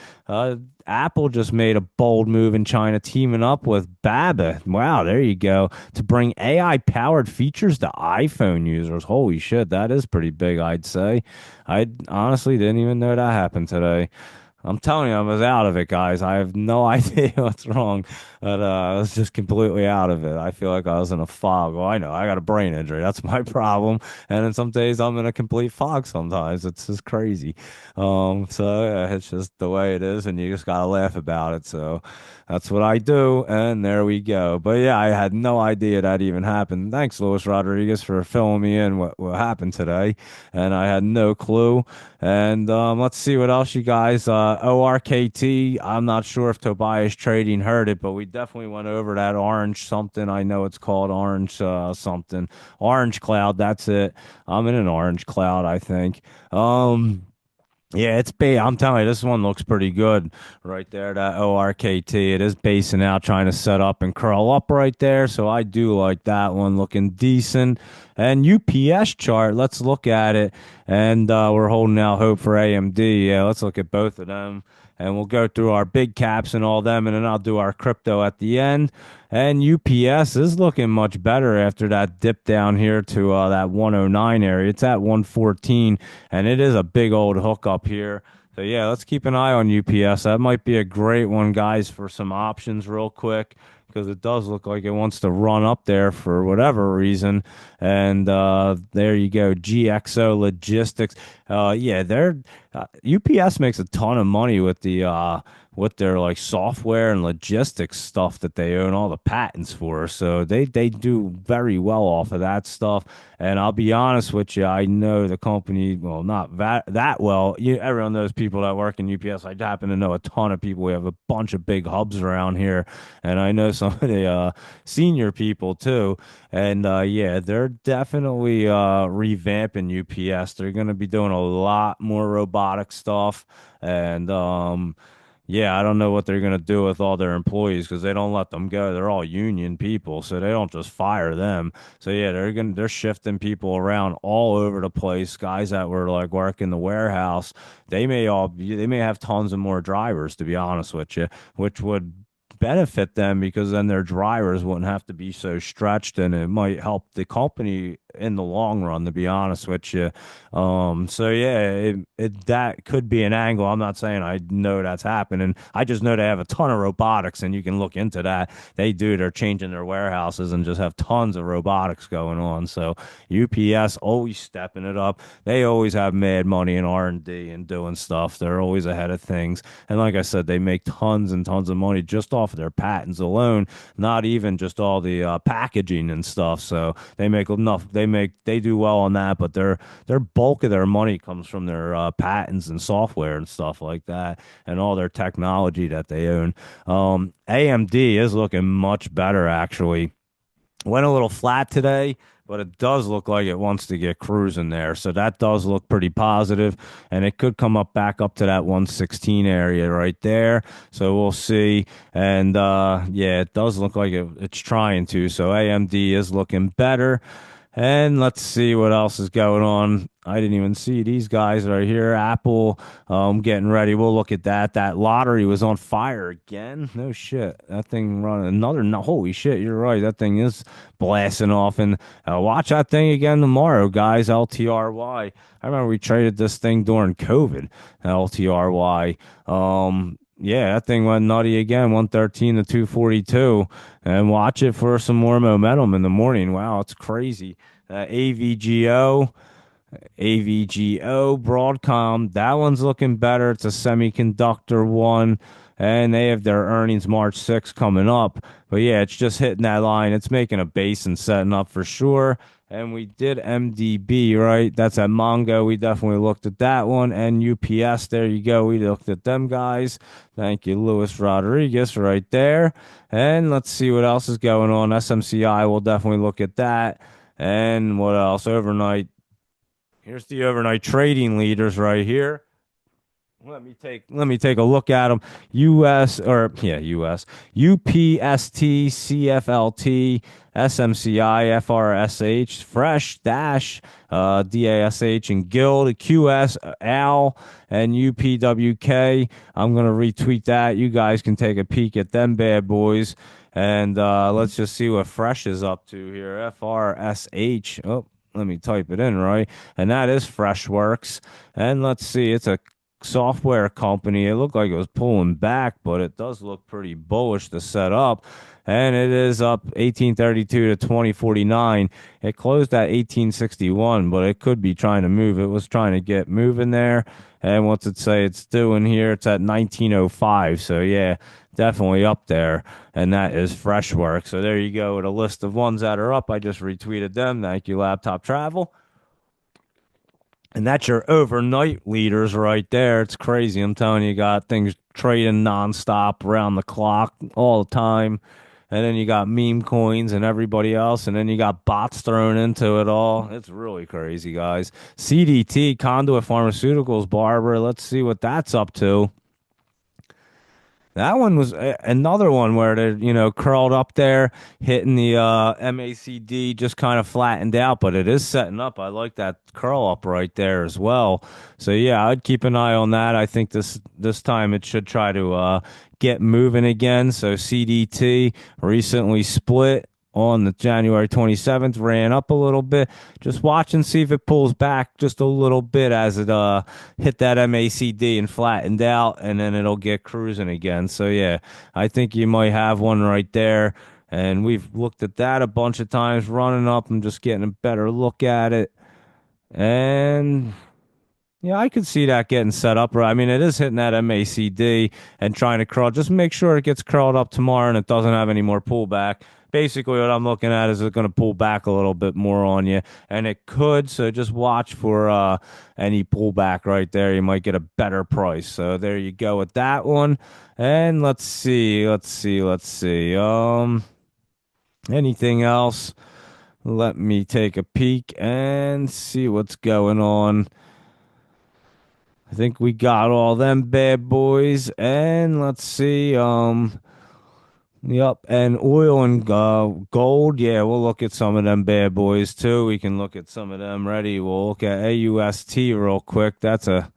Apple just made a bold move in China, teaming up with Baba. Wow, there you go, to bring AI powered features to iPhone users. Holy shit, that is pretty big, I'd say. I honestly didn't even know that happened today. I'm telling you, I was out of it, guys. I have no idea what's wrong, but I was just completely out of it. I feel like I was in a fog. Well, I know I got a brain injury. That's my problem. And then some days I'm in a complete fog. Sometimes it's just crazy. So yeah, it's just the way it is, and you just gotta laugh about it. So that's what I do, and there we go. But yeah, I had no idea that even happened. Thanks, Luis Rodriguez, for filling me in what happened today, and I had no clue. And let's see what else you guys. ORKT. I'm not sure if Tobias Trading heard it, but we definitely went over that orange something. I know it's called orange something. Orange cloud. That's it. I'm in an orange cloud, I think. Yeah, it's I'm telling you, this one looks pretty good right there. That ORKT, it is basing out, trying to set up and curl up right there. So I do like that one, looking decent. And UPS chart, let's look at it. And we're holding out hope for AMD. Yeah, let's look at both of them. And we'll go through our big caps and all them, and then I'll do our crypto at the end. And UPS is looking much better after that dip down here to that 109 area. It's at 114, and it is a big old hook up here. So yeah, let's keep an eye on UPS. That might be a great one, guys, for some options real quick, because it does look like it wants to run up there for whatever reason. And there you go, GXO Logistics. Yeah, they're UPS makes a ton of money with their like software and logistics stuff that they own all the patents for. So they do very well off of that stuff. And I'll be honest with you, I know the company, well, not that well. Everyone knows people that work in UPS. I happen to know a ton of people. We have a bunch of big hubs around here, and I know some of the senior people too. And yeah, they're definitely revamping UPS. They're going to be doing a lot more robotic stuff, and yeah, I don't know what they're going to do with all their employees because they don't let them go. They're all union people, so they don't just fire them. So yeah, they're shifting people around all over the place. Guys that were like working the warehouse, they may have tons of more drivers, to be honest with you, which would benefit them because then their drivers wouldn't have to be so stretched, and it might help the company in the long run, to be honest with you. So yeah, that could be an angle. I'm not saying I know that's happening. I just know they have a ton of robotics, and you can look into that. They do. They're changing their warehouses and just have tons of robotics going on. So UPS always stepping it up. They always have mad money in R&D and doing stuff. They're always ahead of things. And like I said, they make tons and tons of money just off of their patents alone, not even just all the packaging and stuff. So they make enough. They do well on that, but their bulk of their money comes from their patents and software and stuff like that, and all their technology that they own. AMD is looking much better actually. Went a little flat today, but it does look like it wants to get cruising there. So that does look pretty positive, and it could come up back up to that 116 area right there. So we'll see. And yeah, it does look like it's trying to. So AMD is looking better. And let's see what else is going on. I didn't even see these guys right here. Apple, getting ready. We'll look at that. That lottery was on fire again. No shit. That thing running another. No, holy shit. You're right. That thing is blasting off. And watch that thing again tomorrow, guys. LTRY. I remember we traded this thing during COVID. LTRY. Yeah, that thing went nutty again, 113 to 242. And watch it for some more momentum in the morning. Wow, it's crazy. AVGO. AVGO, Broadcom, that one's looking better. It's a semiconductor one, and they have their earnings March 6th coming up. But yeah, it's just hitting that line. It's making a base and setting up for sure. And we did MDB, right? That's at Mongo. We definitely looked at that one. And UPS, there you go. We looked at them guys. Thank you, Luis Rodriguez, right there. And let's see what else is going on. SMCI, we'll definitely look at that. And what else? Overnight. Here's the overnight trading leaders right here. Let me take a look at them. US UPST CFLT SMCI FRSH Fresh Dash DASH and Guild QS AL and UPWK. I'm gonna retweet that. You guys can take a peek at them bad boys. And let's just see what Fresh is up to here. FRSH. Oh, let me type it in right. And that is Freshworks. And let's see, it's a software company. It looked like it was pulling back, but it does look pretty bullish to set up. And it is up 1832 to 2049. It closed at 1861, but it could be trying to move. It was trying to get moving there. And what's it say it's doing here? It's at 1905. So yeah, definitely up there. And that is Freshwork. So there you go with a list of ones that are up. I just retweeted them. Thank you, Laptop Travel. And that's your overnight leaders right there. It's crazy. I'm telling you, you got things trading nonstop around the clock all the time. And then you got meme coins and everybody else. And then you got bots thrown into it all. It's really crazy, guys. CDT, Conduit Pharmaceuticals, Barber. Let's see what that's up to. That one was another one where they, curled up there, hitting the MACD, just kind of flattened out, but it is setting up. I like that curl up right there as well. So yeah, I'd keep an eye on that. I think this time it should try to get moving again. So CDT recently split on the January 27th, ran up a little bit. Just watch and see if it pulls back just a little bit as it hit that MACD and flattened out, and then it'll get cruising again. So yeah, I think you might have one right there. And we've looked at that a bunch of times, running up and just getting a better look at it. And yeah, I could see that getting set up right. I mean, it is hitting that MACD and trying to curl. Just make sure it gets curled up tomorrow and it doesn't have any more pullback. Basically, what I'm looking at is it's going to pull back a little bit more on you, and it could. So just watch for any pullback right there. You might get a better price. So there you go with that one. And let's see. Anything else? Let me take a peek and see what's going on. I think we got all them bad boys. And let's see. Yep, and oil and gold. Yeah, we'll look at some of them bad boys too. We can look at some of them. Ready? We'll look at AUST real quick. That's a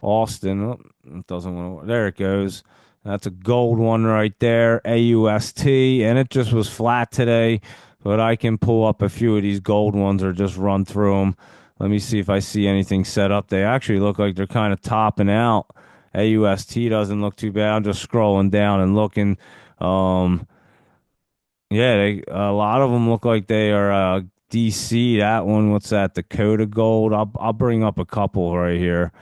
Austin. Oh, it doesn't want to. There it goes. That's a gold one right there, AUST, and it just was flat today. But I can pull up a few of these gold ones or just run through them. Let me see if I see anything set up. They actually look like they're kind of topping out. AUST doesn't look too bad. I'm just scrolling down and looking. Um, yeah, a lot of them look like they are DC. That one, what's that? Dakota Gold. I'll bring up a couple right here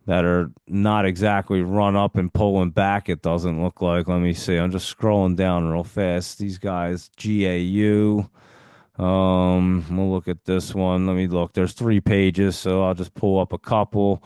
that are not exactly run up and pulling back. It doesn't look like. Let me see. I'm just scrolling down real fast. These guys, GAU. We'll look at this one. Let me look. There's 3 pages, so I'll just pull up a couple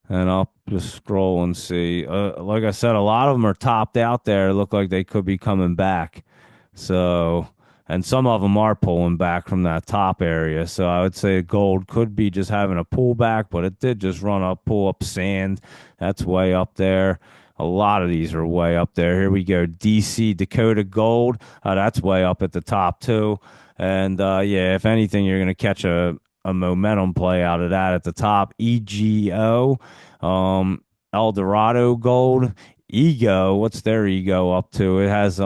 and I'll just scroll and see. Like I said, a lot of them are topped out there. Look like they could be coming back. So, and some of them are pulling back from that top area. So I would say gold could be just having a pullback, but it did just run up, pull up sand. That's way up there. A lot of these are way up there. Here we go. DC Dakota Gold. That's way up at the top too. And yeah, if anything, you're going to catch a momentum play out of that at the top. EGO, El Dorado Gold, Ego. What's their Ego up to? It has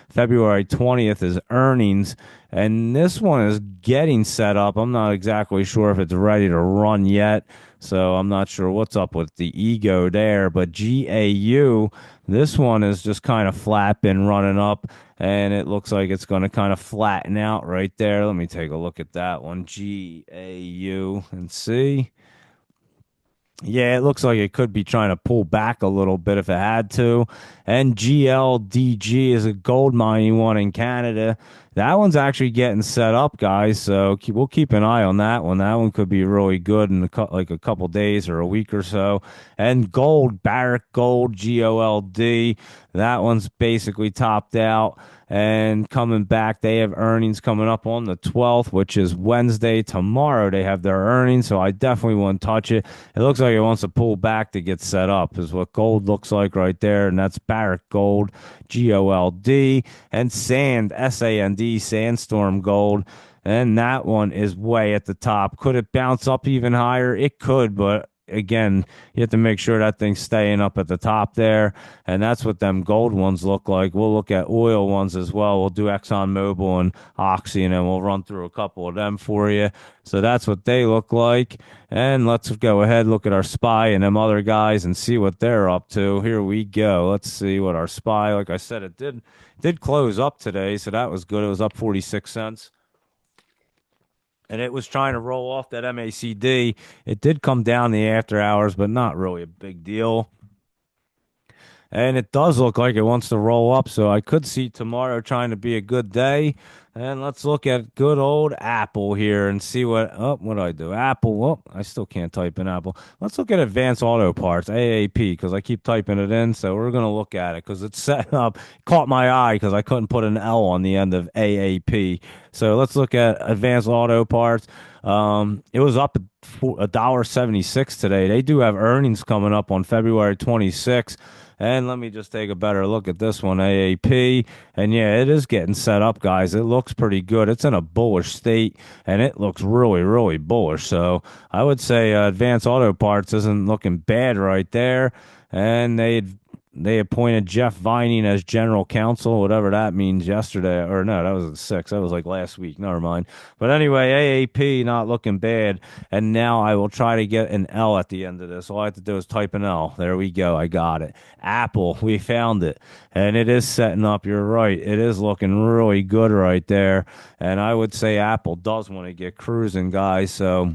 February 20th is earnings, and this one is getting set up. I'm not exactly sure if it's ready to run yet, so I'm not sure what's up with the Ego there. But GAU, this one is just kind of flat, been running up, and it looks like it's going to kind of flatten out right there. Let me take a look at that one, GAU, and see. Yeah, it looks like it could be trying to pull back a little bit if it had to. And GLDG is a gold mining one in Canada. That one's actually getting set up, guys. So we'll keep an eye on that one. That one could be really good in like a couple days or a week or so. And gold, Barrick Gold, GOLD. That one's basically topped out and coming back. They have earnings coming up on the 12th, which is Wednesday. Tomorrow they have their earnings, so I definitely wouldn't touch it. It looks like it wants to pull back to get set up, is what gold looks like right there, and that's Barrick Gold, GOLD, and Sand, SAND, Sandstorm Gold. And that one is way at the top. Could it bounce up even higher? It could, but again, you have to make sure that thing's staying up at the top there. And that's what them gold ones look like. We'll look at oil ones as well. We'll do ExxonMobil and Oxy, and then we'll run through a couple of them for you. So that's what they look like. And let's go ahead, look at our SPY and them other guys and see what they're up to. Here we go. Let's see what our SPY, like I said, it did close up today, so that was good. It was up 46 cents, and it was trying to roll off that MACD. It did come down the after hours, but not really a big deal. And it does look like it wants to roll up, so I could see tomorrow trying to be a good day. And let's look at good old Apple here and see what do I do? Apple, I still can't type in Apple. Let's look at Advanced Auto Parts, AAP, because I keep typing it in, so we're going to look at it because it's set up, caught my eye because I couldn't put an L on the end of AAP. So let's look at Advanced Auto Parts. It was up $1.76 today. They do have earnings coming up on February 26th. And let me just take a better look at this one, AAP. And yeah, it is getting set up, guys. It looks pretty good. It's in a bullish state, and it looks really, really bullish. So I would say Advanced Auto Parts isn't looking bad right there. And they appointed Jeff Vining as general counsel, whatever that means, yesterday. Or no, that was the 6th. That was like last week. Never mind. But anyway, AAP not looking bad. And now I will try to get an L at the end of this. All I have to do is type an L. There we go. I got it. Apple, we found it. And it is setting up. You're right. It is looking really good right there. And I would say Apple does want to get cruising, guys. So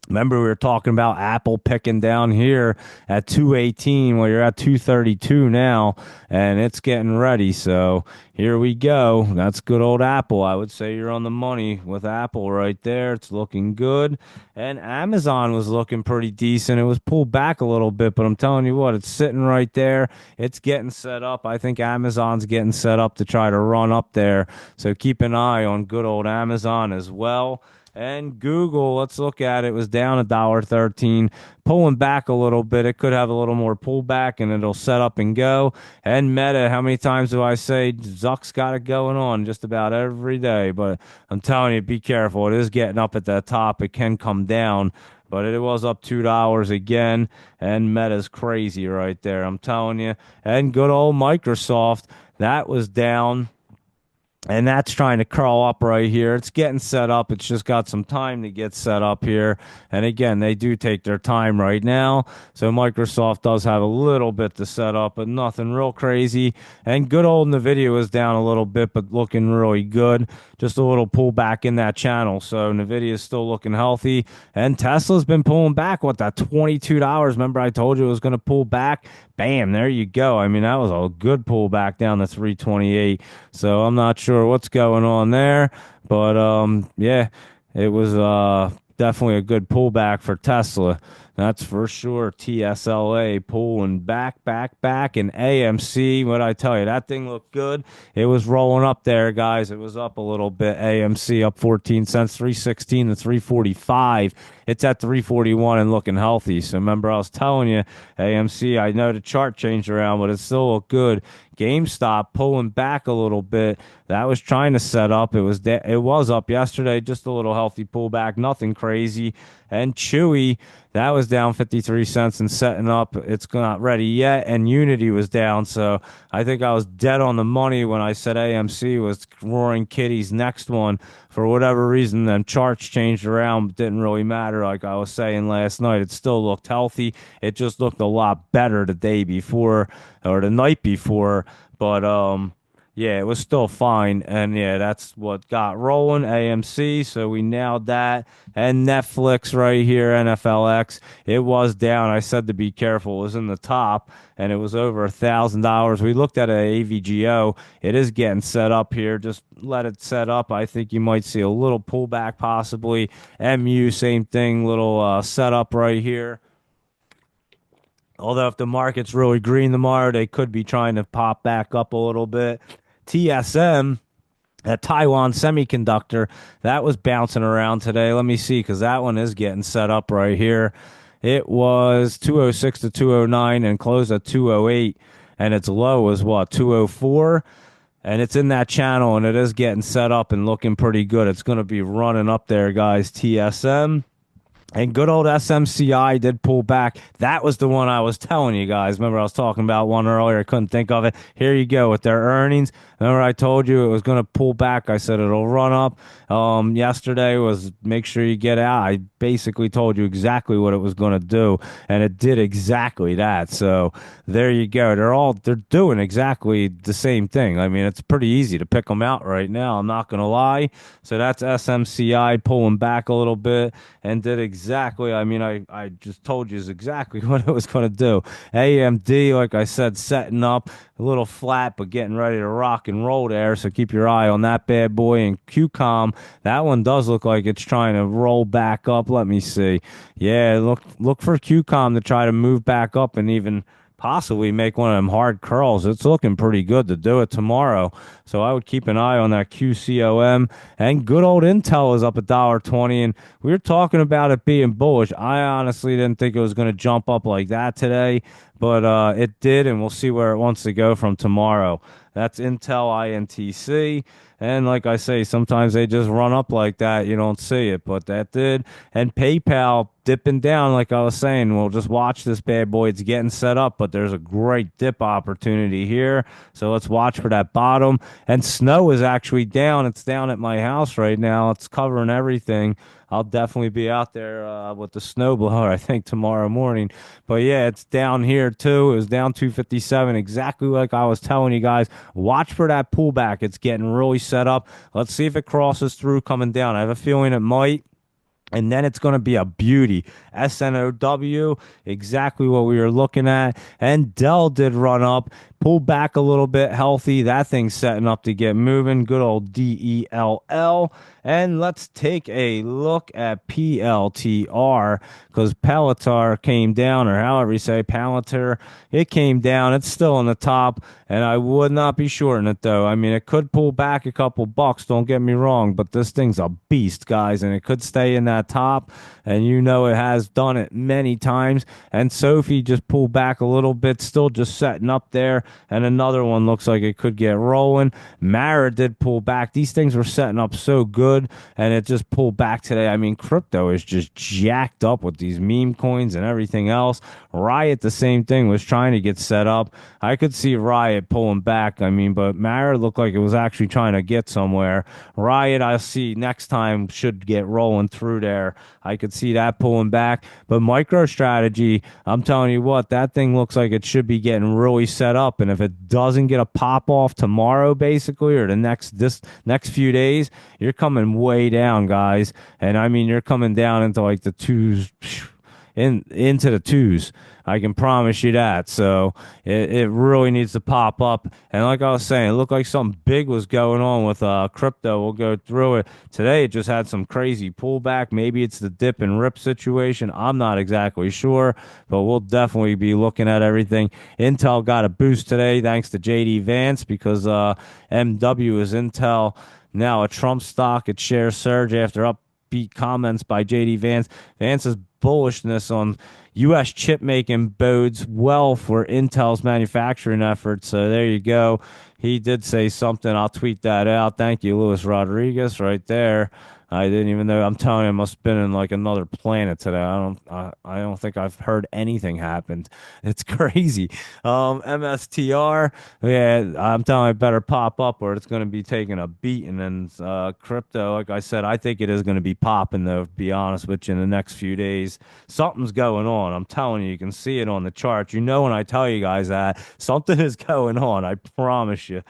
remember, we were talking about Apple picking down here at 218. Well, you're at 232 now, and it's getting ready. So here we go. That's good old Apple. I would say you're on the money with Apple right there. It's looking good. And Amazon was looking pretty decent. It was pulled back a little bit, but I'm telling you what, it's sitting right there. It's getting set up. I think Amazon's getting set up to try to run up there. So keep an eye on good old Amazon as well. And Google, let's look at it, was down $1.13, pulling back a little bit. It could have a little more pullback and it'll set up and go. And Meta, how many times do I say Zuck's got it going on just about every day? But I'm telling you, be careful. It is getting up at the top. It can come down. But it was up $2 again, and Meta's crazy right there. I'm telling you. And good old Microsoft, that was down. And that's trying to crawl up right here. It's getting set up. It's just got some time to get set up here. And again, they do take their time right now. So Microsoft does have a little bit to set up, but nothing real crazy. And good old NVIDIA is down a little bit, but looking really good. Just a little pullback in that channel. So NVIDIA is still looking healthy. And Tesla's been pulling back. What, that $22? Remember I told you it was going to pull back? Bam, there you go. I mean, that was a good pullback down to 328. So I'm not sure what's going on there, but yeah, it was definitely a good pullback for Tesla. That's for sure. TSLA pulling back, and AMC. What I tell you, that thing looked good. It was rolling up there, guys. It was up a little bit. AMC up 14 cents, 316 to 345. It's at 341 and looking healthy. So remember, I was telling you, AMC. I know the chart changed around, but it still looked good. GameStop pulling back a little bit. That was trying to set up. It was up yesterday, just a little healthy pullback, nothing crazy. And Chewy, that was down 53 cents and setting up. It's not ready yet. And Unity was down. So I think I was dead on the money when I said AMC was Roaring Kitty's next one. For whatever reason, them charts changed around. But didn't really matter. Like I was saying last night, it still looked healthy. It just looked a lot better the day before or the night before. But yeah, it was still fine. And yeah, that's what got rolling. AMC, so we nailed that. And Netflix right here, NFLX, it was down. I said to be careful. It was in the top, and it was over $1,000. We looked at a AVGO. It is getting set up here. Just let it set up. I think you might see a little pullback possibly. MU, same thing, little setup right here. Although if the market's really green tomorrow, they could be trying to pop back up a little bit. TSM, that Taiwan Semiconductor, that was bouncing around today. Let me see, because that one is getting set up right here. It was 206 to 209 and closed at 208, and its low was what, 204? And it's in that channel, and it is getting set up and looking pretty good. It's going to be running up there, guys. TSM. And good old SMCI did pull back. That was the one I was telling you guys. Remember, I was talking about one earlier. I couldn't think of it. Here you go with their earnings. Remember, I told you it was going to pull back. I said it'll run up. Yesterday was make sure you get out. I basically told you exactly what it was going to do, and it did exactly that. So there you go. They're doing exactly the same thing. I mean, it's pretty easy to pick them out right now. I'm not going to lie. So that's SMCI pulling back a little bit and did exactly. I mean, I just told you exactly what it was going to do. AMD, like I said, setting up a little flat, but getting ready to rock and roll there. So keep your eye on that bad boy. And QCOM, that one does look like it's trying to roll back up. Let me see. Yeah, look for QCOM to try to move back up and even possibly make one of them hard curls. It's looking pretty good to do it tomorrow. So I would keep an eye on that QCOM. And good old Intel is up $1.20. And we were talking about it being bullish. I honestly didn't think it was going to jump up like that today, but it did, and we'll see where it wants to go from tomorrow. That's Intel INTC. And like I say, sometimes they just run up like that. You don't see it, but that did. And PayPal dipping down, like I was saying. We'll just watch this bad boy. It's getting set up, but there's a great dip opportunity here. So let's watch for that bottom. And snow is actually down. It's down at my house right now. It's covering everything. I'll definitely be out there with the snowblower, I think, tomorrow morning. But yeah, it's down here too. It was down 257, exactly like I was telling you guys. Watch for that pullback. It's getting really set up. Let's see if it crosses through coming down. I have a feeling it might. And then it's going to be a beauty. SNOW, exactly what we were looking at. And Dell did run up, pull back a little bit healthy. That thing's setting up to get moving. Good old DELL. And let's take a look at PLTR because Palantir came down, or however you say Palantir. It came down. It's still on the top, and I would not be shorting it though. I mean, it could pull back a couple bucks, don't get me wrong, but this thing's a beast, guys, and it could stay in that top, and you know it has done it many times. And Sophie just pulled back a little bit, still just setting up there, and another one looks like it could get rolling. Mara did pull back. These things were setting up so good, and it just pulled back today. I mean, crypto is just jacked up with these meme coins and everything else. Riot, the same thing, was trying to get set up. I could see Riot pulling back. I mean, but Mara looked like it was actually trying to get somewhere. Riot, I'll see next time, should get rolling through there. I could see that pulling back. But MicroStrategy, I'm telling you what, that thing looks like it should be getting really set up. And if it doesn't get a pop off tomorrow, basically, or this next few days, you're coming way down, guys. And I mean, you're coming down into like the twos, into the twos. I can promise you that. So it really needs to pop up. And like I was saying, it looked like something big was going on with crypto. We'll go through it. Today it just had some crazy pullback. Maybe it's the dip and rip situation. I'm not exactly sure, but we'll definitely be looking at everything. Intel got a boost today thanks to JD Vance because MW is Intel. Now a Trump stock, its share surge after upbeat comments by JD Vance. Vance's bullishness on U.S. chip making bodes well for Intel's manufacturing efforts. So there you go. He did say something. I'll tweet that out. Thank you, Luis Rodriguez, right there. I didn't even know. I'm telling you, I must have been in like another planet today. I don't think I've heard anything happened. It's crazy. MSTR, yeah, I'm telling you, it better pop up or it's going to be taking a beat. And then crypto, like I said, I think it is going to be popping though. To be honest with you, in the next few days, something's going on. I'm telling you, you can see it on the chart. You know when I tell you guys that something is going on. I promise you.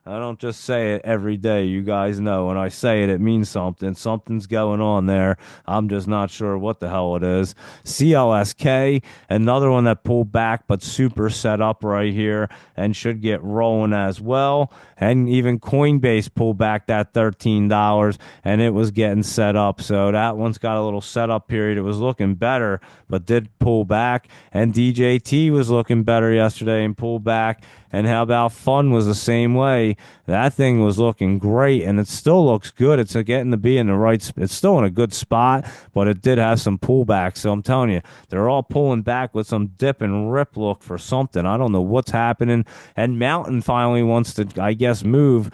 I don't just say it every day. You guys know when I say it, it means something. Something's going on there. I'm just not sure what the hell it is. CLSK, another one that pulled back, but super set up right here and should get rolling as well. And even Coinbase pulled back that $13 and it was getting set up. So that one's got a little setup period. It was looking better, but did pull back. And DJT was looking better yesterday and pulled back. And how about Fun was the same way? That thing was looking great, and it still looks good. It's getting to be in the right. It's still in a good spot, but it did have some pullback. So I'm telling you, they're all pulling back with some dip and rip look for something. I don't know what's happening. And Mountain finally wants to, I guess, move.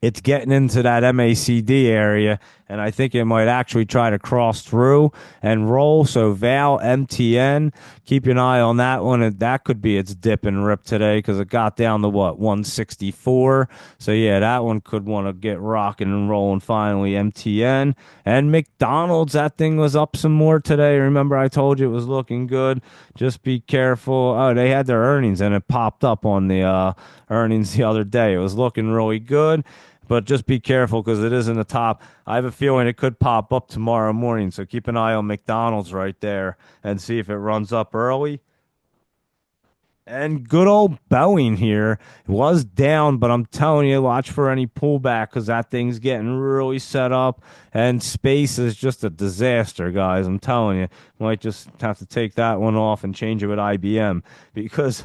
It's getting into that MACD area, and I think it might actually try to cross through and roll. So Val, MTN, keep an eye on that one. That could be its dip and rip today because it got down to what, 164. So yeah, that one could want to get rocking and rolling finally. MTN and McDonald's, that thing was up some more today. Remember I told you it was looking good. Just be careful. Oh, they had their earnings and it popped up on the earnings the other day. It was looking really good. But just be careful because it is in the top. I have a feeling it could pop up tomorrow morning. So keep an eye on McDonald's right there and see if it runs up early. And good old Boeing here was down, but I'm telling you, watch for any pullback because that thing's getting really set up. And space is just a disaster, guys. I'm telling you, might just have to take that one off and change it with IBM because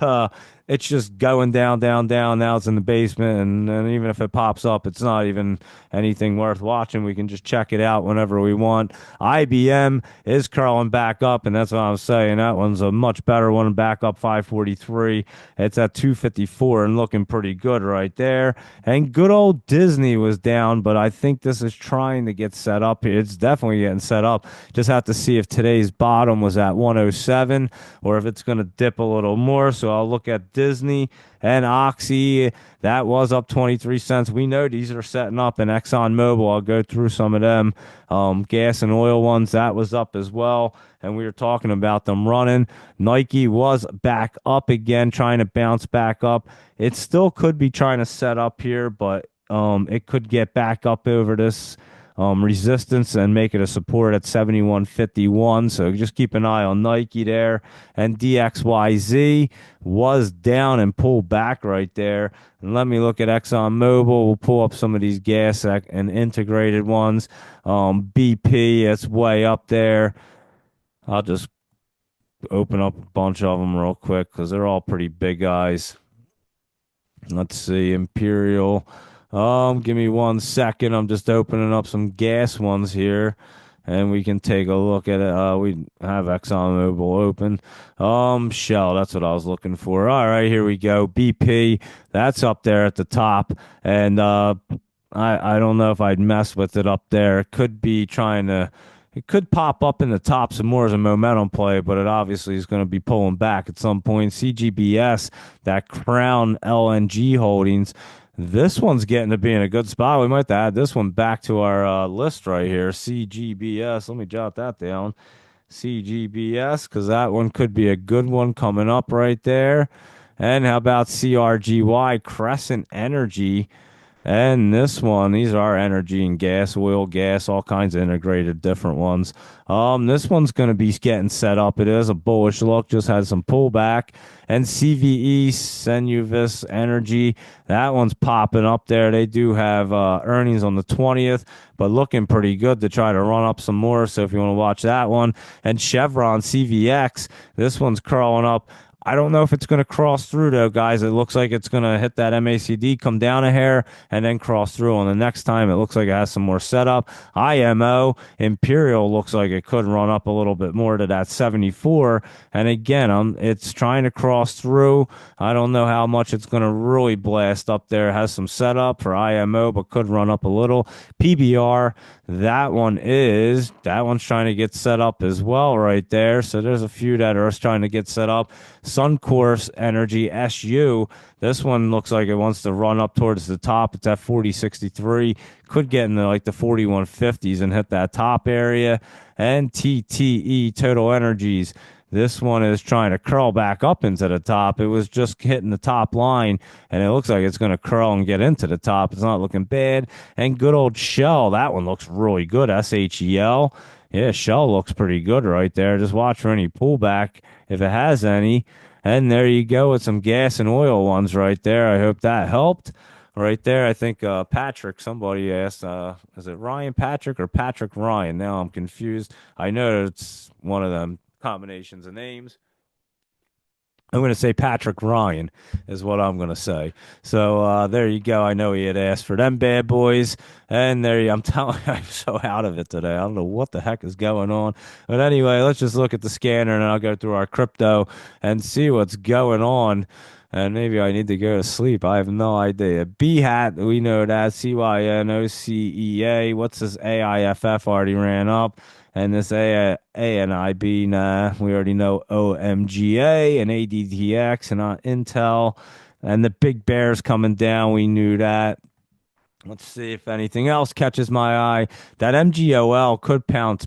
it's just going down, down, down. Now it's in the basement, and even if it pops up, it's not even anything worth watching. We can just check it out whenever we want. IBM is curling back up, and that's what I'm saying. That one's a much better one, back up 543. It's at 254 and looking pretty good right there. And good old Disney was down, but I think this is trying to get set up here. It's definitely getting set up. Just have to see if today's bottom was at 107 or if it's going to dip a little more. So I'll look at Disney and Oxy. That was up 23 cents. We know these are setting up in ExxonMobil. I'll go through some of them. Gas and oil ones, that was up as well. And we were talking about them running. Nike was back up again, trying to bounce back up. It still could be trying to set up here, but it could get back up over this resistance and make it a support at 71.51. So just keep an eye on Nike there. And DXYZ was down and pulled back right there. And let me look at ExxonMobil. We'll pull up some of these and integrated ones. BP, it's way up there. I'll just open up a bunch of them real quick because they're all pretty big guys. Let's see, Imperial. Give me 1 second. I'm just opening up some gas ones here, and we can take a look at it. We have ExxonMobil open. Shell. That's what I was looking for. All right, here we go. BP. That's up there at the top, and I don't know if I'd mess with it up there. It could be trying to. It could pop up in the top some more as a momentum play, but it obviously is going to be pulling back at some point. CGBS, that Crown LNG Holdings, this one's getting to be in a good spot. We might add this one back to our list right here. CGBS, let me jot that down. CGBS, because that one could be a good one coming up right there. And how about CRGY, Crescent Energy? And this one, these are energy and gas, oil, gas, all kinds of integrated different ones. This one's going to be getting set up. It is a bullish look, just had some pullback. And CVE, Cenuvis Energy, that one's popping up there. They do have earnings on the 20th, but looking pretty good to try to run up some more. So if you want to watch that one. And Chevron, CVX, this one's crawling up. I don't know if it's going to cross through though, guys. It looks like it's going to hit that MACD, come down a hair, and then cross through. On the next time, it looks like it has some more setup. IMO, Imperial looks like it could run up a little bit more to that 74. And again, it's trying to cross through. I don't know how much it's going to really blast up there. It has some setup for IMO, but could run up a little. PBR, that one's trying to get set up as well right there. So there's a few that are trying to get set up. Suncourse Energy SU. This one looks like it wants to run up towards the top. It's at 40.63. Could get into like the 41.50s and hit that top area. And TTE Total Energies. This one is trying to curl back up into the top. It was just hitting the top line, and it looks like it's going to curl and get into the top. It's not looking bad. And good old Shell. That one looks really good. SHEL. Yeah, Shell looks pretty good right there. Just watch for any pullback if it has any. And there you go with some gas and oil ones right there. I hope that helped. Right there, I think Patrick, somebody asked, is it Ryan Patrick or Patrick Ryan? Now I'm confused. I know it's one of them combinations of names. I'm going to say Patrick Ryan is what I'm going to say. So there you go. I know he had asked for them bad boys. And I'm telling you, I'm so out of it today. I don't know what the heck is going on. But anyway, let's just look at the scanner and I'll go through our crypto and see what's going on. And maybe I need to go to sleep. I have no idea. B hat, we know that. CYNOCEA. What's this AIFF already ran up? And this ANIB, nah, we already know OMGA and ADTX and Intel. And the big bears coming down, we knew that. Let's see if anything else catches my eye. That MGOL could bounce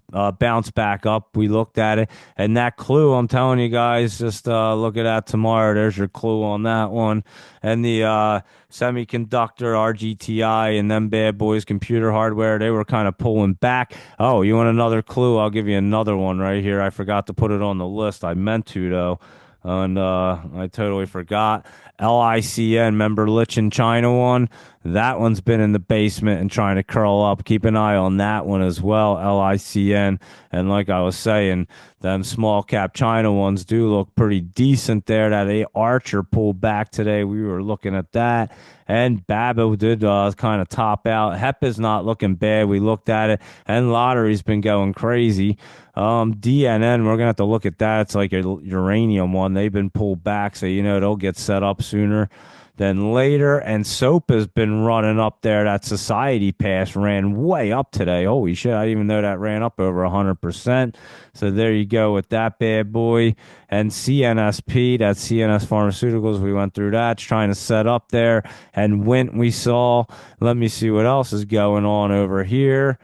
back up. We looked at it. And that clue, I'm telling you guys, just look at that tomorrow. There's your clue on that one. And the semiconductor, RGTI, and them bad boys, computer hardware, they were kind of pulling back. Oh, you want another clue? I'll give you another one right here. I forgot to put it on the list. I meant to, though. And I totally forgot. LICN, remember Lichen China one? That one's been in the basement and trying to curl up. Keep an eye on that one as well, LICN. And like I was saying, them small cap China ones do look pretty decent there. That Archer pulled back today. We were looking at that. And Babo did kind of top out. HEP is not looking bad. We looked at it. And Lottery's been going crazy. DNN, we're going to have to look at that. It's like a uranium one. They've been pulled back, so you know they'll get set up sooner than later. And SOAP has been running up there. That Society Pass ran way up today. Holy shit, I didn't even know that ran up over 100%. So there you go with that bad boy. And CNSP, that's CNS Pharmaceuticals, we went through that. It's trying to set up there. And Wint we saw. Let me see what else is going on over here.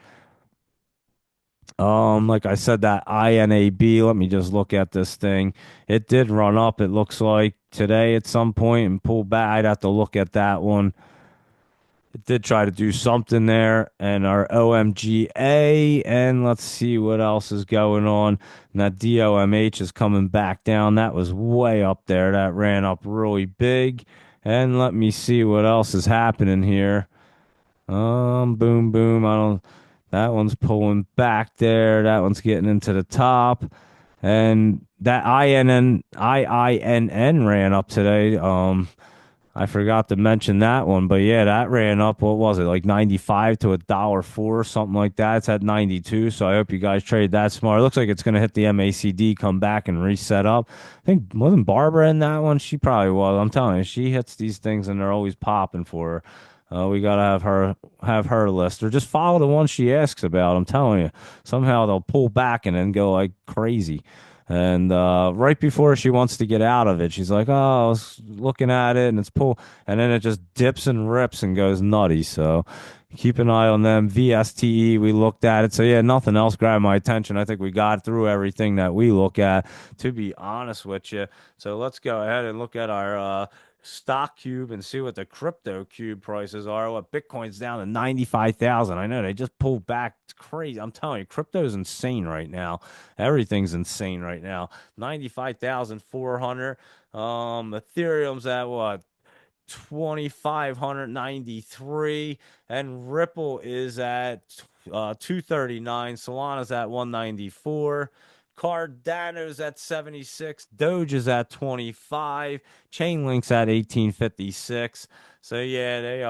Like I said, that INAB, let me just look at this thing. It did run up, it looks like today at some point and pull back. I'd have to look at that one. It did try to do something there, and our OMGA, and let's see what else is going on. And that DOMH is coming back down. That was way up there. That ran up really big. And let me see what else is happening here. Boom, boom. I don't. That one's pulling back there. That one's getting into the top. And that IINN ran up today. I forgot to mention that one, but yeah, that ran up. What was it, like 95 to $1.04, something like that? It's at 92. So I hope you guys trade that smart. It looks like it's going to hit the MACD, come back and reset up. I think wasn't Barbara in that one? She probably was. I'm telling you, she hits these things and they're always popping for her. We gotta have her list, or just follow the one she asks about. I'm telling you, somehow they'll pull back and then go like crazy. And right before she wants to get out of it, she's like, "Oh, I was looking at it, and it's pull," and then it just dips and rips and goes nutty. So keep an eye on them. VSTE, we looked at it. So yeah, nothing else grabbed my attention. I think we got through everything that we look at, to be honest with you. So let's go ahead and look at our stock cube and see what the crypto cube prices are. What Bitcoin's down to 95,000. I know they just pulled back. It's crazy. I'm telling you, crypto's insane right now. Everything's insane right now. 95,400. Ethereum's at what? 2,593, and Ripple is at 239. Solana's at 194. Cardano's at 76. Doge is at 25. Chainlink's at 1856. So yeah, they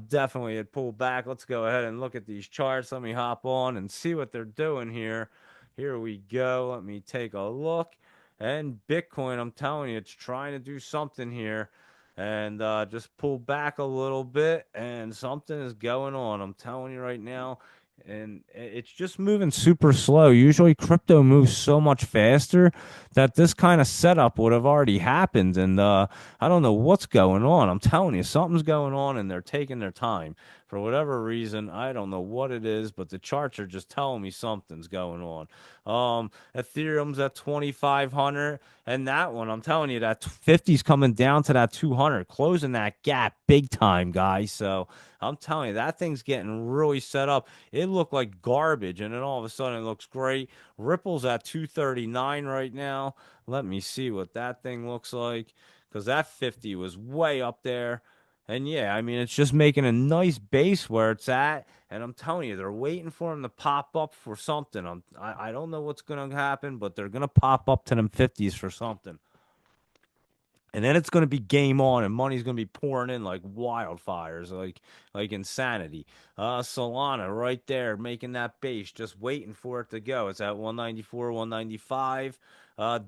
definitely had pulled back. Let's go ahead and look at these charts. Let me hop on and see what they're doing here. Here we go. Let me take a look. And Bitcoin, I'm telling you, it's trying to do something here and just pull back a little bit, and something is going on. I'm telling you right now, and it's just moving super slow. Usually, crypto moves so much faster that this kind of setup would have already happened, and I don't know what's going on. I'm telling you, something's going on, and they're taking their time for whatever reason. I don't know what it is, but the charts are just telling me something's going on. Ethereum's at 2,500. And that one, I'm telling you, that 50's coming down to that 200, closing that gap big time, guys. So I'm telling you, that thing's getting really set up. It looked like garbage, and then all of a sudden it looks great. Ripple's at 239 right now. Let me see what that thing looks like, because that 50 was way up there. And yeah, I mean, it's just making a nice base where it's at. And I'm telling you, they're waiting for him to pop up for something. I don't know what's going to happen, but they're going to pop up to them 50s for something. And then it's going to be game on, and money's going to be pouring in like wildfires, like insanity. Solana right there, making that base, just waiting for it to go. It's at 194, 195.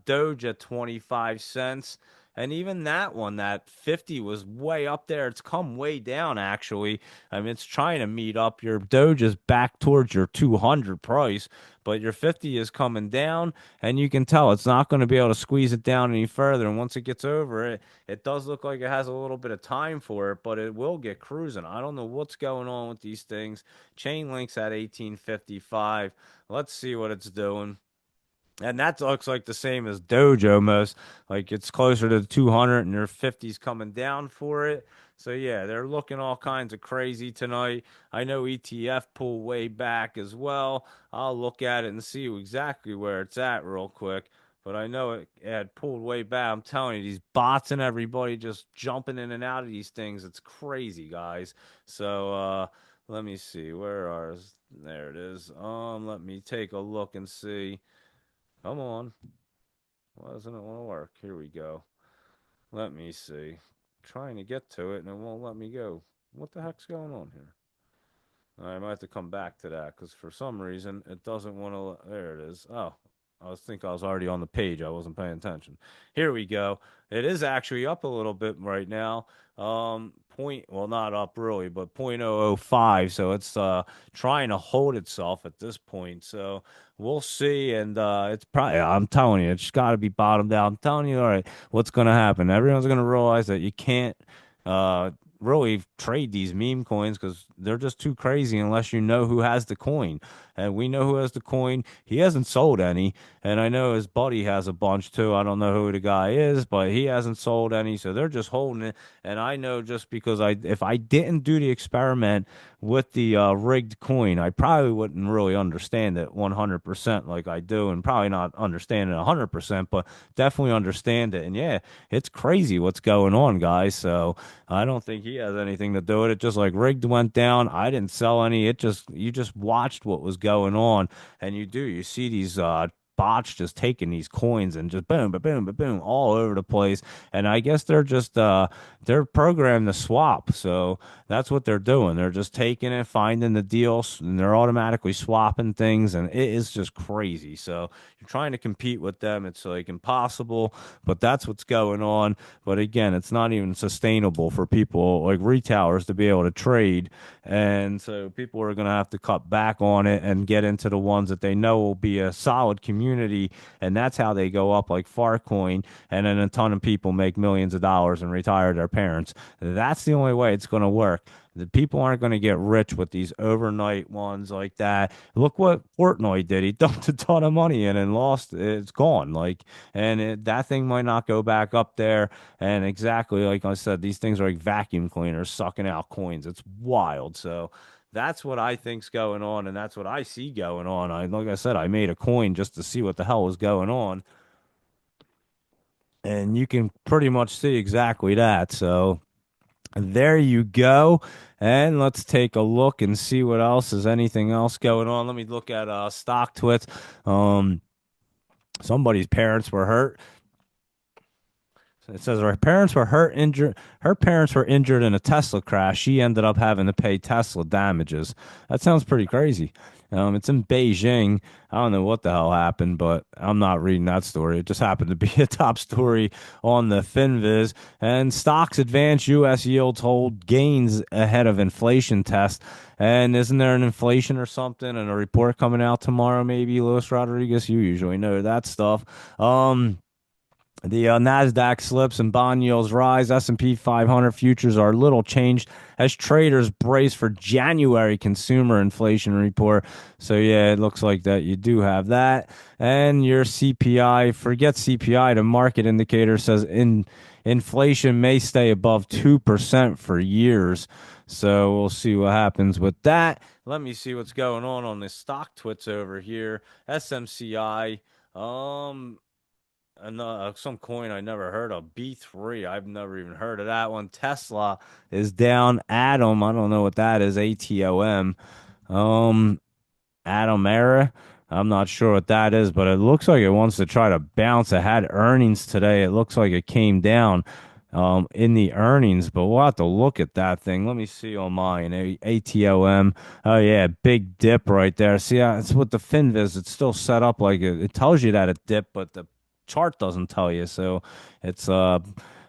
Doge at 25 cents. And even that one, that 50 was way up there. It's come way down, actually. I mean, it's trying to meet up. Your Doge is back towards your 200 price, but your 50 is coming down, and you can tell it's not going to be able to squeeze it down any further. And once it gets over it, it does look like it has a little bit of time for it, but it will get cruising. I don't know what's going on with these things. Chain links at 1855. Let's see what it's doing. And that looks like the same as Doge almost. Like it's closer to 200 and their 50's coming down for it. So yeah, they're looking all kinds of crazy tonight. I know ETF pulled way back as well. I'll look at it and see exactly where it's at real quick. But I know it had pulled way back. I'm telling you, these bots and everybody just jumping in and out of these things. It's crazy, guys. So let me see. Where are there it is. Let me take a look and see. Come on. Why doesn't it want to work? Here we go. Let me see. Trying to get to it and it won't let me go. What the heck's going on here? I might have to come back to that because for some reason it doesn't want to. There it is. Oh, I was already on the page. I wasn't paying attention. Here we go. It is actually up a little bit right now. Well, not up really, but 0.005. So it's trying to hold itself at this point. So we'll see. And it's probably, I'm telling you, it's got to be bottomed out. I'm telling you, all right, what's going to happen? Everyone's going to realize that you can't. really trade these meme coins because they're just too crazy unless you know who has the coin. And we know who has the coin. He hasn't sold any. And I know his buddy has a bunch too. I don't know who the guy is, but he hasn't sold any. So they're just holding it. And I know just because if I didn't do the experiment with the rigged coin, I probably wouldn't really understand it 100% like I do, and probably not understand it 100%, but definitely understand it. And yeah, it's crazy what's going on, guys. So I don't think he has anything to do with it. Just like rigged went down, I didn't sell any. It just you just watched what was going on, and you see these bots just taking these coins and just boom, ba boom, ba boom, all over the place. And I guess they're programmed to swap. So that's what they're doing. They're just taking it, finding the deals, and they're automatically swapping things, and it is just crazy. So you're trying to compete with them. It's like impossible, but that's what's going on. But again, it's not even sustainable for people like retailers to be able to trade. And so people are going to have to cut back on it and get into the ones that they know will be a solid community. And that's how they go up like Farcoin. And then a ton of people make millions of dollars and retire their parents. That's the only way it's going to work. The people aren't going to get rich with these overnight ones like that. Look what Portnoy did. He dumped a ton of money in and lost. It's gone. Like, and that thing might not go back up there. And exactly like I said, these things are like vacuum cleaners sucking out coins. It's wild. So that's what I think's going on, and that's what I see going on. Like I said, I made a coin just to see what the hell was going on, and you can pretty much see exactly that. So there you go. And let's take a look and see what else is anything else going on. Let me look at stock twits. Um, somebody's parents were hurt. It says her parents were hurt, injured. Her parents were injured in a Tesla crash. She ended up having to pay Tesla damages. That sounds pretty crazy. It's in Beijing. I don't know what the hell happened, but I'm not reading that story. It just happened to be a top story on the FinViz. And stocks advance. U.S. yields hold gains ahead of inflation test. And isn't there an inflation or something and a report coming out tomorrow? Maybe Luis Rodriguez. You usually know that stuff. The Nasdaq slips and bond yields rise. S&P 500 futures are little changed as traders brace for January consumer inflation report. So yeah, it looks like that you do have that. And your CPI, forget CPI, the market indicator says inflation may stay above 2% for years. So we'll see what happens with that. Let me see what's going on the stock twits over here. SMCI. Some coin I never heard of. B3. I've never even heard of that one. Tesla is down. Atom. I don't know what that is. ATOM. Um, Atom Era. I'm not sure what that is, but it looks like it wants to try to bounce. It had earnings today. It looks like it came down in the earnings, but we'll have to look at that thing. Let me see on mine. ATOM. Oh yeah, big dip right there. See, it's with the FinViz. It's still set up like it tells you that it dipped, but the chart doesn't tell you. So it's but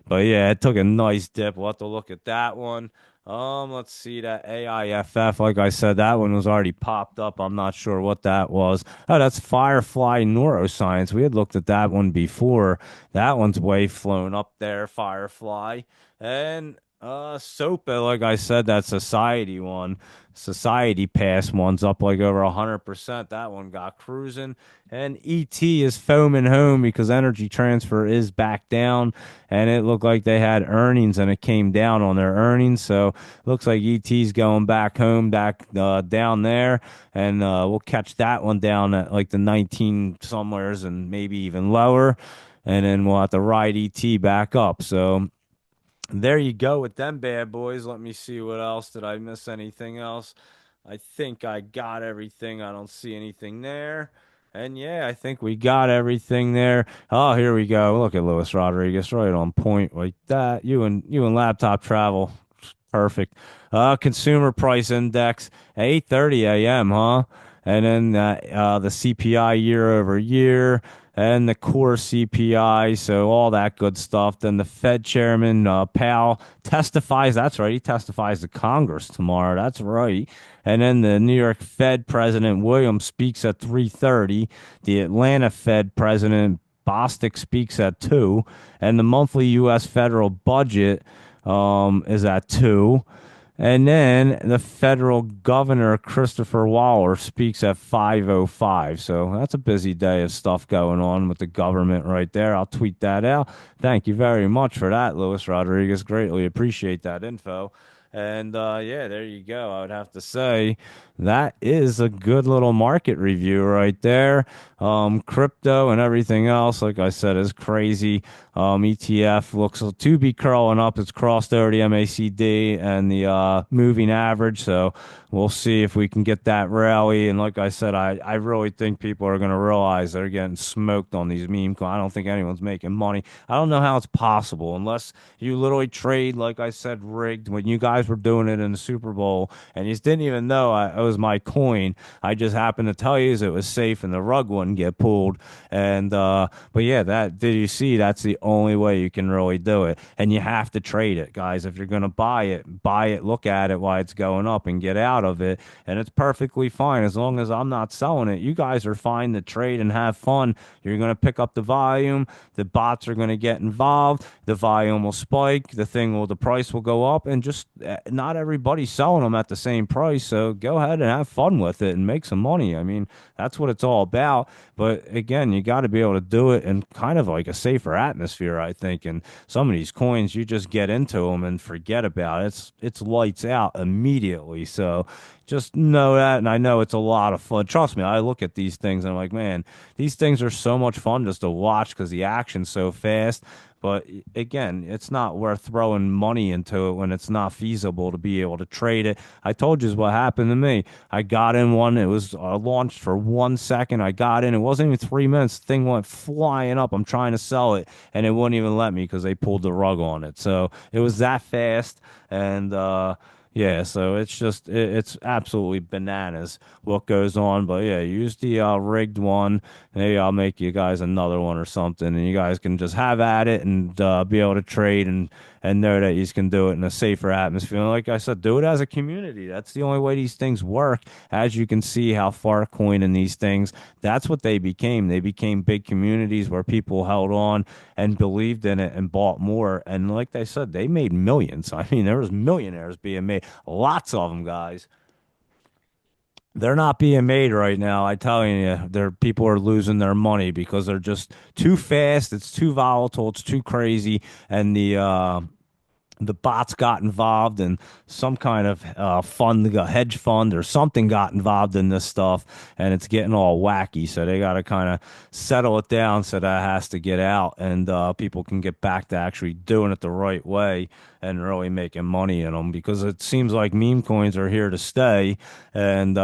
yeah, it took a nice dip. We'll have to look at that one. Let's see that AIFF. Like I said, that one was already popped up. I'm not sure what that was. Oh, that's Firefly Neuroscience. We had looked at that one before. That one's way flown up there, Firefly. And SOPA, like I said, that Society one. Society Pass one's up like over 100%. That one got cruising. And ET is foaming home because Energy Transfer is back down. And it looked like they had earnings and it came down on their earnings. So looks like ET's going back home, back down there. And we'll catch that one down at like the 19 somewheres and maybe even lower. And then we'll have to ride ET back up. So there you go with them bad boys. Let me see what else. Did I miss anything else? I think I got everything. I don't see anything there. And yeah, I think we got everything there. Oh, here we go. Look at Luis Rodriguez right on point like that. You and laptop travel. Perfect. Consumer price index 8:30 a.m., huh? And then the CPI year over year and the core CPI, so all that good stuff. Then the Fed chairman, Powell, testifies. That's right. He testifies to Congress tomorrow. That's right. And then the New York Fed president, Williams, speaks at 3:30. The Atlanta Fed president, Bostic, speaks at 2. And the monthly U.S. federal budget is at 2. And then the federal governor, Christopher Waller, speaks at 5:05. So that's a busy day of stuff going on with the government right there. I'll tweet that out. Thank you very much for that, Luis Rodriguez. Greatly appreciate that info. And yeah, there you go. I would have to say that is a good little market review right there. Crypto and everything else, like I said, is crazy. ETF looks to be curling up. It's crossed over the MACD and the moving average. So we'll see if we can get that rally. And like I said, I really think people are going to realize they're getting smoked on these meme coins. I don't think anyone's making money. I don't know how it's possible unless you literally trade, like I said, rigged when you guys were doing it in the Super Bowl and you just didn't even know it was my coin. I just happened to tell you it was safe and the rug wouldn't get pulled. And but yeah, that did you see? That's the only way you can really do it, and you have to trade it, guys. If you're gonna buy it, look at it while it's going up, and get out of it. And it's perfectly fine as long as I'm not selling it. You guys are fine to trade and have fun. You're gonna pick up the volume. The bots are gonna get involved. The volume will spike. The price will go up, and just not everybody's selling them at the same price. So go ahead and have fun with it and make some money. I mean, that's what it's all about. But again, you got to be able to do it in kind of like a safer atmosphere, I think. And some of these coins, you just get into them and forget about it. It's lights out immediately. So just know that. And I know it's a lot of fun. Trust me, I look at these things and I'm like, man, these things are so much fun just to watch because the action's so fast. But again, it's not worth throwing money into it when it's not feasible to be able to trade it. I told you what happened to me. I got in one. It was launched for 1 second. I got in. It wasn't even 3 minutes. The thing went flying up. I'm trying to sell it, and it wouldn't even let me because they pulled the rug on it. So it was that fast. And yeah, so it's absolutely bananas what goes on. But yeah, use the rigged one. Maybe I'll make you guys another one or something, and you guys can just have at it and be able to trade and know that you can do it in a safer atmosphere. And like I said, do it as a community. That's the only way these things work. As you can see, how Farcoin and these things, that's what they became. They became big communities where people held on and believed in it and bought more. And like they said, they made millions. I mean, there was millionaires being made, lots of them, guys. They're not being made right now. I tell you, there people are losing their money because they're just too fast. It's too volatile. It's too crazy, and the bots got involved in some kind of fund, a hedge fund or something got involved in this stuff, and it's getting all wacky. So they got to kind of settle it down so that has to get out, and people can get back to actually doing it the right way and really making money in them because it seems like meme coins are here to stay, and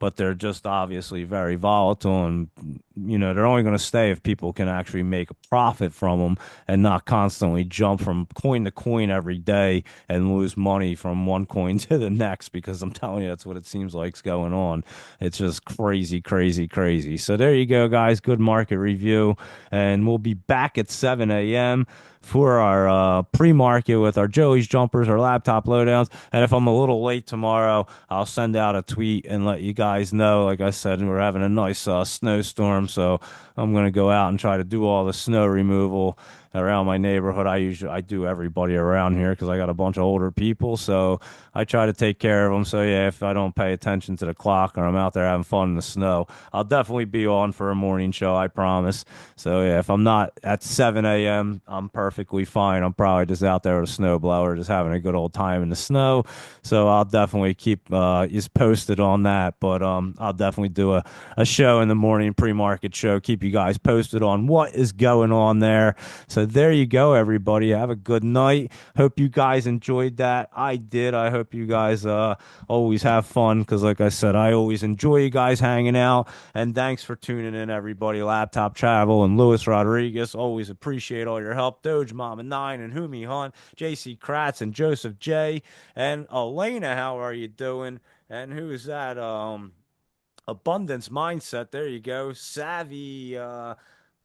but they're just obviously very volatile and they're only going to stay if people can actually make a profit from them and not constantly jump from coin to coin every day and lose money from one coin to the next because I'm telling you that's what it seems like's going on. It's just crazy, crazy, crazy. So there you go, guys. Good market review, and we'll be back at 7 a.m. for our pre-market with our Joey's jumpers, our laptop lowdowns. And if I'm a little late tomorrow, I'll send out a tweet and let you guys know. Like I said, we're having a nice snowstorm, so I'm gonna go out and try to do all the snow removal around my neighborhood. I do everybody around here because I got a bunch of older people, so I try to take care of them. So yeah, if I don't pay attention to the clock or I'm out there having fun in the snow, I'll definitely be on for a morning show. I promise. So yeah, if I'm not at 7 a.m., I'm perfectly fine. I'm probably just out there with a snowblower, just having a good old time in the snow. So I'll definitely keep you posted on that. But I'll definitely do a show in the morning, pre-market show. Keep you guys posted on what is going on there. So there you go, everybody. Have a good night. Hope you guys enjoyed that. I did. I hope you guys always have fun because, like I said, I always enjoy you guys hanging out. And thanks for tuning in, everybody. Laptop Travel and Luis Rodriguez. Always appreciate all your help. Doge Mama 9 and Humi Hunt, JC Kratz and Joseph J. And Elena, how are you doing? And who is that? Abundance Mindset. There you go. Savvy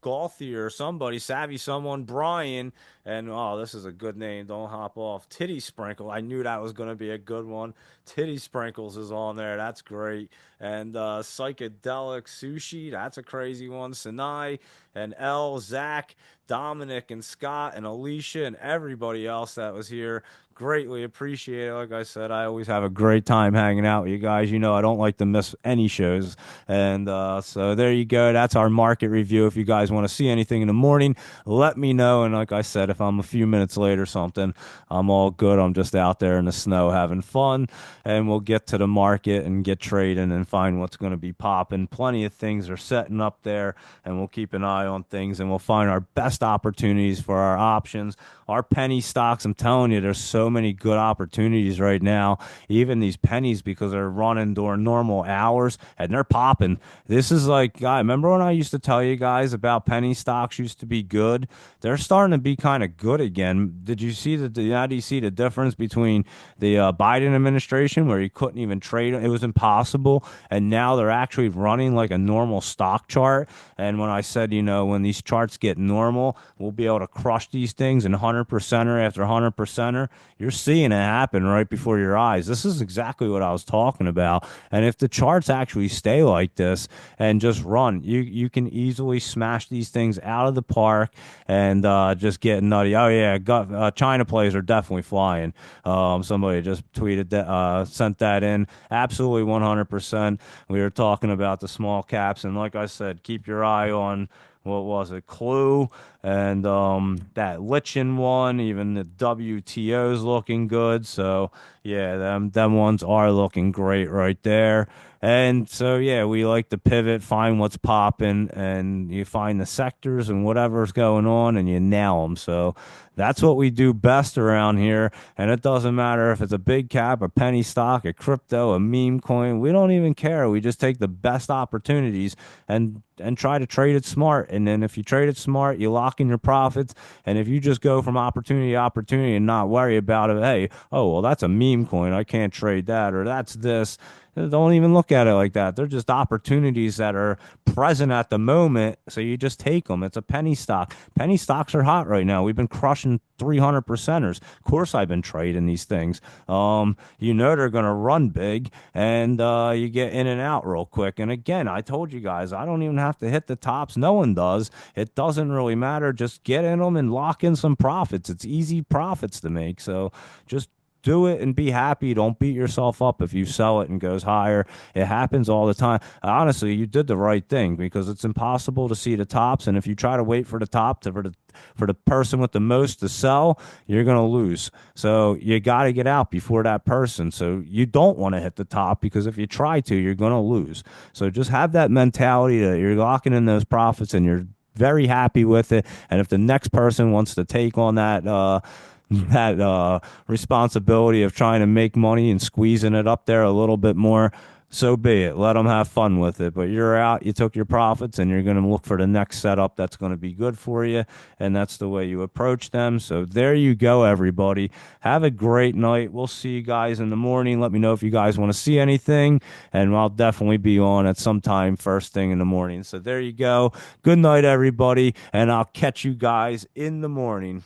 Golthy or somebody, Savvy someone, Brian, and oh, this is a good name. Don't hop off. Titty Sprinkle. I knew that was going to be a good one. Titty Sprinkles is on there. That's great. And Psychedelic Sushi. That's a crazy one. Sinai. and Elle, Zach, Dominic, and Scott, and Alicia, and everybody else that was here. Greatly appreciate it. Like I said, I always have a great time hanging out with you guys. You know, I don't like to miss any shows. And so there you go. That's our market review. If you guys want to see anything in the morning, let me know. And like I said, if I'm a few minutes late or something, I'm all good. I'm just out there in the snow having fun. And we'll get to the market and get trading and find what's going to be popping. Plenty of things are setting up there, and we'll keep an eye on things and we'll find our best opportunities for our options. Our penny stocks, I'm telling you, there's so many good opportunities right now. Even these pennies, because they're running during normal hours and they're popping. This is like, guy, remember when I used to tell you guys about penny stocks used to be good? They're starting to be kind of good again. Did you see now do you see the difference between the Biden administration where you couldn't even trade? It was impossible. And now they're actually running like a normal stock chart. And when I said, you know, when these charts get normal, we'll be able to crush these things and 100%er after 100%er. You're seeing it happen right before your eyes. This is exactly what I was talking about. And if the charts actually stay like this and just run, you can easily smash these things out of the park and just get nutty. Oh yeah, China plays are definitely flying. Somebody just tweeted that, sent that in. Absolutely 100%. We were talking about the small caps, and like I said, keep your eye on what was it, Clue, and that Lichen one. Even the WTO's looking good. So yeah, them ones are looking great right there. And so yeah, we like to pivot, find what's popping, and you find the sectors and whatever's going on, and you nail them. So that's what we do best around here. And it doesn't matter if it's a big cap, a penny stock, a crypto, a meme coin. We don't even care. We just take the best opportunities and try to trade it smart. And then if you trade it smart, you lock in your profits. And if you just go from opportunity to opportunity and not worry about it, hey, oh, well, that's a meme coin. I can't trade that, or that's this. Don't even look at it like that. They're just opportunities that are present at the moment. So you just take them. It's a penny stock. Penny stocks are hot right now. We've been crushing 300%ers. Of course, I've been trading these things. You know they're going to run big, and you get in and out real quick. And again, I told you guys, I don't even have to hit the tops. No one does. It doesn't really matter. Just get in them and lock in some profits. It's easy profits to make. So just do it and be happy. Don't beat yourself up if you sell it and goes higher. It happens all the time. Honestly, you did the right thing because it's impossible to see the tops. And if you try to wait for the top for the person with the most to sell, you're going to lose. So you got to get out before that person. So you don't want to hit the top because if you try to, you're going to lose. So just have that mentality that you're locking in those profits and you're very happy with it. And if the next person wants to take on that responsibility of trying to make money and squeezing it up there a little bit more, so be it. Let them have fun with it. But you're out, you took your profits, and you're going to look for the next setup that's going to be good for you. And that's the way you approach them. So there you go, everybody. Have a great night. We'll see you guys in the morning. Let me know if you guys want to see anything. And I'll definitely be on at some time first thing in the morning. So there you go. Good night, everybody. And I'll catch you guys in the morning.